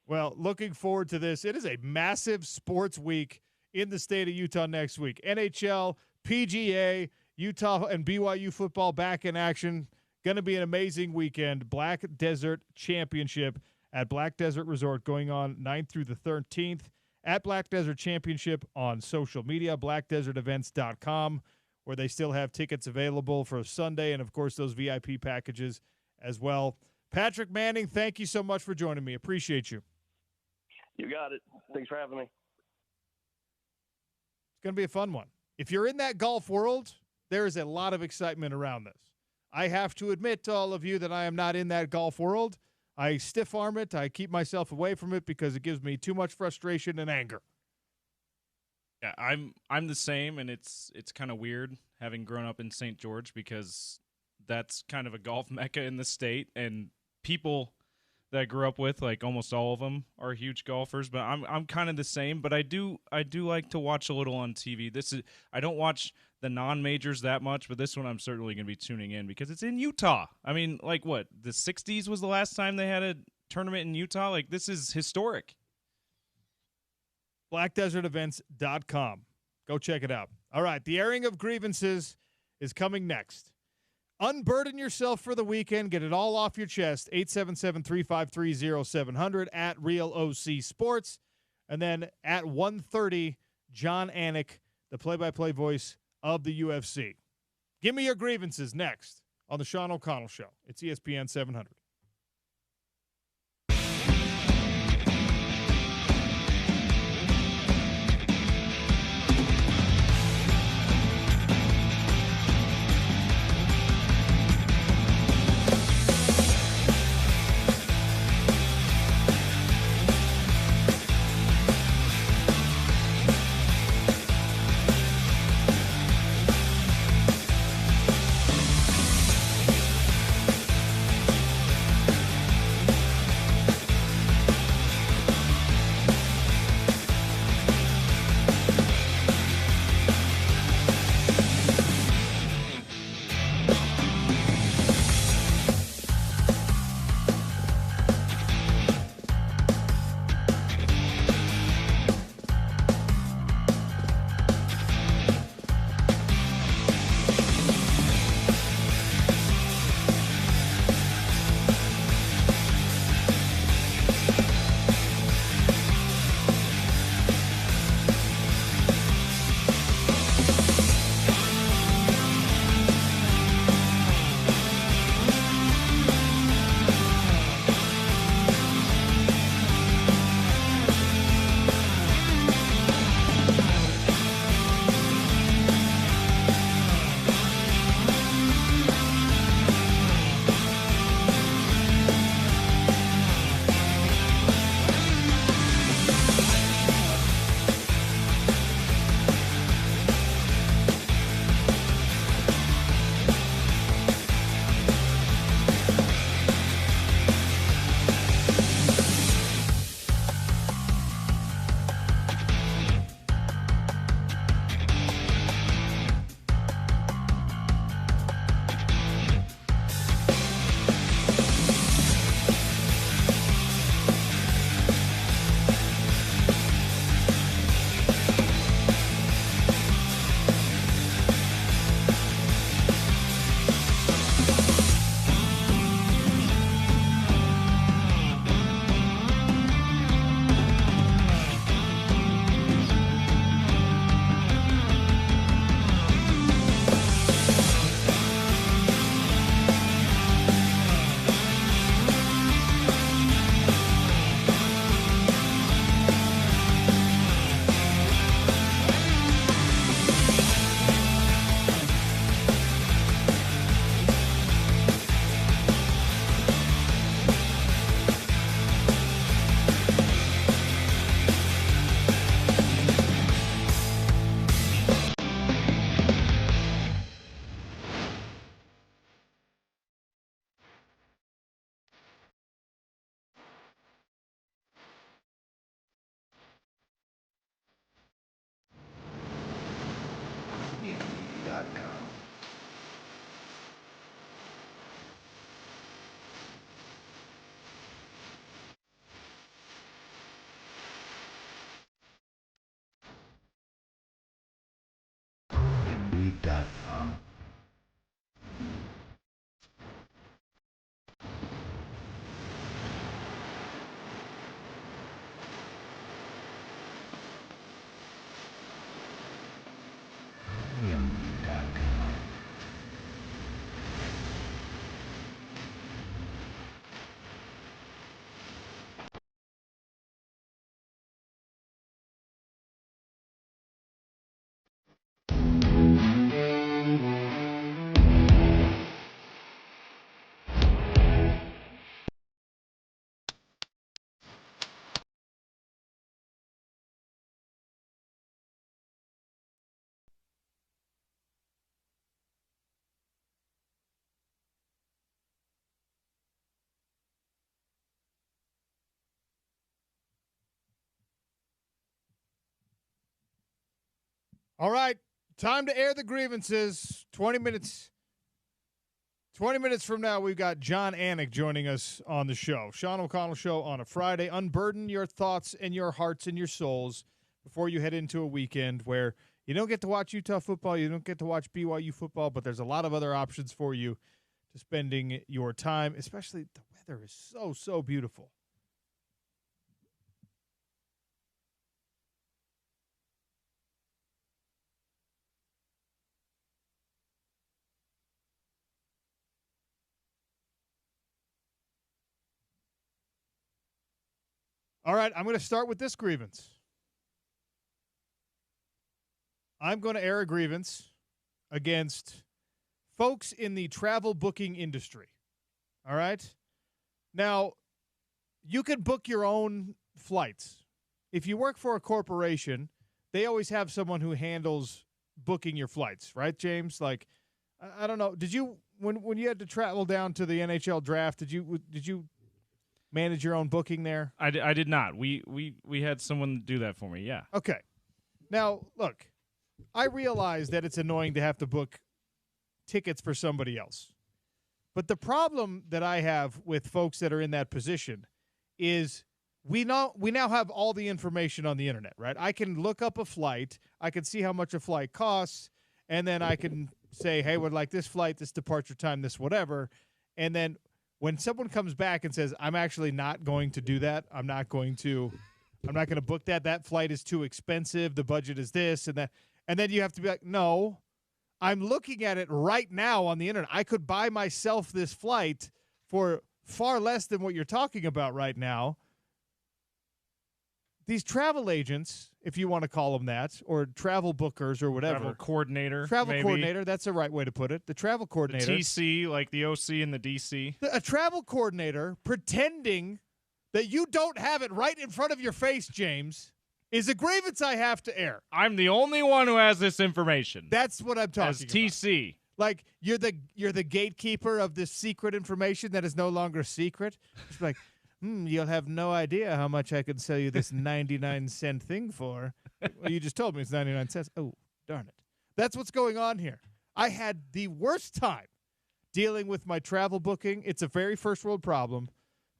Well, looking forward to this. It is a massive sports week in the state of Utah next week. NHL, PGA, Utah and BYU football back in action. Going to be an amazing weekend. Black Desert Championship at Black Desert Resort going on 9th through the 13th. At Black Desert Championship on social media, blackdesertevents.com, where they still have tickets available for Sunday and, of course, those VIP packages as well. Patrick Manning, thank you so much for joining me. Appreciate you. You got it. Thanks for having me. It's going to be a fun one. If you're in that golf world, there is a lot of excitement around this. I have to admit to all of you that I am not in that golf world. I stiff arm it. I keep myself away from it because it gives me too much frustration and anger. Yeah, I'm the same, and it's kind of weird having grown up in St. George because that's kind of a golf mecca in the state, and people that I grew up with, like almost all of them, are huge golfers. But I'm kind of the same. But I do like to watch a little on TV. I don't watch the non-majors that much, but this one I'm certainly going to be tuning in because it's in Utah. I mean, like what, the 60s was the last time they had a tournament in Utah? Like, this is historic. BlackDesertEvents.com. Go check it out. All right, the airing of grievances is coming next. Unburden yourself for the weekend. Get it all off your chest. 877-353-0700 at Real OC Sports. And then at 1:30, John Anik, the play-by-play voice of the UFC. Give me your grievances next on the Sean O'Connell Show. It's ESPN 700. All right, time to air the grievances. 20 minutes from now, we've got John Anik joining us on the show. Sean O'Connell Show on a Friday. Unburden your thoughts and your hearts and your souls before you head into a weekend where You don't get to watch Utah football. You don't get to watch BYU football, but there's a lot of other options for you to spending your time, especially the weather is so, so beautiful. All right, I'm going to start with this grievance. I'm going to air a grievance against folks in the travel booking industry. All right? Now, you can book your own flights. If you work for a corporation, they always have someone who handles booking your flights, right, James? Like, I don't know. Did you when you had to travel down to the NHL draft, did you manage your own booking there? I did not. We had someone do that for me, yeah. Okay. Now, look, I realize that it's annoying to have to book tickets for somebody else. But the problem that I have with folks that are in that position is we now have all the information on the internet, right? I can look up a flight, I can see how much a flight costs, and then I can say, hey, would like this flight, this departure time, this whatever. And then when someone comes back and says, I'm actually not going to do that, I'm not going to book that. That flight is too expensive. The budget is this and that. And then you have to be like, no, I'm looking at it right now on the internet. I could buy myself this flight for far less than what you're talking about right now. These travel agents, if you want to call them that, or travel bookers or whatever. Travel coordinator. Coordinator, that's the right way to put it. The travel coordinator. The TC, like the OC and the DC. A travel coordinator pretending that you don't have it right in front of your face, James, is a grievance I have to air. I'm the only one who has this information. That's what I'm talking as about. TC. Like you're the gatekeeper of this secret information that is no longer secret. It's like, you'll have no idea how much I could sell you this 99-cent thing for. Well, you just told me it's 99 cents. Oh, darn it. That's what's going on here. I had the worst time dealing with my travel booking. It's a very first world problem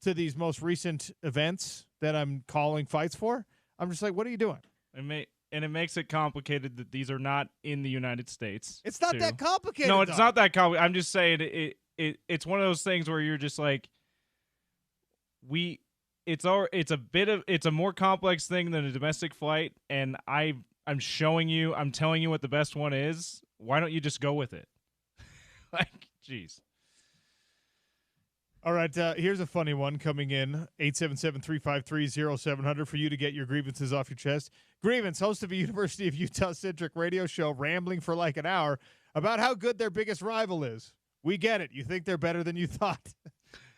to these most recent events that I'm calling fights for. I'm just like, what are you doing? And it makes it complicated that these are not in the United States. It's not that complicated. No, it's not that complicated. I'm just saying it's one of those things where you're just like, it's a more complex thing than a domestic flight, and I'm telling you what the best one is. Why don't you just go with it? Like, jeez. All right, here's a funny one coming in, 877-353-0700 for you to get your grievances off your chest. Grievance, host of a University of Utah-centric radio show, rambling for like an hour about how good their biggest rival is. We get it. You think they're better than you thought.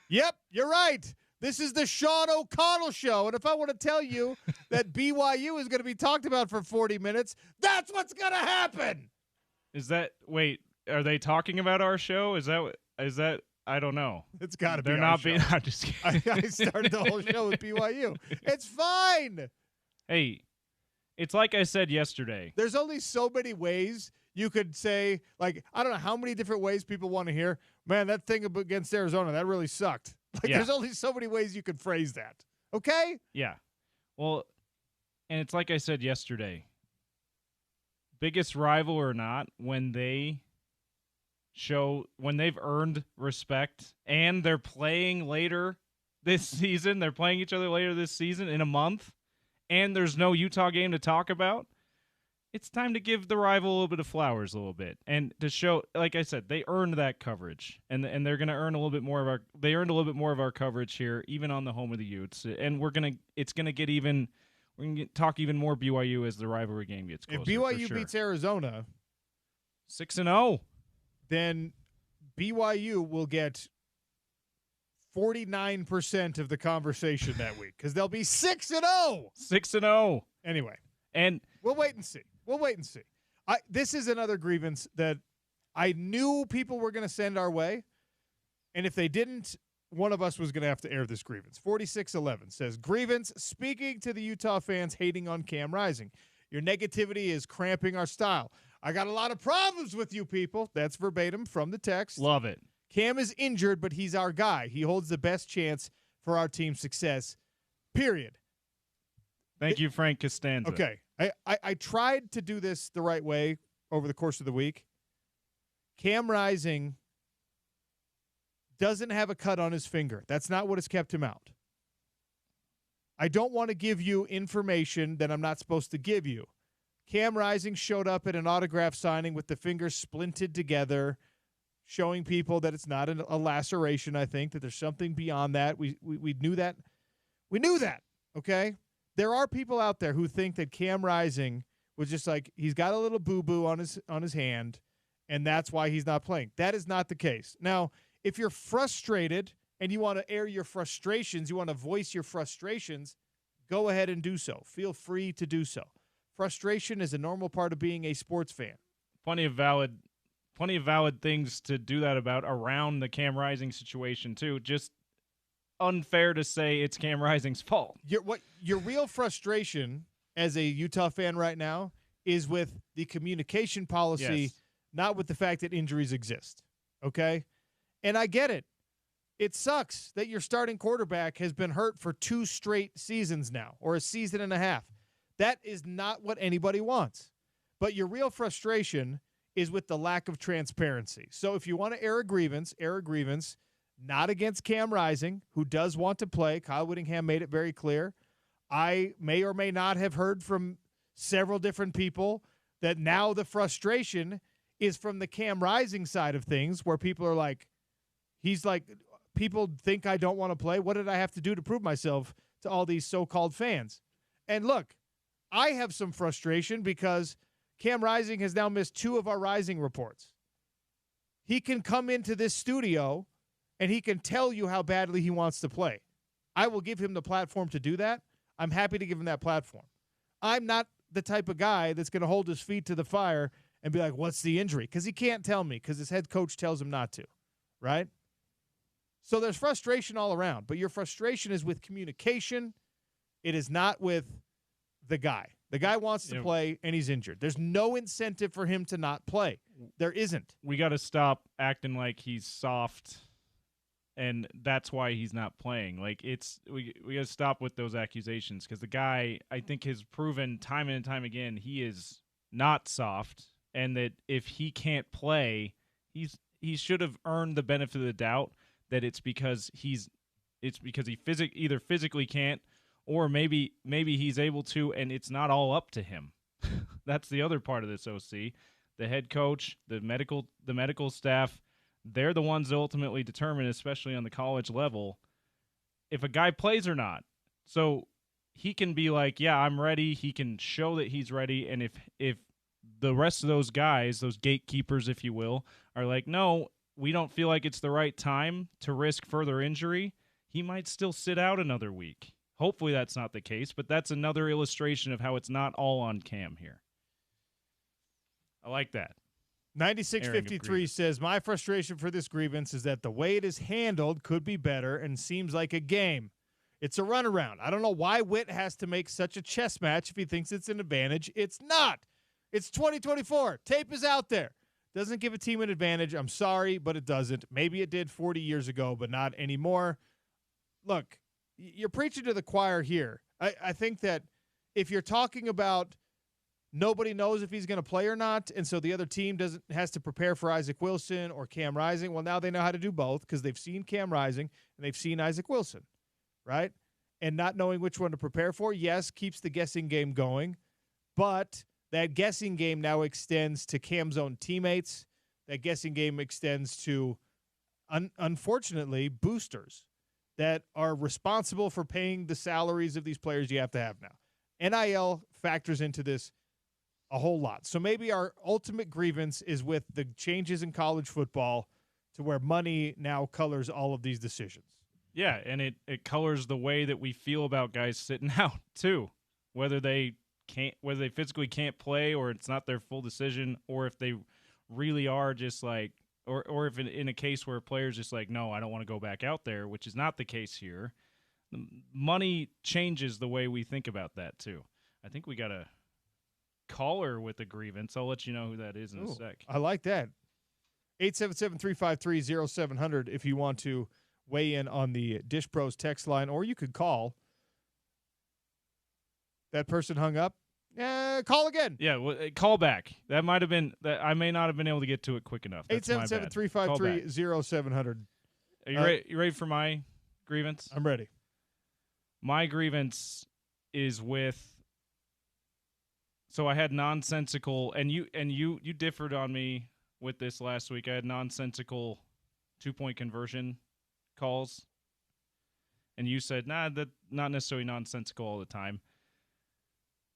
Yep, you're right. This is the Sean O'Connell show, and if I want to tell you that BYU is going to be talked about for 40 minutes, that's what's going to happen. Are they talking about our show? Is that I don't know. It's got to be. They're not being. I'm just kidding. I started the whole show with BYU. It's fine. Hey, it's like I said yesterday. There's only so many ways you could say, like, I don't know how many different ways people want to hear, man, that thing against Arizona, that really sucked. Like, There's only so many ways you could phrase that. Okay? Yeah. Well, and it's like I said yesterday. Biggest rival or not, when they've earned respect and they're playing later this season, they're playing each other later this season in a month, and there's no Utah game to talk about, it's time to give the rival a little bit of flowers a little bit and to show, like I said, they earned that coverage, and they're going to earn a little bit more of they earned a little bit more of our coverage here, even on the home of the Utes, and we're going to talk even more BYU as the rivalry game gets closer. If BYU beats Arizona 6-0, then BYU will get 49% of the conversation that week because they'll be 6-0. 6-0. Anyway, and we'll wait and see. This is another grievance that I knew people were going to send our way, and if they didn't, one of us was going to have to air this grievance. 4611 says, grievance, speaking to the Utah fans hating on Cam Rising. Your negativity is cramping our style. I got a lot of problems with you people. That's verbatim from the text. Love it. Cam is injured, but he's our guy. He holds the best chance for our team's success, period. Thank you, Frank Costanza. Okay. I tried to do this the right way over the course of the week. Cam Rising doesn't have a cut on his finger. That's not what has kept him out. I don't want to give you information that I'm not supposed to give you. Cam Rising showed up at an autograph signing with the fingers splinted together, showing people that it's not a laceration, I think, that there's something beyond that. We knew that. We knew that, okay? There are people out there who think that Cam Rising was just like, he's got a little boo-boo on his hand, and that's why he's not playing. That is not the case. Now, if you're frustrated and you want to air your frustrations, you want to voice your frustrations, go ahead and do so. Feel free to do so. Frustration is a normal part of being a sports fan. Plenty of valid things to do that about around the Cam Rising situation too. Just unfair to say it's Cam Rising's fault. Your real frustration as a Utah fan right now is with the communication policy, yes, not with the fact that injuries exist. Okay? And I get it. It sucks that your starting quarterback has been hurt for 2 straight seasons now, or a season and a half. That is not what anybody wants. But your real frustration is with the lack of transparency. So if you want to air a grievance, not against Cam Rising, who does want to play. Kyle Whittingham made it very clear. I may or may not have heard from several different people that now the frustration is from the Cam Rising side of things, where people are like, people think I don't want to play. What did I have to do to prove myself to all these so-called fans? And look, I have some frustration because Cam Rising has now missed 2 of our Rising reports. He can come into this studio and he can tell you how badly he wants to play. I will give him the platform to do that. I'm happy to give him that platform. I'm not the type of guy that's going to hold his feet to the fire and be like, what's the injury? Because he can't tell me because his head coach tells him not to, right? So there's frustration all around, but your frustration is with communication. It is not with the guy. The guy wants to play, and he's injured. There's no incentive for him to not play. There isn't. We got to stop acting like he's soft, and that's why he's not playing. Like, we got to stop with those accusations, because the guy, I think, has proven time and time again he is not soft, and that if he can't play, he should have earned the benefit of the doubt that it's because he either physically can't, or maybe he's able to, and it's not all up to him. That's the other part of this OC. The head coach, the medical staff, they're the ones that ultimately determine, especially on the college level, if a guy plays or not. So he can be like, yeah, I'm ready. He can show that he's ready. And if the rest of those guys, those gatekeepers, if you will, are like, no, we don't feel like it's the right time to risk further injury, he might still sit out another week. Hopefully that's not the case, but that's another illustration of how it's not all on Cam here. I like that. 9653 says, my frustration for this grievance is that the way it is handled could be better and seems like a game. It's a runaround. I don't know why Witt has to make such a chess match if he thinks it's an advantage. It's not. It's 2024. Tape is out there. Doesn't give a team an advantage. I'm sorry, but it doesn't. Maybe it did 40 years ago, but not anymore. Look, you're preaching to the choir here. I think that if you're talking about nobody knows if he's going to play or not, and so the other team has to prepare for Isaac Wilson or Cam Rising, well, now they know how to do both because they've seen Cam Rising and they've seen Isaac Wilson, right? And not knowing which one to prepare for, yes, keeps the guessing game going, but that guessing game now extends to Cam's own teammates. That guessing game extends to, unfortunately, boosters that are responsible for paying the salaries of these players you have to have now. NIL factors into this a whole lot. So maybe our ultimate grievance is with the changes in college football to where money now colors all of these decisions. Yeah, and it colors the way that we feel about guys sitting out too, whether they physically can't play or it's not their full decision, or if they really are just like, or if in a case where a player's just like, no, I don't want to go back out there, which is not the case here. Money changes the way we think about that too. I think we got a caller with a grievance. I'll let you know who that is in a sec. I like that. 877-353-0700 if you want to weigh in on the Dish Pros text line, or you could call. That person hung up. Call again. Yeah, well, call back. That might have been that. I may not have been able to get to it quick enough. 877-353-0700. Are you ready? You ready for my grievance? I'm ready. My grievance is with. So I had nonsensical, and you differed on me with this last week. I had nonsensical 2-point conversion calls, and you said, nah, that not necessarily nonsensical all the time.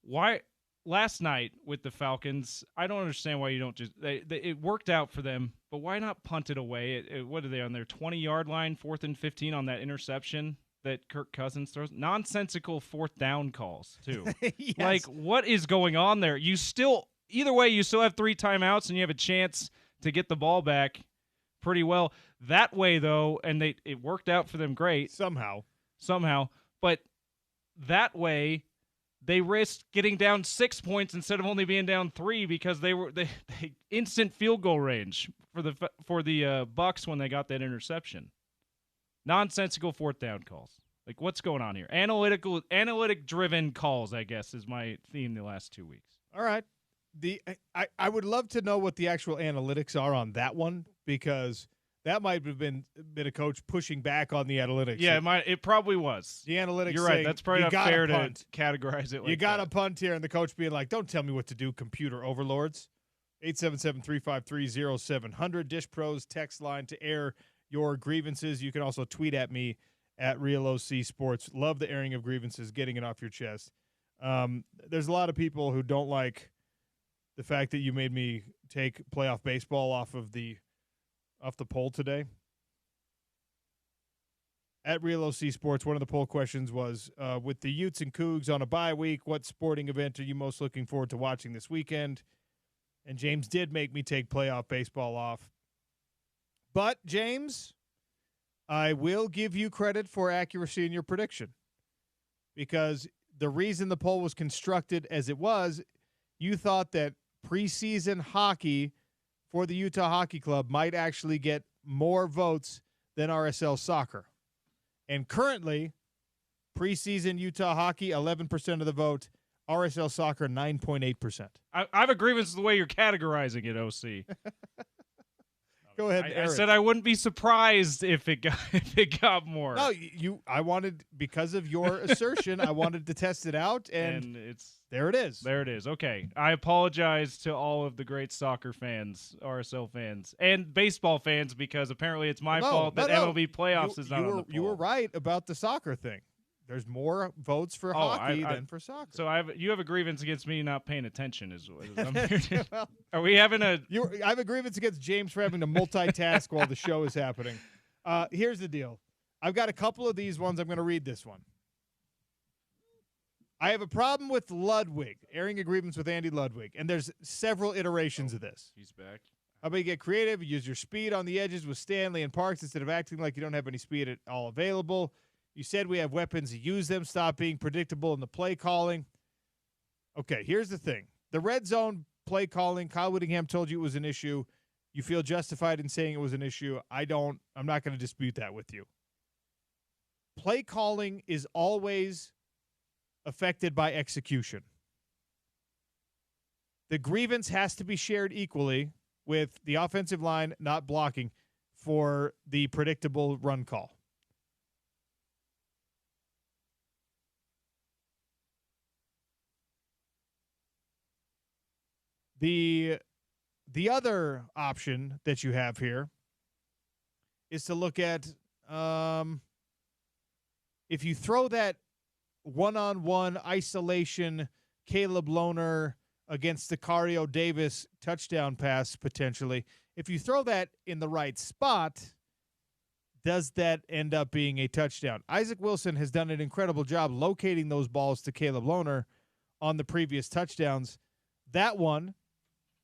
Why last night with the Falcons? I don't understand why you don't just. It worked out for them, but why not punt it away? What are they on their 20-yard line, 4th and 15 on that interception that Kirk Cousins throws? Nonsensical 4th down calls too. Yes. Like, what is going on there? Either way, you still have 3 timeouts and you have a chance to get the ball back pretty well. That way, though, and it worked out for them great somehow, but that way. They risked getting down 6 points instead of only being down 3 because they instant field goal range for the Bucks when they got that interception. Nonsensical 4th down calls. Like, what's going on here? Analytic driven calls, I guess, is my theme the last 2 weeks. All right. I would love to know what the actual analytics are on that one, because that might have been a coach pushing back on the analytics. Yeah, it probably was. The analytics. You're right. That's probably not fair punt. to categorize it like you got that. to punt here, and the coach being like, don't tell me what to do, computer overlords. 877-353-0700. Dish Pros text line to air your grievances. You can also tweet at me at RealOC Sports. Love the airing of grievances, getting it off your chest. There's a lot of people who don't like the fact that you made me take playoff baseball off the poll today. At RealOC Sports, one of the poll questions was, with the Utes and Cougs on a bye week, what sporting event are you most looking forward to watching this weekend? And James did make me take playoff baseball off. But, James, I will give you credit for accuracy in your prediction, because the reason the poll was constructed as it was, you thought that preseason hockey for the Utah Hockey Club might actually get more votes than RSL soccer. And currently, preseason Utah hockey, 11% of the vote. RSL soccer, 9.8%. I have a grievance with the way you're categorizing it, OC. Go ahead, I said I wouldn't be surprised if it got more. No, I wanted, because of your assertion, I wanted to test it out, and there it is. There it is. Okay. I apologize to all of the great soccer fans, RSL fans, and baseball fans, because apparently it's my fault that MLB playoffs is not on the poll. You were right about the soccer thing. There's more votes for hockey than for soccer. So you have a grievance against me not paying attention, is what I'm hearing. Are we having I have a grievance against James for having to multitask while the show is happening. Here's the deal. I've got a couple of these ones. I'm going to read this one. I have a problem with Ludwig, airing a grievance with Andy Ludwig, and there's several iterations of this. He's back. How about you get creative, use your speed on the edges with Stanley and Parks instead of acting like you don't have any speed at all available. You said we have weapons, use them, stop being predictable in the play calling. Okay, here's the thing. The red zone play calling, Kyle Whittingham told you it was an issue. You feel justified in saying it was an issue. I'm not going to dispute that with you. Play calling is always affected by execution. The grievance has to be shared equally with the offensive line not blocking for the predictable run call. The other option that you have here is to look at if you throw that one-on-one isolation Caleb Lohner against Sicario Davis touchdown pass potentially, if you throw that in the right spot, does that end up being a touchdown? Isaac Wilson has done an incredible job locating those balls to Caleb Lohner on the previous touchdowns. That one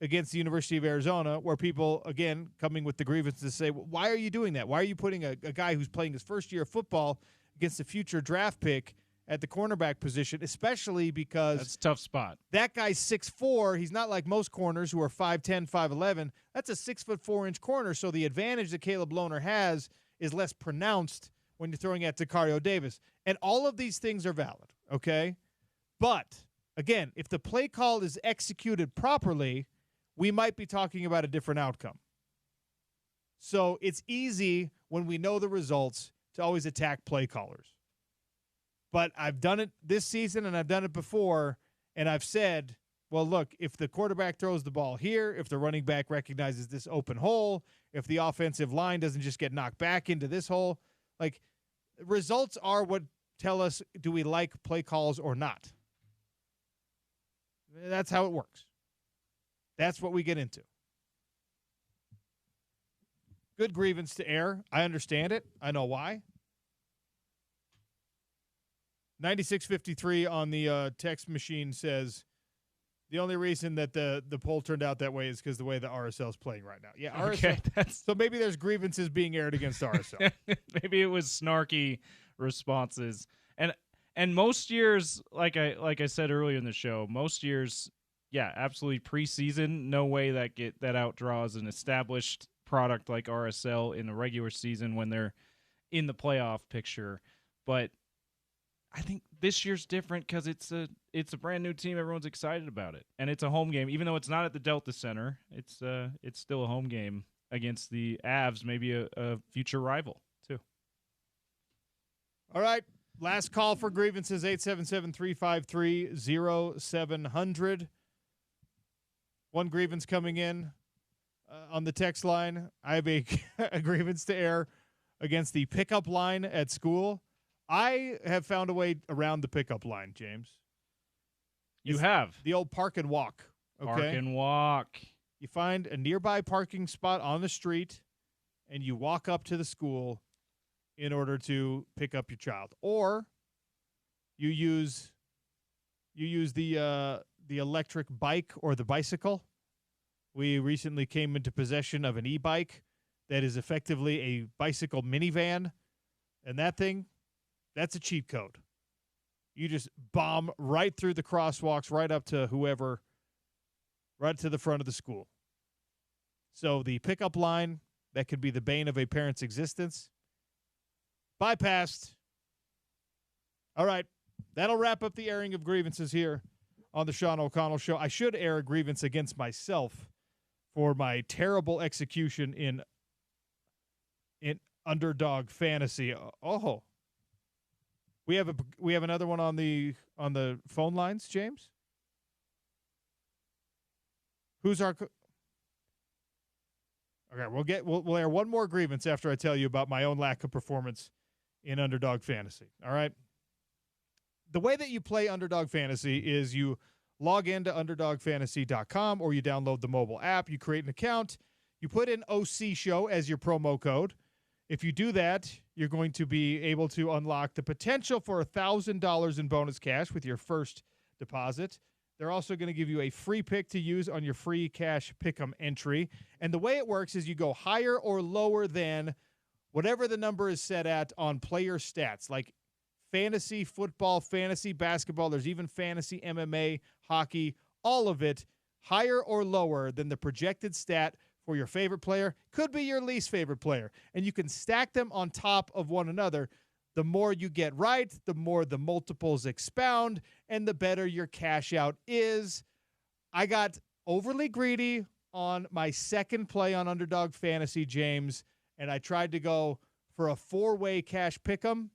against the University of Arizona, where people, again, coming with the grievances, say, well, why are you doing that? Why are you putting a guy who's playing his first year of football against a future draft pick at the cornerback position, especially because that's a tough spot. That guy's 6'4". He's not like most corners who are 5'10", 5'11". That's a 6'4" corner, so the advantage that Caleb Lohner has is less pronounced when you're throwing at Sicario Davis. And all of these things are valid, okay? But Again, if the play call is executed properly, we might be talking about a different outcome. So it's easy when we know the results to always attack play callers. But I've done it this season and I've done it before, and I've said, well, look, if the quarterback throws the ball here, if the running back recognizes this open hole, if the offensive line doesn't just get knocked back into this hole, like, results are what tell us, do we like play calls or not? That's how it works. That's what we get into. Good grievance to air. I understand it. I know why. 9653 on the text machine says the only reason that the poll turned out that way is because the way the RSL is playing right now. Yeah, RSL. Okay, so maybe there's grievances being aired against RSL. Maybe it was snarky responses. And most years, like I said earlier in the show, most years, yeah, absolutely preseason, no way that outdraws an established product like RSL in the regular season when they're in the playoff picture. But I think this year's different because it's a brand new team. Everyone's excited about it, and it's a home game. Even though it's not at the Delta Center, it's still a home game against the Avs, maybe a future rival too. All right, last call for grievances: 877-353-0700. One grievance coming in on the text line. I have a grievance to air against the pickup line at school. I have found a way around the pickup line, James. You have. The old park and walk. Okay? Park and walk. You find a nearby parking spot on the street, and you walk up to the school in order to pick up your child. Or you use the electric bike or the bicycle. We recently came into possession of an e-bike that is effectively a bicycle minivan, and that thing, that's a cheat code. You just bomb right through the crosswalks, right up to whoever, right to the front of the school. So the pickup line, that could be the bane of a parent's existence, bypassed. All right, that'll wrap up the airing of grievances here on the Sean O'Connell Show. I should air a grievance against myself for my terrible execution in underdog fantasy. Oh. We have another one on the phone lines, James. Who's our? Okay, we'll air one more grievance after I tell you about my own lack of performance in underdog fantasy. All right. The way that you play underdog fantasy is you log into underdogfantasy.com or you download the mobile app. You create an account. You put in OC Show as your promo code. If you do that, you're going to be able to unlock the potential for $1,000 in bonus cash with your first deposit. They're also going to give you a free pick to use on your free cash pick'em entry. And the way it works is you go higher or lower than whatever the number is set at on player stats, like fantasy football, fantasy basketball. There's even fantasy MMA, hockey, all of it higher or lower than the projected stat for your favorite player, could be your least favorite player. And you can stack them on top of one another. The more you get right, the more the multiples expound, and the better your cash out is. I got overly greedy on my second play on Underdog Fantasy, James, and I tried to go for a 4-way cash pick'em.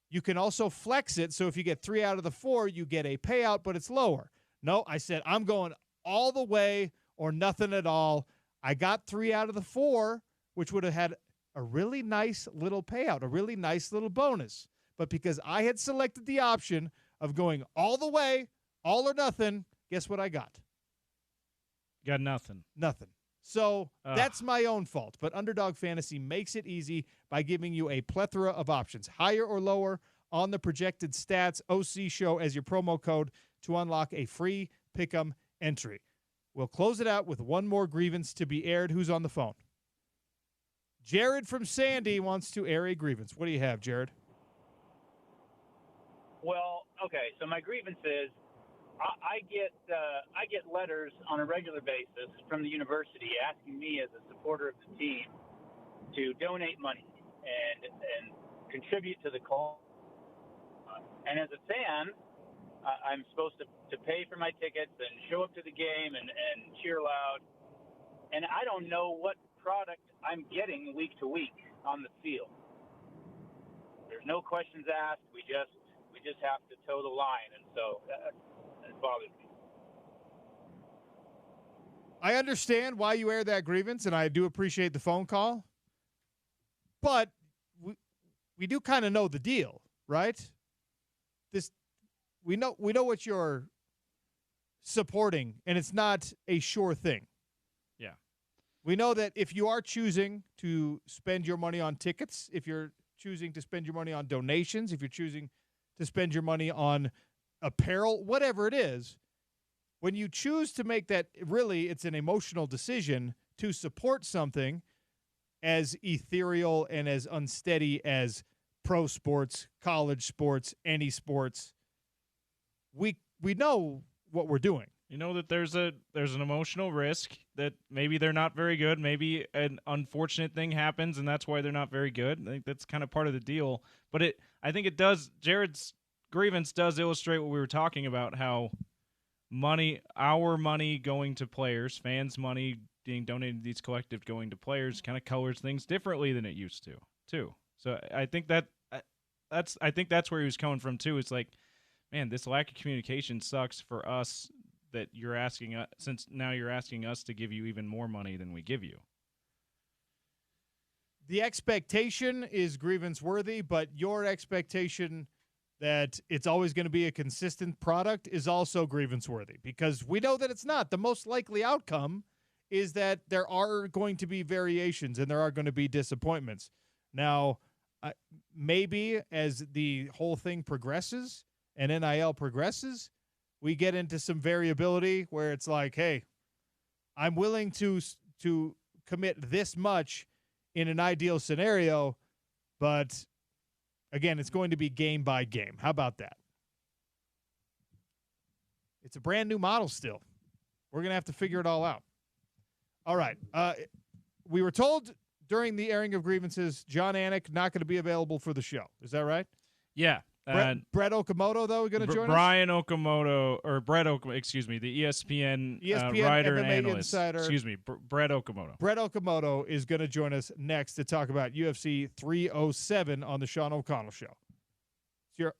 You can also flex it, so if you get 3 out of the 4, you get a payout, but it's lower. No, I said I'm going all the way or nothing at all. I got 3 out of the 4, which would have had a really nice little payout, a really nice little bonus. But because I had selected the option of going all the way, all or nothing, guess what I got? Got nothing. Nothing. So that's my own fault. But Underdog Fantasy makes it easy by giving you a plethora of options, higher or lower on the projected stats. OC Show as your promo code to unlock a free pick'em entry. We'll close it out with one more grievance to be aired. Who's on the phone? Jared from Sandy wants to air a grievance. What do you have, Jared? Well, okay. So my grievance is I get letters on a regular basis from the university asking me as a supporter of the team to donate money and contribute to the cause. And as a fan, I'm supposed to pay for my tickets and show up to the game and cheer loud. And I don't know what product I'm getting week to week on the field. There's no questions asked. We just have to toe the line, and so that bothers me. I understand why you air that grievance, and I do appreciate the phone call. But we do kind of know the deal, right? We know what you're supporting, and it's not a sure thing. Yeah. We know that if you are choosing to spend your money on tickets, if you're choosing to spend your money on donations, if you're choosing to spend your money on apparel, whatever it is, when you choose to make that, really, it's an emotional decision to support something as ethereal and as unsteady as pro sports, college sports, any sports. We know what we're doing. You know that there's an emotional risk that maybe they're not very good. Maybe an unfortunate thing happens, and that's why they're not very good. I think that's kind of part of the deal. But I think it does. Jared's grievance does illustrate what we were talking about, how our money going to players, fans' money being donated to these collectives going to players, kind of colors things differently than it used to, too. So I think that's where he was coming from too. It's like, man, this lack of communication sucks for us. That you're asking us, since now you're asking us to give you even more money than we give you. The expectation is grievance worthy, but your expectation that it's always going to be a consistent product is also grievance worthy, because we know that it's not. The most likely outcome is that there are going to be variations and there are going to be disappointments. Now, maybe as the whole thing progresses and NIL progresses, we get into some variability where it's like, hey, I'm willing to commit this much in an ideal scenario, but again, it's going to be game by game. How about that? It's a brand new model still. We're going to have to figure it all out. All right. We were told during the airing of grievances, John Anik not going to be available for the show. Is that right? Yeah. Brett Okamoto, though, going to join Brian Okamoto, or Brett Okamoto, excuse me, the ESPN writer MMA and analyst. Insider. Excuse me, Brett Okamoto. Brett Okamoto is going to join us next to talk about UFC 307 on the Sean O'Connell Show. It's your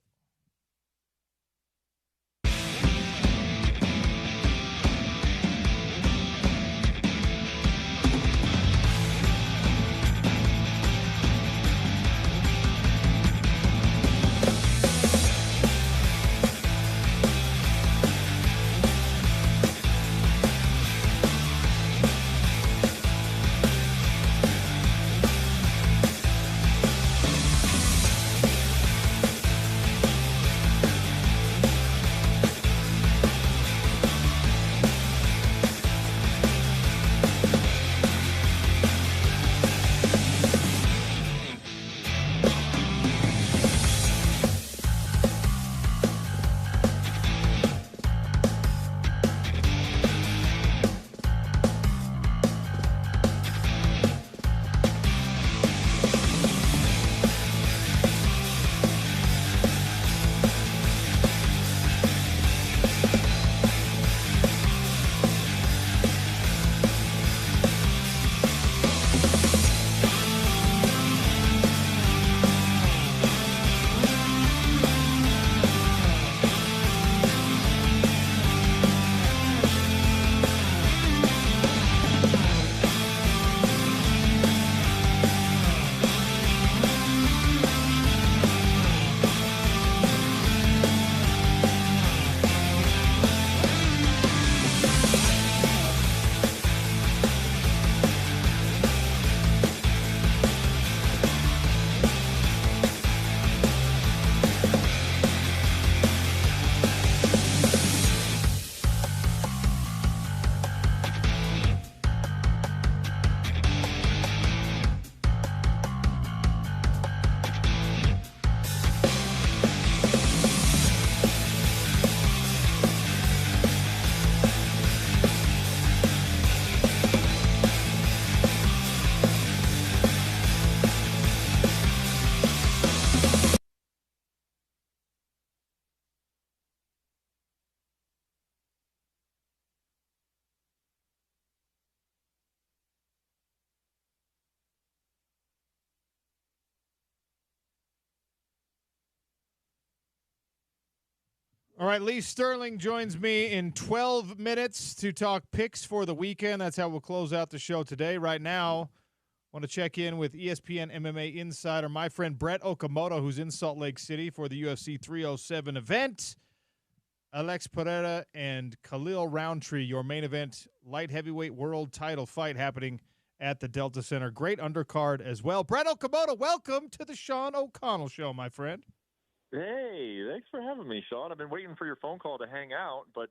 All right, Lee Sterling joins me in 12 minutes to talk picks for the weekend. That's how we'll close out the show today. Right now, I want to check in with ESPN MMA insider, my friend Brett Okamoto, who's in Salt Lake City for the UFC 307 event. Alex Pereira and Khalil Roundtree, your main event light heavyweight world title fight happening at the Delta Center. Great undercard as well. Brett Okamoto, welcome to the Sean O'Connell Show, my friend. Hey, thanks for having me, Sean. I've been waiting for your phone call to hang out, but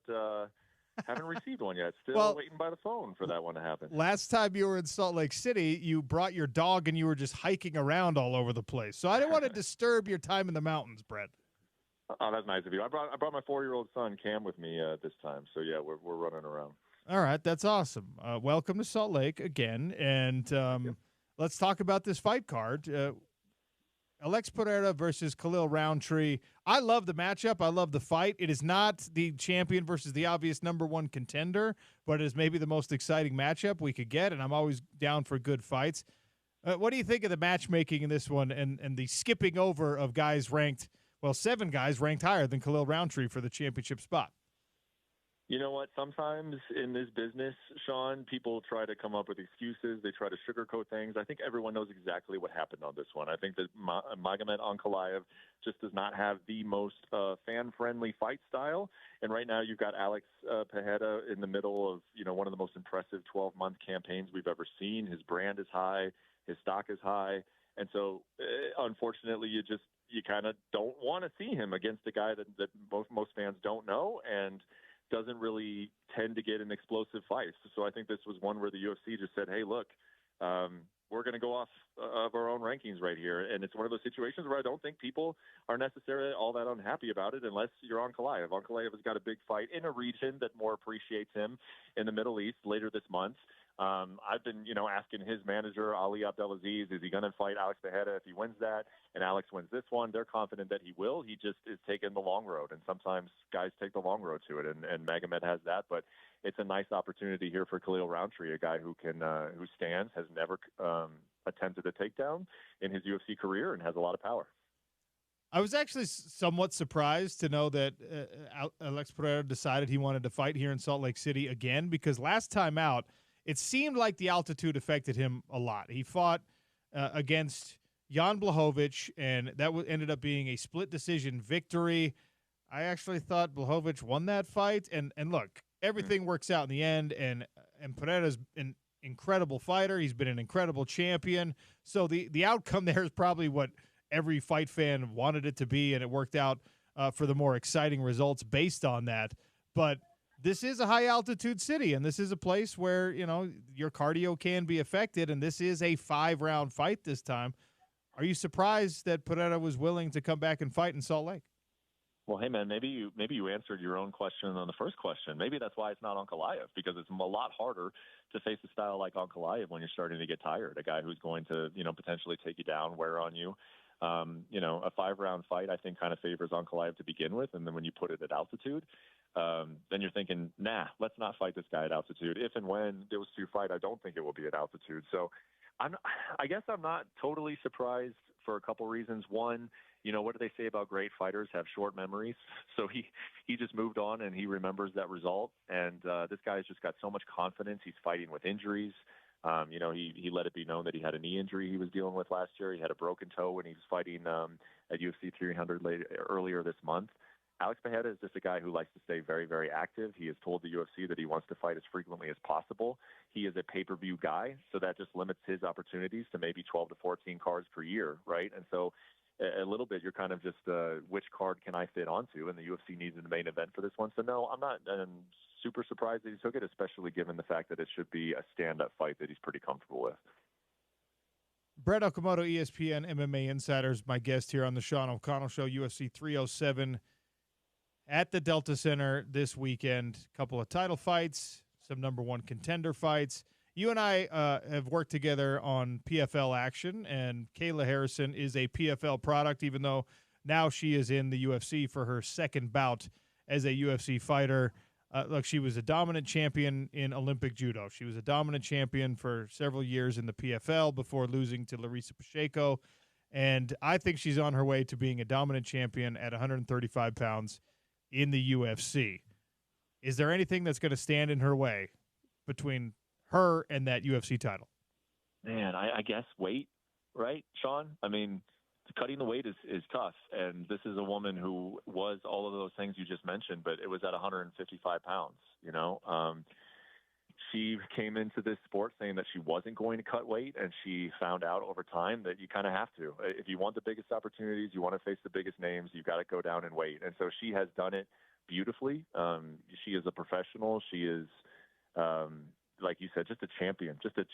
haven't received one yet. Still waiting by the phone for that one to happen. Last time you were in Salt Lake City, you brought your dog and you were just hiking around all over the place. So I didn't want to disturb your time in the mountains, Brett. Oh, that's nice of you. I brought my 4-year-old son Cam with me this time. So yeah, we're running around. All right, that's awesome. Welcome to Salt Lake again, and let's talk about this fight card. Alex Pereira versus Khalil Roundtree. I love the matchup. I love the fight. It is not the champion versus the obvious number one contender, but it is maybe the most exciting matchup we could get, and I'm always down for good fights. What do you think of the matchmaking in this one and the skipping over of guys ranked, 7 guys ranked higher than Khalil Roundtree for the championship spot? You know what? Sometimes in this business, Sean, people try to come up with excuses. They try to sugarcoat things. I think everyone knows exactly what happened on this one. I think that Magomed Ankalaev just does not have the most fan-friendly fight style. And right now you've got Alex Pereira in the middle of, one of the most impressive 12-month campaigns we've ever seen. His brand is high. His stock is high. And so, unfortunately, you kind of don't want to see him against a guy that most fans don't know and doesn't really tend to get in explosive fights. So I think this was one where the UFC just said, hey, look, we're going to go off of our own rankings right here. And it's one of those situations where I don't think people are necessarily all that unhappy about it unless you're Ankalaev. Ankalaev has got a big fight in a region that more appreciates him in the Middle East later this month. I've been, asking his manager, Ali Abdelaziz, is he going to fight Alex Pereira if he wins that? And Alex wins this one. They're confident that he will. He just is taking the long road. And sometimes guys take the long road to it. And Magomed has that. But it's a nice opportunity here for Khalil Roundtree, a guy who stands, has never attempted a takedown in his UFC career and has a lot of power. I was actually somewhat surprised to know that Alex Pereira decided he wanted to fight here in Salt Lake City again, because last time out, it seemed like the altitude affected him a lot. He fought against Jan Blachowicz, and that ended up being a split decision victory. I actually thought Blachowicz won that fight. And look, everything works out in the end, and Pereira's an incredible fighter. He's been an incredible champion. So the outcome there is probably what every fight fan wanted it to be, and it worked out for the more exciting results based on that. But this is a high-altitude city, and this is a place where, your cardio can be affected, and this is a 5-round fight this time. Are you surprised that Pereira was willing to come back and fight in Salt Lake? Well, hey, man, maybe you answered your own question on the first question. Maybe that's why it's not Ankalaev, because it's a lot harder to face a style like Ankalaev when you're starting to get tired, a guy who's going to, potentially take you down, wear on you. A 5-round fight, I think, kind of favors Ankalaev to begin with, and then when you put it at altitude, then you're thinking, nah, let's not fight this guy at altitude. If and when those two fight, I don't think it will be at altitude. So I guess I'm not totally surprised for a couple reasons. One, what do they say about great fighters have short memories? So he just moved on and he remembers that result. And this guy's just got so much confidence. He's fighting with injuries. He let it be known that he had a knee injury he was dealing with last year. He had a broken toe when he was fighting at UFC 300 earlier this month. Alex Pereira is just a guy who likes to stay very, very active. He has told the UFC that he wants to fight as frequently as possible. He is a pay-per-view guy, so that just limits his opportunities to maybe 12 to 14 cards per year, right? And so a little bit, you're kind of just which card can I fit onto, and the UFC needs a main event for this one. So, no, I'm not super surprised that he took it, especially given the fact that it should be a stand-up fight that he's pretty comfortable with. Brett Okamoto, ESPN MMA Insiders, my guest here on the Sean O'Connell Show, UFC 307 at the Delta Center this weekend. A couple of title fights, some number one contender fights. You and I have worked together on PFL action, and Kayla Harrison is a PFL product, even though now she is in the UFC for her second bout as a UFC fighter. Look, she was a dominant champion in Olympic judo. She was a dominant champion for several years in the PFL before losing to Larissa Pacheco. And I think she's on her way to being a dominant champion at 135 pounds in the UFC. Is there anything that's going to stand in her way between her and that UFC title? Man, I guess weight, right, Sean? I mean, cutting the weight is tough, and this is a woman who was all of those things you just mentioned, but it was at 155 pounds, She came into this sport saying that she wasn't going to cut weight, and she found out over time that you kind of have to. If you want the biggest opportunities, you want to face the biggest names, you've got to go down in weight. And so she has done it beautifully. She is a professional. She is, like you said, just a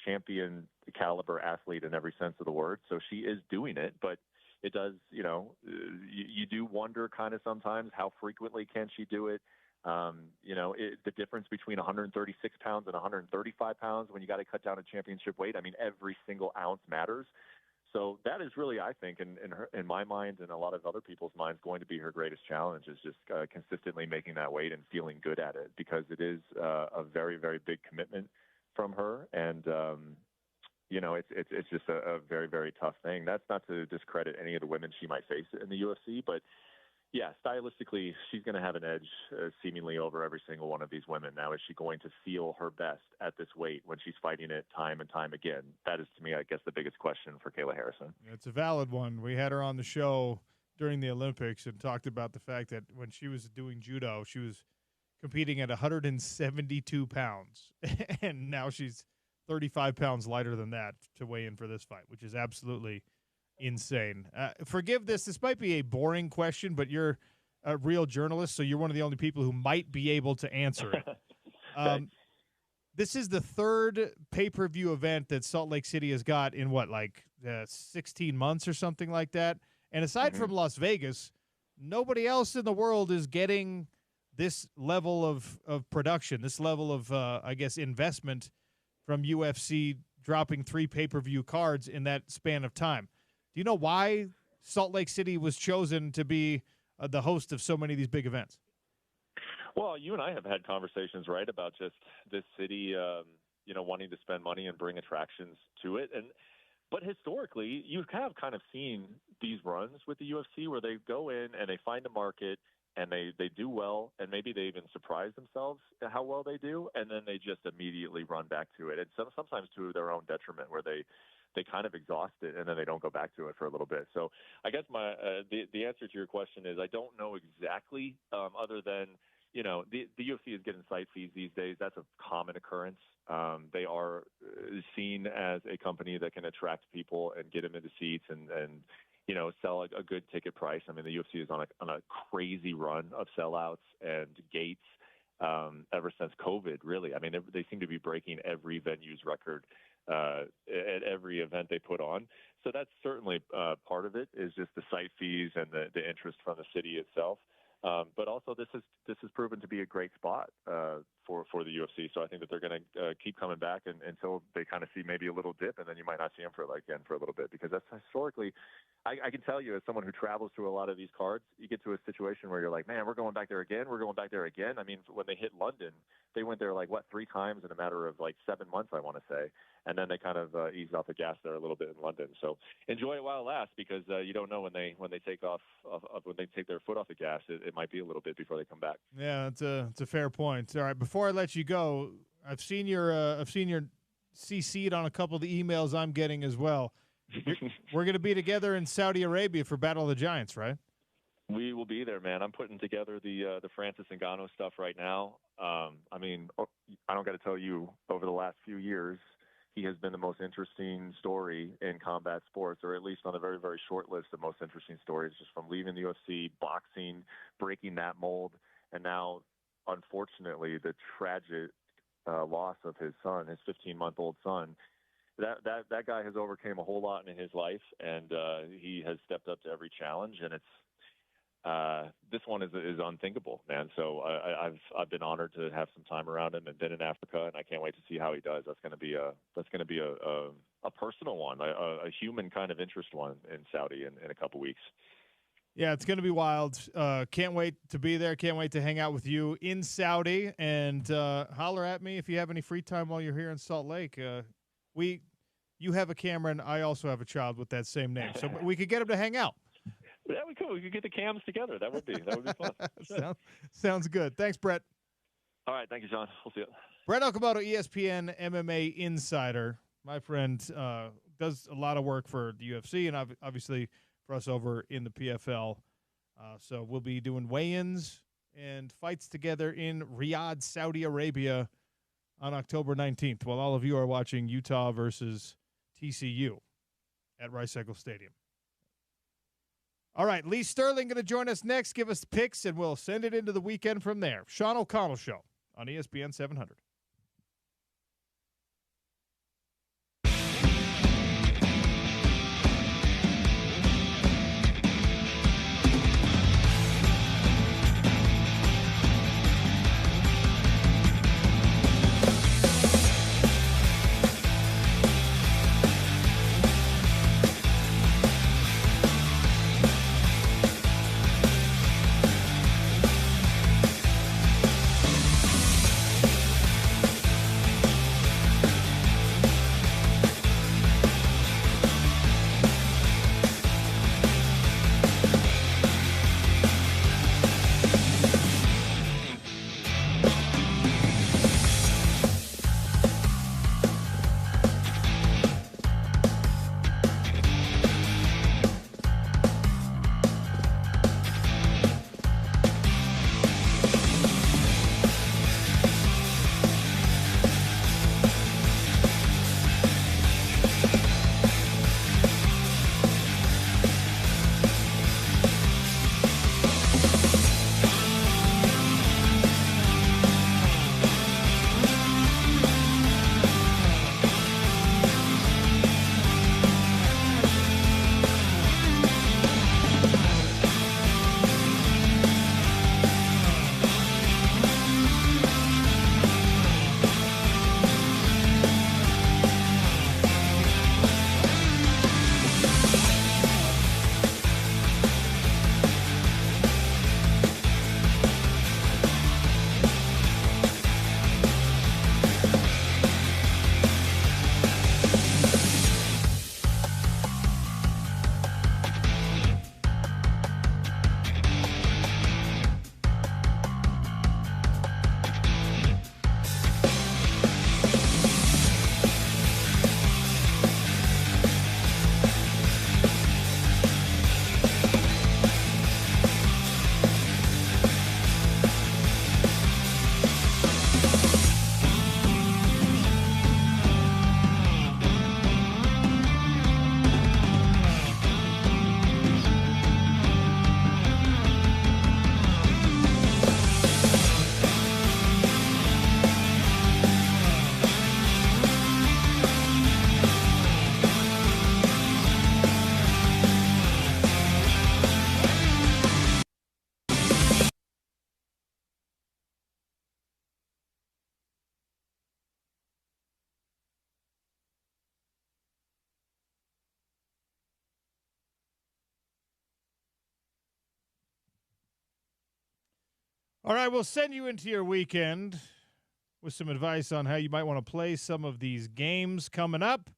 champion caliber athlete in every sense of the word. So she is doing it, but it does, you do wonder kind of sometimes how frequently can she do it. The difference between 136 pounds and 135 pounds when you got to cut down to championship weight. I mean, every single ounce matters. So that is really, I think, in my mind and a lot of other people's minds, going to be her greatest challenge is just consistently making that weight and feeling good at it, because it is a very, very big commitment from her. And, it's just a very, very tough thing. That's not to discredit any of the women she might face in the UFC, but yeah, stylistically, she's going to have an edge seemingly over every single one of these women. Now, is she going to feel her best at this weight when she's fighting it time and time again? That is, to me, I guess, the biggest question for Kayla Harrison. It's a valid one. We had her on the show during the Olympics and talked about the fact that when she was doing judo, she was competing at 172 pounds, and now she's 35 pounds lighter than that to weigh in for this fight, which is absolutely insane. Forgive this. This might be a boring question, but you're a real journalist, so you're one of the only people who might be able to answer it. This is the third pay-per-view event that Salt Lake City has got in 16 months or something like that. And aside from Las Vegas, nobody else in the world is getting this level of production, this level of, investment from UFC dropping 3 pay-per-view cards in that span of time. Do you know why Salt Lake City was chosen to be the host of so many of these big events? Well, you and I have had conversations, right, about just this city, wanting to spend money and bring attractions to it. But historically, you have kind of seen these runs with the UFC where they go in and they find a market and they do well, and maybe they even surprise themselves at how well they do, and then they just immediately run back to it. And sometimes to their own detriment, where they kind of exhaust it and then they don't go back to it for a little bit. So I guess the answer to your question is I don't know exactly, other than, the UFC is getting site fees these days. That's a common occurrence. They are seen as a company that can attract people and get them into seats and sell a good ticket price. I mean, the UFC is on a crazy run of sellouts and gates ever since COVID, really. I mean, they seem to be breaking every venue's record at every event they put on. So that's certainly part of it, is just the site fees and the interest from the city itself. But also this has proven to be a great spot for the UFC. So I think that they're going to keep coming back until they kind of see maybe a little dip, and then you might not see them for a little bit, because that's historically, I can tell you, as someone who travels through a lot of these cards, you get to a situation where you're like, man, we're going back there again. We're going back there again. I mean, when they hit London, they went there 3 times in a matter of 7 months, I want to say. And then they kind of eased off the gas there a little bit in London. So enjoy it while it lasts, because you don't know when they take when they take their foot off the gas. It might be a little bit before they come back. Yeah, it's a fair point. All right, before I let you go, I've seen your CC'd on a couple of the emails I'm getting as well. We're going to be together in Saudi Arabia for Battle of the Giants, right? We will be there, man. I'm putting together the Francis Ngannou stuff right now. I don't got to tell you, over the last few years, he has been the most interesting story in combat sports, or at least on a very, very short list of most interesting stories, just from leaving the UFC, boxing, breaking that mold, and now, unfortunately, the tragic loss of his son, his 15-month-old son. That guy has overcame a whole lot in his life, and he has stepped up to every challenge, and this one is unthinkable, man. So I've been honored to have some time around him and been in Africa, and I can't wait to see how he does. That's going to be a personal one, a human kind of interest one in Saudi in a couple weeks. Yeah, it's going to be wild. Can't wait to be there. Can't wait to hang out with you in Saudi, and holler at me if you have any free time while you're here in Salt Lake. You have a camera, and I also have a child with that same name, so we could get him to hang out. Yeah, we could. We could get the cams together. That would be fun. Sounds good. Thanks, Brett. All right. Thank you, John. We'll see you. Brett Okamoto, ESPN MMA insider. My friend does a lot of work for the UFC and obviously for us over in the PFL. So we'll be doing weigh-ins and fights together in Riyadh, Saudi Arabia on October 19th while all of you are watching Utah versus TCU at Rice-Eccles Stadium. All right, Lee Sterling going to join us next, give us the picks, and we'll send it into the weekend from there. Sean O'Connell Show on ESPN 700. All right, we'll send you into your weekend with some advice on how you might want to play some of these games coming up.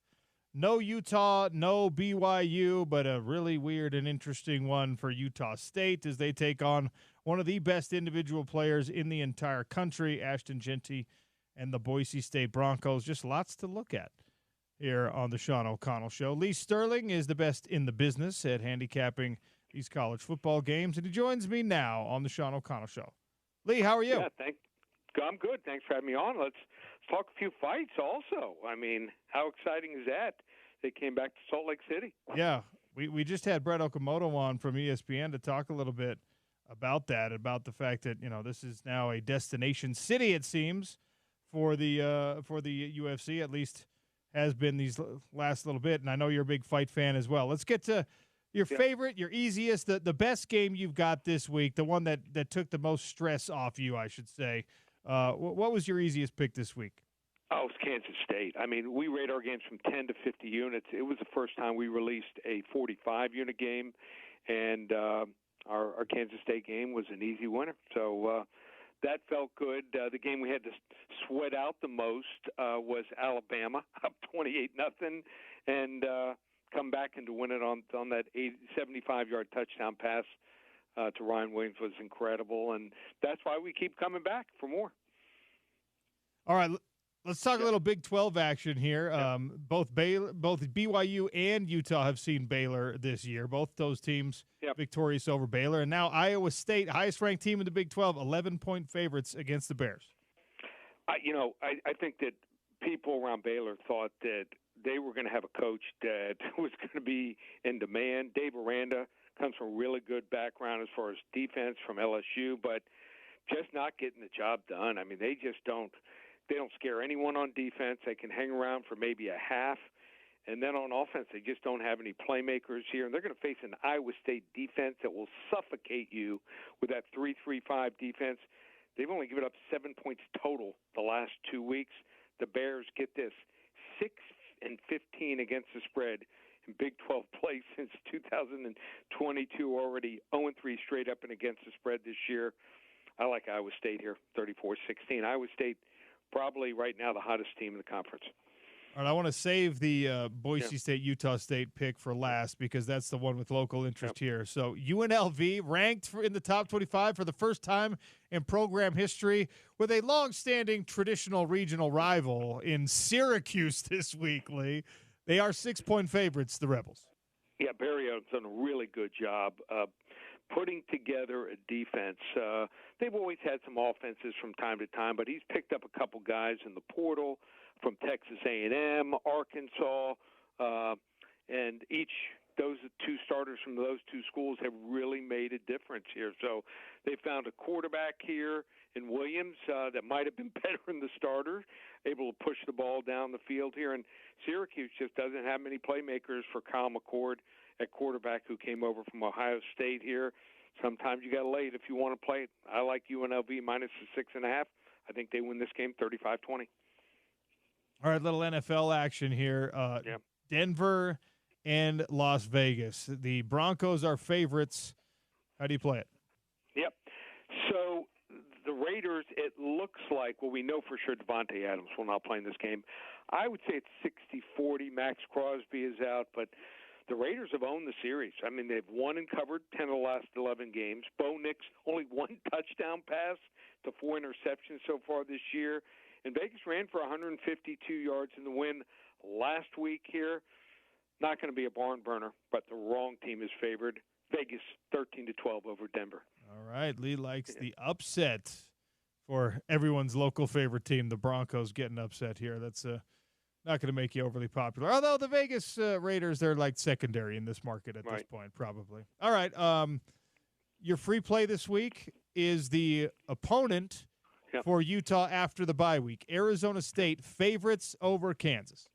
No Utah, no BYU, but a really weird and interesting one for Utah State as they take on one of the best individual players in the entire country, Ashton Jeanty and the Boise State Broncos. Just lots to look at here on the Sean O'Connell Show. Lee Sterling is the best in the business at handicapping these college football games, and he joins me now on the Sean O'Connell Show. Lee, how are you? Yeah, I'm good. Thanks for having me on. Let's talk a few fights also. I mean, how exciting is that? They came back to Salt Lake City. Yeah, we just had Brett Okamoto on from ESPN to talk a little bit about that, about the fact that, you know, this is now a destination city, it seems, for the UFC, at least has been these last little bit. And I know you're a big fight fan as well. Let's get to your favorite, your easiest, the best game you've got this week, the one that took the most stress off you, I should say. What was your easiest pick this week? Oh, it's Kansas State. I mean, we rate our games from 10 to 50 units. It was the first time we released a 45-unit game, and our Kansas State game was an easy winner. So that felt good. The game we had to sweat out the most was Alabama, up 28-0, and come back and to win it on that 75-yard touchdown pass to Ryan Williams was incredible, and that's why we keep coming back for more. All right, let's talk a little Big 12 action here. Both BYU and Utah have seen Baylor this year. Both those teams victorious over Baylor, and now Iowa State, highest-ranked team in the Big 12, 11-point favorites against the Bears. I think that people around Baylor thought that they were going to have a coach that was going to be in demand. Dave Aranda comes from a really good background as far as defense from LSU, but just not getting the job done. I mean, they don't scare anyone on defense. They can hang around for maybe a half. And then on offense, they just don't have any playmakers here. And they're going to face an Iowa State defense that will suffocate you with that 3-3-5 defense. They've only given up 7 points total the last 2 weeks. The Bears, get this, 6-15 against the spread in Big 12 play since 2022, already 0-3 straight up and against the spread this year. I like Iowa State here, 34-16. Iowa State probably right now the hottest team in the conference. All right, I want to save the Boise State, Utah State pick for last because that's the one with local interest here. So UNLV ranked in the top 25 for the first time in program history with a long-standing traditional regional rival in Syracuse this week, Lee. They are 6-point favorites, the Rebels. Yeah, Barrio's done a really good job putting together a defense. They've always had some offenses from time to time, but he's picked up a couple guys in the portal from Texas A&M, Arkansas, and those two starters from those two schools have really made a difference here. So they found a quarterback here in Williams that might have been better than the starter, able to push the ball down the field here. And Syracuse just doesn't have many playmakers for Kyle McCord at quarterback, who came over from Ohio State here. Sometimes you got to lay it if you want to play it. I like UNLV minus the 6.5. I think they win this game 35-20. All right, little NFL action here. Denver and Las Vegas. The Broncos are favorites. How do you play it? Yep. So the Raiders, it looks like, well, we know for sure Devontae Adams will not play in this game. I would say it's 60-40. Max Crosby is out, but the Raiders have owned the series. I mean, they've won and covered 10 of the last 11 games. Bo Nix, only one touchdown pass to 4 interceptions so far this year. And Vegas ran for 152 yards in the win last week here. Not going to be a barn burner, but the wrong team is favored. Vegas 13-12 over Denver. All right, Lee likes the upset for everyone's local favorite team, the Broncos, getting upset here. That's not going to make you overly popular. Although the Vegas Raiders, they're like secondary in this market at this point, probably. All right, your free play this week is the opponent for Utah after the bye week. Arizona State favorites over Kansas.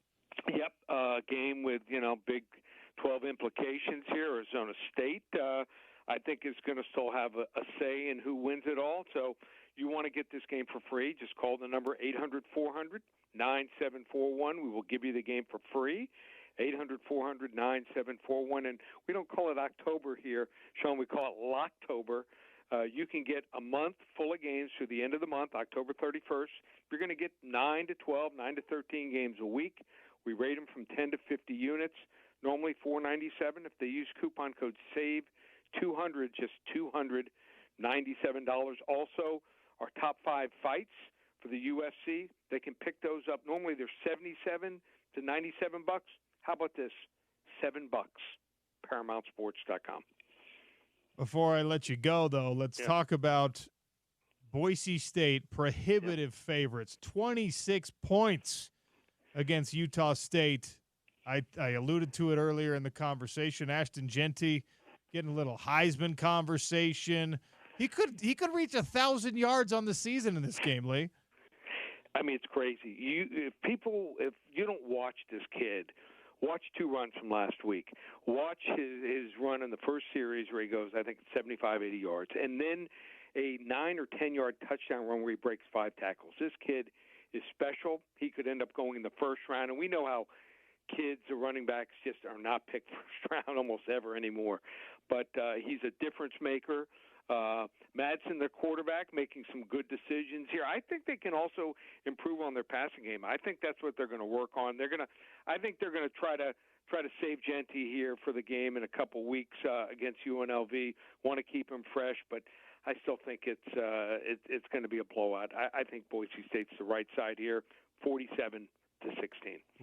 Yep, game with, Big 12 implications here. Arizona State, I think, is going to still have a say in who wins it all. So you want to get this game for free, just call the number 800-400-9741. We will give you the game for free, 800-400-9741. And we don't call it October here, Sean. We call it Locktober. You can get a month full of games through the end of the month, October 31st. You're going to get 9 to 12, 9 to 13 games a week. We rate them from 10 to 50 units, normally $497. If they use coupon code SAVE200, just $297. Also, our top 5 fights for the UFC, they can pick those up. Normally they're $77 to $97. How about this? $7. ParamountSports.com. Before I let you go, though, let's talk about Boise State, prohibitive favorites, 26 points against Utah State. I alluded to it earlier in the conversation. Ashton Genty getting a little Heisman conversation. He could reach 1,000 yards on the season in this game, Lee. I mean, it's crazy. If you don't watch this kid, watch 2 runs from last week. Watch his run in the first series where he goes, I think, 75, 80 yards. And then a 9 or 10-yard touchdown run where he breaks 5 tackles. This kid is special. He could end up going in the first round. And we know how kids or running backs just are not picked first round almost ever anymore. But he's a difference maker. Madsen, their quarterback, making some good decisions here. I think they can also improve on their passing game. I think that's what they're going to work on. I think they're going to try to try to save Genty here for the game in a couple weeks against UNLV. Want to keep him fresh, but I still think it's going to be a blowout. I think Boise State's the right side here, 47-16.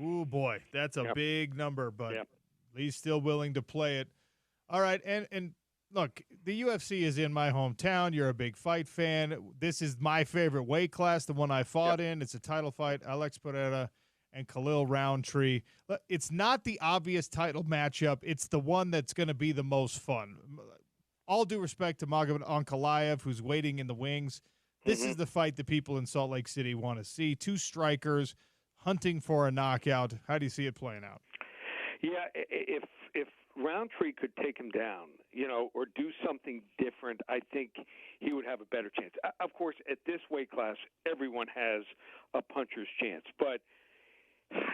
Ooh, boy, that's a big number, but Yep. Lee's still willing to play it. All right, and look, the UFC is in my hometown. You're a big fight fan. This is my favorite weight class, the one I fought in. It's a title fight, Alex Pereira and Khalil Roundtree. It's not the obvious title matchup. It's the one that's going to be the most fun. All due respect to Magomed Ankalaev, who's waiting in the wings. This is the fight that people in Salt Lake City want to see. Two strikers hunting for a knockout. How do you see it playing out? Yeah, if Roundtree could take him down, or do something different, I think he would have a better chance. Of course, at this weight class, everyone has a puncher's chance, but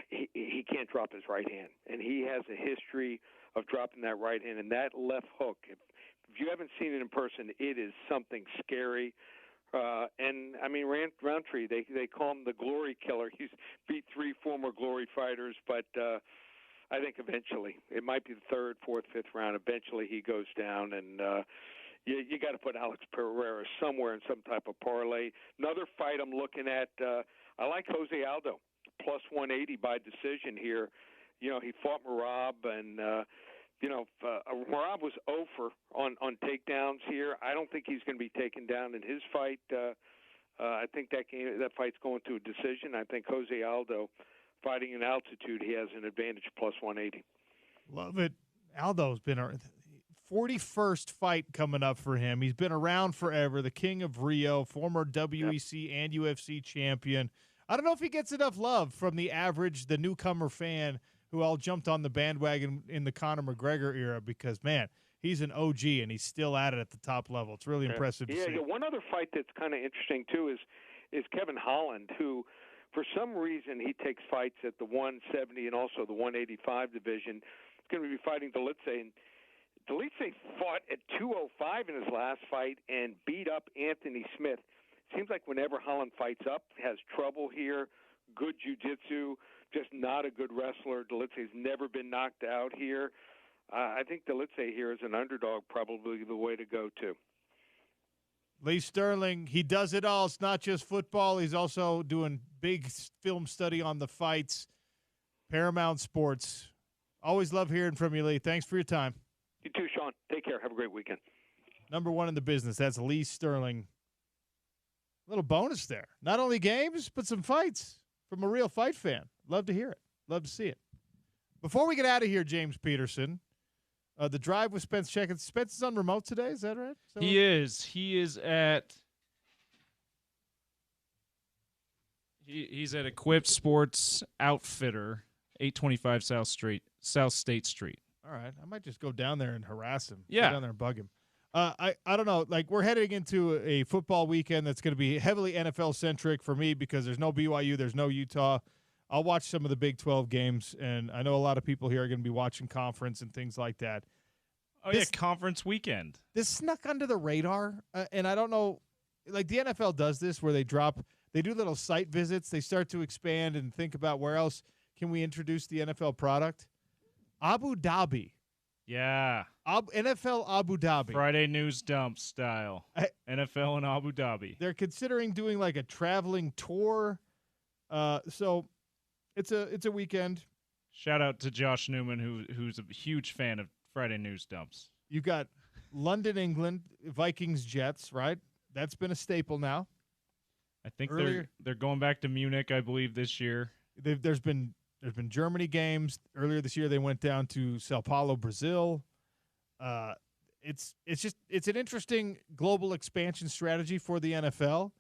he can't drop his right hand, and he has a history of dropping that right hand and that left hook. If you haven't seen it in person, it is something scary. And I mean, Roundtree, they call him the Glory Killer. He's beat 3 former Glory fighters, but I think eventually it might be the 3rd, 4th, 5th round. Eventually he goes down, and you got to put Alex Pereira somewhere in some type of parlay. Another fight I'm looking at, I like Jose Aldo, plus 180 by decision here. He fought Merab, and Merab was 0 on takedowns here. I don't think he's going to be taken down in his fight. I think that fight's going to a decision. I think Jose Aldo, fighting in altitude, he has an advantage, plus 180. Love it. Aldo's been a 41st fight coming up for him. He's been around forever, the king of Rio, former WEC and UFC champion. I don't know if he gets enough love from the newcomer fan who all jumped on the bandwagon in the Conor McGregor era because, man, he's an OG and he's still at it at the top level. It's really impressive to see. Yeah, one other fight that's kind of interesting, too, is Kevin Holland, who – for some reason, he takes fights at the 170 and also the 185 division. He's going to be fighting Delice. And Delice fought at 205 in his last fight and beat up Anthony Smith. Seems like whenever Holland fights up, has trouble here, good jiu-jitsu, just not a good wrestler. Delice's never been knocked out here. I think Delice here is an underdog, probably the way to go, too. Lee Sterling, he does it all. It's not just football. He's also doing big film study on the fights. Paramount Sports. Always love hearing from you, Lee. Thanks for your time. You too, Sean. Take care. Have a great weekend. Number 1 in the business. That's Lee Sterling. A little bonus there. Not only games, but some fights from a real fight fan. Love to hear it. Love to see it. Before we get out of here, James Peterson, the drive with Spence Checketts. Spence is on remote today. Is that right? He is. He is at. He's at Equipped Sports Outfitter, 825 South State Street. All right, I might just go down there and harass him. Yeah, go down there and bug him. I don't know. Like, we're heading into a football weekend that's going to be heavily NFL centric for me because there's no BYU, there's no Utah. I'll watch some of the Big 12 games, and I know a lot of people here are going to be watching conference and things like that. Oh, yeah, conference weekend. This snuck under the radar, and I don't know. Like, the NFL does this where they do little site visits. They start to expand and think about where else can we introduce the NFL product. Abu Dhabi. Yeah. NFL Abu Dhabi. Friday news dump style. NFL in Abu Dhabi. They're considering doing like a traveling tour. So it's a weekend. Shout out to Josh Newman, who's a huge fan of Friday news dumps. You got London, England, Vikings, Jets, right? That's been a staple now. I think they're going back to Munich, I believe, this year. There's been Germany games. Earlier this year they went down to Sao Paulo, Brazil. It's an interesting global expansion strategy for the NFL.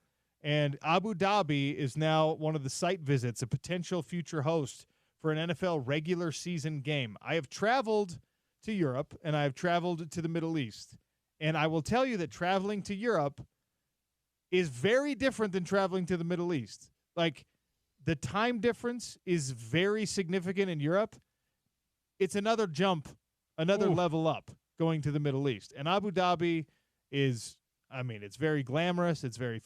And Abu Dhabi is now one of the site visits, a potential future host for an NFL regular season game. I have traveled to Europe, and I have traveled to the Middle East. And I will tell you that traveling to Europe is very different than traveling to the Middle East. Like, the time difference is very significant in Europe. It's another jump, another level up going to the Middle East. And Abu Dhabi is, I mean, it's very glamorous. It's very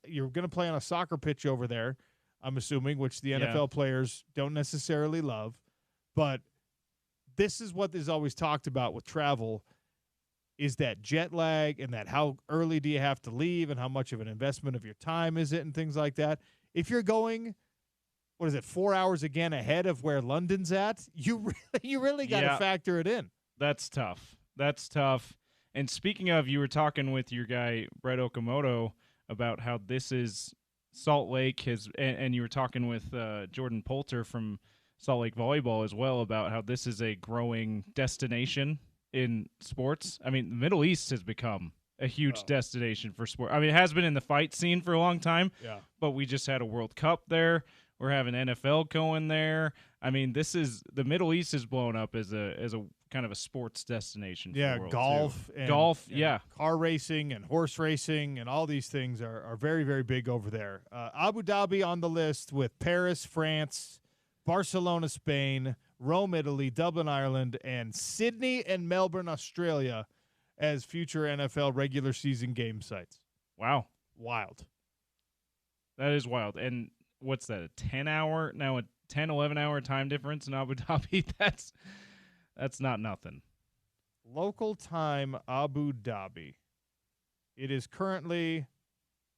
you're going to play on a soccer pitch over there, I'm assuming, which the NFL players don't necessarily love. But this is what is always talked about with travel is that jet lag and that how early do you have to leave and how much of an investment of your time is it and things like that. If you're going, 4 hours again ahead of where London's at, you really got to factor it in. That's tough. And speaking of, you were talking with your guy, Brett Okamoto, about how this is Salt Lake, and you were talking with Jordan Poulter from Salt Lake Volleyball as well about how this is a growing destination in sports. I mean, the Middle East has become a huge destination for sport. I mean, it has been in the fight scene for a long time, but we just had a World Cup there. We're having NFL going there. I mean, the Middle East is blown up as a kind of a sports destination. For the world golf, too. and, golf, car racing and horse racing and all these things are very, very big over there. Abu Dhabi on the list with Paris, France, Barcelona, Spain, Rome, Italy, Dublin, Ireland, and Sydney and Melbourne, Australia as future NFL regular season game sites. Wow. Wild. That is wild. And what's that, a 10, 11-hour time difference in Abu Dhabi? That's not nothing. Local time, Abu Dhabi. It is currently,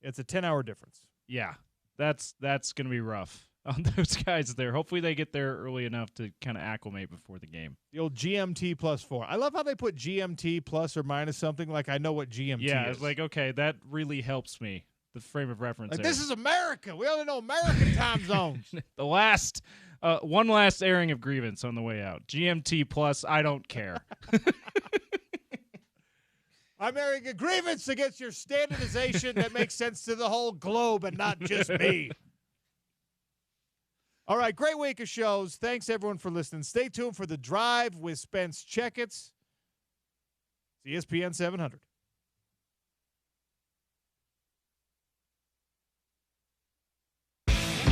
it's a 10-hour difference. Yeah, that's going to be rough on those guys there. Hopefully they get there early enough to kind of acclimate before the game. The old GMT +4. I love how they put GMT plus or minus something like I know what GMT is. Yeah, it's like, okay, that really helps me. The frame of reference. Like, there. this is America. We only know American time zones. The last, one last airing of grievance on the way out. GMT plus, I don't care. I'm airing a grievance against your standardization that makes sense to the whole globe and not just me. All right, great week of shows. Thanks, everyone, for listening. Stay tuned for The Drive with Spence Checketts. ESPN 700.